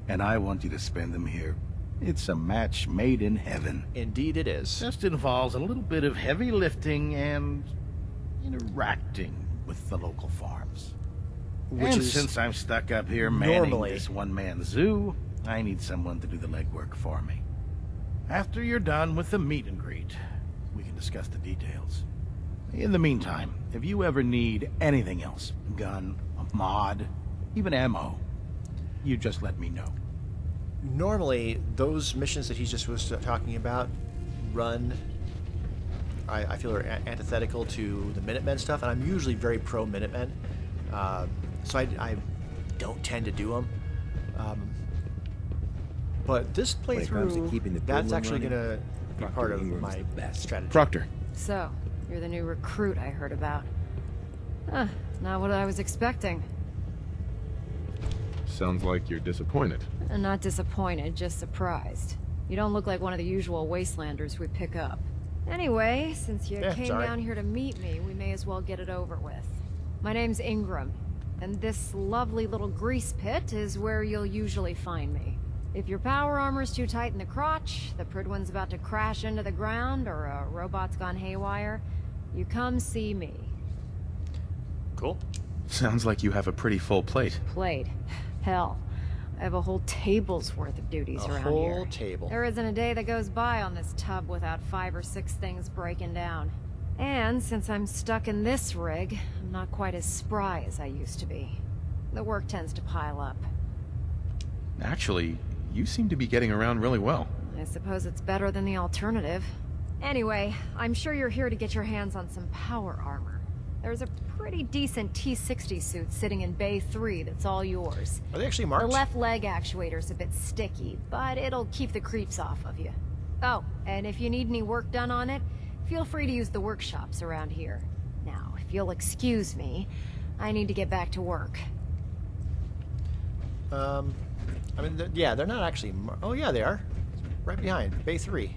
and I want you to spend them here. It's a match made in heaven. Indeed it is. Just involves a little bit of heavy lifting and interacting with the local farms. Which And is since I'm stuck up here manning normally this one-man zoo, I need someone to do the legwork for me. After you're done with the meet and greet, we can discuss the details. In the meantime, if you ever need anything else, gun, a mod, even ammo, you just let me know. normally those missions that he just was talking about run, I feel, are antithetical to the Minutemen stuff, and I'm usually very pro Minutemen, so I don't tend to do them. But this When it comes to playthrough, keeping the that's Brooklyn actually running, going to be Proctor part of Ingram's my the best. strategy. Proctor. So, you're the new recruit I heard about. Huh, not what I was expecting. Sounds like you're disappointed. Not disappointed, just surprised. You don't look like one of the usual wastelanders we pick up. Anyway, since you came sorry. down here to meet me, we may as well get it over with. My name's Ingram, and this lovely little grease pit is where you'll usually find me. If your power armor's too tight in the crotch, the Pridwin's about to crash into the ground, or a robot's gone haywire, you come see me. Cool. Sounds like you have a pretty full plate. Plate. Hell, I have a whole table's worth of duties A around whole here. table. There isn't a day that goes by on this tub without 5 or 6 things breaking down. And since I'm stuck in this rig, I'm not quite as spry as I used to be. The work tends to pile up. Actually, you seem to be getting around really well. I suppose it's better than the alternative. Anyway, I'm sure you're here to get your hands on some power armor. There's a pretty decent T-60 suit sitting in Bay 3 that's all yours. Are they actually marked? The left leg actuator's a bit sticky, but it'll keep the creeps off of you. Oh, and if you need any work done on it, feel free to use the workshops around here. Now, if you'll excuse me, I need to get back to work. I mean, yeah, they're not actually. Oh, yeah, they are. Right behind. Bay 3.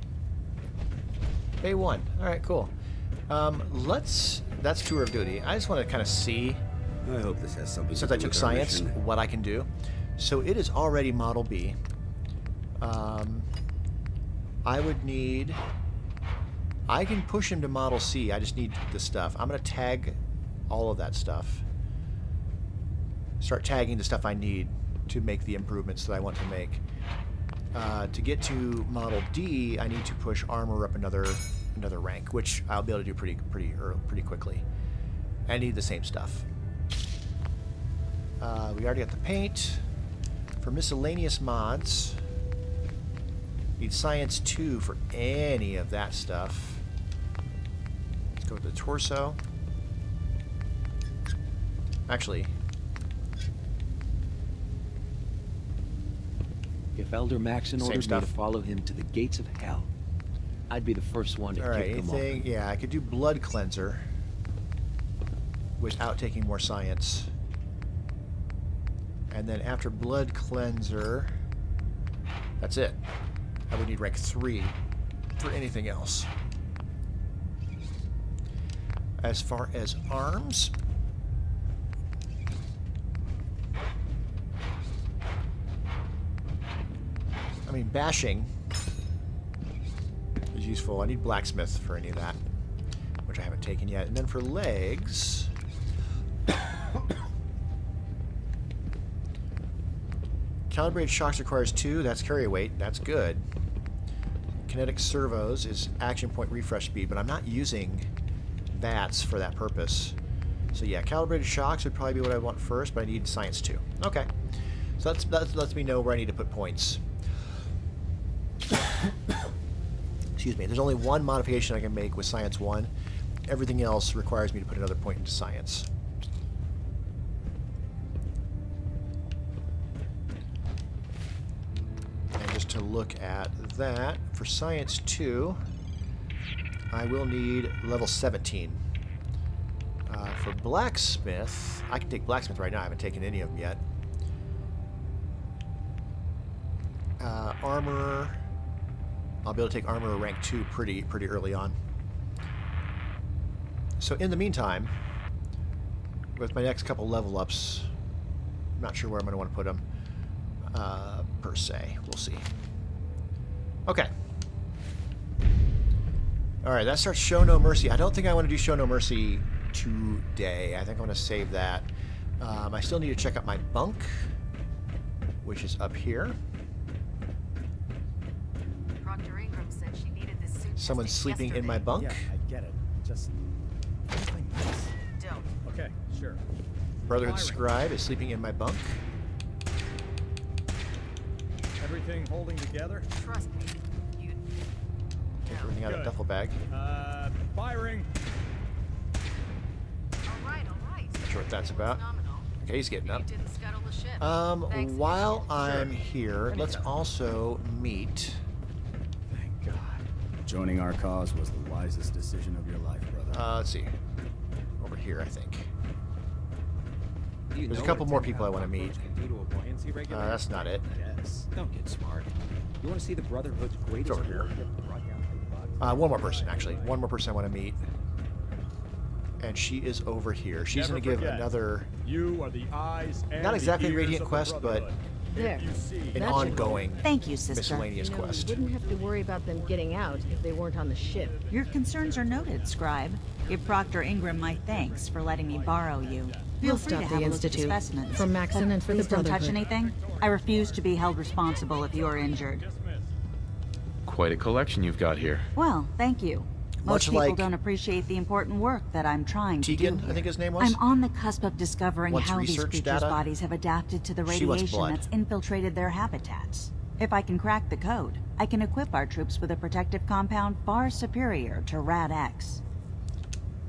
Bay 1. All right, cool. That's tour of duty. I just want to kind of see. I hope this has something Since to I do took with our science, mission. what I can do. So it is already Model B. I would need. I can push him to Model C. I just need the stuff. I'm going to tag all of that stuff. Start tagging the stuff I need to make the improvements that I want to make. To get to Model D, I need to push armor up another rank, which I'll be able to do pretty quickly. I need the same stuff. We already got the paint. For miscellaneous mods, need Science 2 for any of that stuff. Let's go with the torso. Actually, If Elder Maxon Same ordered me stuff. to follow him to the gates of hell, I'd be the first one to All right, kick them anything? off. Yeah, I could do blood cleanser without taking more science. And then after blood cleanser, that's it. I would need rank 3 for anything else. As far as arms, I mean, bashing is useful. I need blacksmith for any of that, which I haven't taken yet. And then for legs, calibrated shocks requires 2. That's carry weight. That's good. Kinetic servos is action point refresh speed, but I'm not using VATS for that purpose. So yeah, calibrated shocks would probably be what I want first, but I need science 2. Okay. So that lets me know where I need to put points. Excuse me. There's only one modification I can make with science 1. Everything else requires me to put another point into science. And just to look at that, for science 2, I will need level 17. For blacksmith, I can take blacksmith right now. I haven't taken any of them yet. Armor, I'll be able to take armor rank 2 pretty early on. So in the meantime, with my next couple level ups, I'm not sure where I'm going to want to put them per se. We'll see. Okay. All right, that starts Show No Mercy. I don't think I want to do Show No Mercy today. I think I'm going to save that. I still need to check out my bunk, which is up here. Someone's sleeping in my bunk. Yeah, I get it. Just... Don't. Okay, sure. Brotherhood Scribe is sleeping in my bunk. Everything holding together? Trust me. You... Take everything out of the duffel bag. Firing. Alright. Not sure what that's about. Okay, he's getting up. Didn't scuttle the ship. While I'm here, let's also meet... Joining our cause was the wisest decision of your life, brother. Let's see. Over here, I think. There's a couple more people I want to meet. That's not it. Yes. Don't get smart. You want to see the Brotherhood's greatest over here. One more person, actually. One more person I want to meet. And she is over here. She's going to give another... You are the eyes and not exactly the ears Radiant of the quest, but There. an ongoing Thank you, sister. miscellaneous You quest. wouldn't have to worry about them getting out if they weren't on the ship. Your concerns are noted, Scribe. Give Proctor Ingram my thanks for letting me borrow you. Feel We'll free stop to the have a look at the Institute. specimens. For Maxon But and for the please don't touch Brotherhood. anything. I refuse to be held responsible if you're injured. Quite a collection you've got here. Well, thank you. Much Most people like don't appreciate the important work that I'm trying to do Tegan, here. I think his name was? I'm on the cusp of discovering Wants how these research creatures' data? bodies have adapted to the She wants radiation blood. that's infiltrated their habitats. If I can crack the code, I can equip our troops with a protective compound far superior to Rad-X.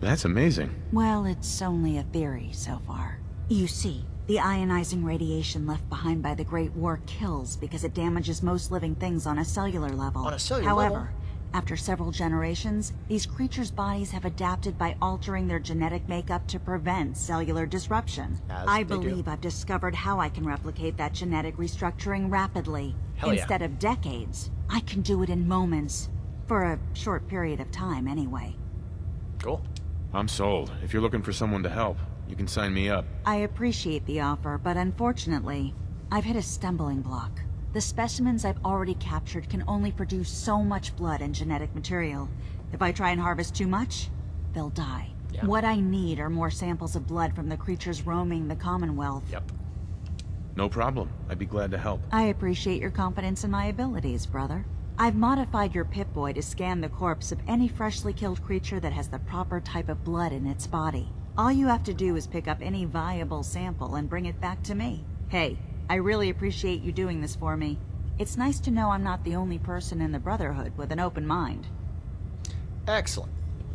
That's amazing. Well, it's only a theory so far. You see, the ionizing radiation left behind by the Great War kills because it damages most living things on a cellular level. On a cellular However, level? after several generations, these creatures' bodies have adapted by altering their genetic makeup to prevent cellular disruption. As I they do. believe I've discovered how I can replicate that genetic restructuring rapidly. Hell yeah. Instead of decades, I can do it in moments. For a short period of time, anyway. Cool. I'm sold. If you're looking for someone to help, you can sign me up. I appreciate the offer, but unfortunately, I've hit a stumbling block. The specimens I've already captured can only produce so much blood and genetic material. If I try and harvest too much, they'll die. Yeah. What I need are more samples of blood from the creatures roaming the Commonwealth. Yep. No problem. I'd be glad to help. I appreciate your confidence in my abilities, brother. I've modified your Pip-Boy to scan the corpse of any freshly killed creature that has the proper type of blood in its body. All you have to do is pick up any viable sample and bring it back to me. Hey, I really appreciate you doing this for me. It's nice to know I'm not the only person in the Brotherhood with an open mind. Excellent.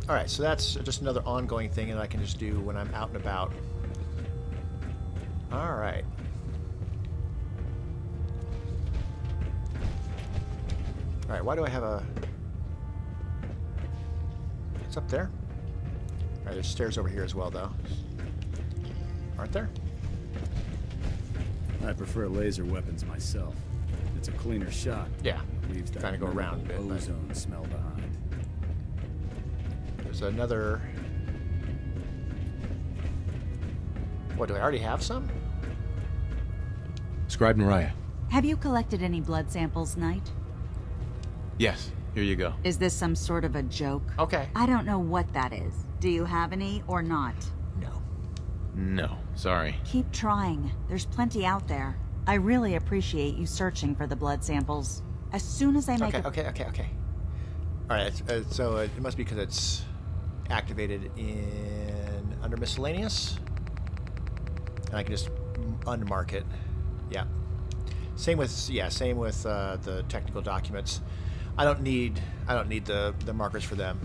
All right, so that's just another ongoing thing that I can just do when I'm out and about. All right. Alright, why do I have a... It's up there. Alright, there's stairs over here as well, though. Aren't there? I prefer laser weapons myself. It's a cleaner shot. Yeah. Leaves that Trying to go around a bit, but- ozone smell behind. There's another... What, do I already have some? Scribe Mariah. Have you collected any blood samples, Knight? Yes, here you go. Is this some sort of a joke? Okay. I don't know what that is. Do you have any or not? No, sorry. Keep trying. There's plenty out there. I really appreciate you searching for the blood samples. As soon as I make Okay. Alright, so it must be because it's activated under miscellaneous. And I can just unmark it. Yeah. Same with the technical documents. I don't need the markers for them.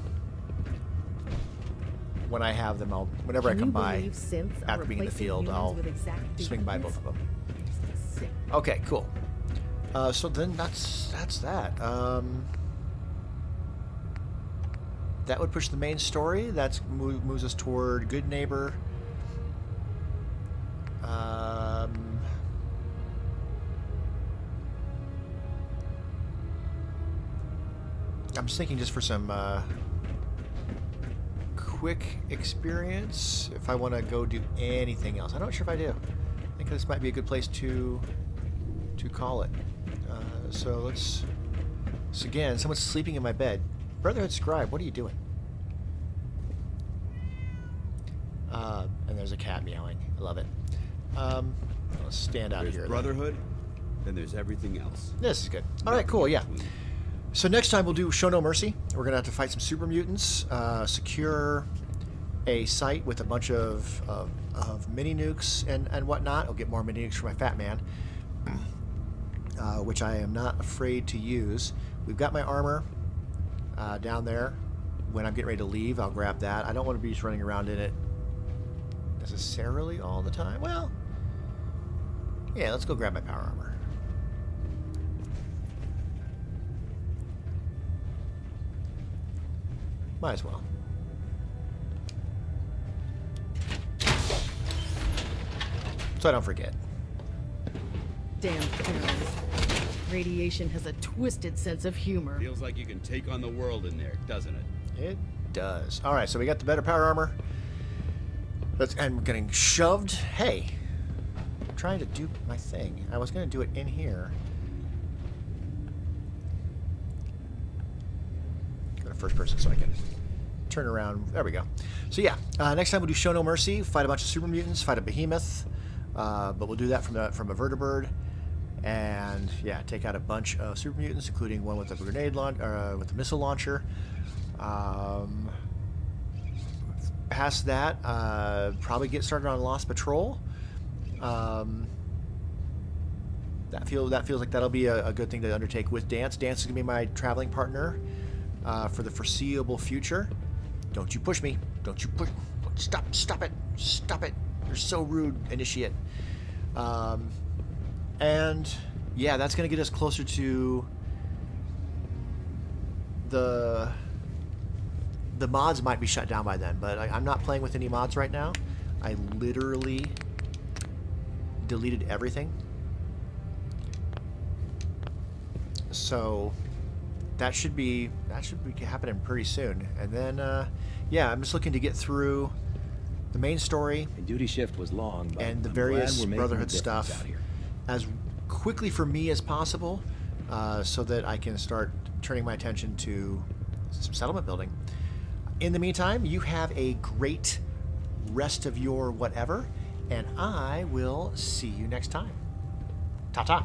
When I have them, whenever I come by after being in the field, I'll swing by both of them. Okay, cool. So then that's that. That would push the main story. That moves us toward Good Neighbor. I'm just thinking just for some quick experience, if I want to go do anything else. I'm not sure if I do. I think this might be a good place to call it. So let's... So again, someone's sleeping in my bed. Brotherhood Scribe, what are you doing? And there's a cat meowing. I love it. Let's stand out here. Brotherhood, then there's everything else. This is good. All right, cool, yeah. So next time we'll do Show No Mercy. We're going to have to fight some super mutants, secure a site with a bunch of mini nukes and whatnot. I'll get more mini nukes for my fat man, which I am not afraid to use. We've got my armor down there. When I'm getting ready to leave, I'll grab that. I don't want to be just running around in it necessarily all the time. Well, yeah, let's go grab my power armor. Might as well. So I don't forget. Damn terrorists. Radiation has a twisted sense of humor. Feels like you can take on the world in there, doesn't it? It does. All right, so we got the better power armor. And we're getting shoved. Hey, I'm trying to do my thing. I was going to do it in here. Go to first person so I can turn around. There we go. So yeah, next time we'll do Show No Mercy, fight a bunch of super mutants, fight a behemoth, but we'll do that from a vertibird, and yeah, take out a bunch of super mutants, including one with a grenade with a missile launcher. Past that, probably get started on Lost Patrol. That feels like that'll be a good thing to undertake with Dance. Dance is gonna be my traveling partner for the foreseeable future. Don't you push me. Don't you push. Stop it. Stop it. You're so rude, initiate. And yeah, that's going to get us closer to the mods might be shut down by then, but I'm not playing with any mods right now. I literally deleted everything. So that should be happening pretty soon. And then yeah, I'm just looking to get through the main story. The duty shift was long, but and the I'm various glad we're making Brotherhood a difference stuff out here. as quickly for me as possible, so that I can start turning my attention to some settlement building. In the meantime, you have a great rest of your whatever, and I will see you next time. Ta-ta.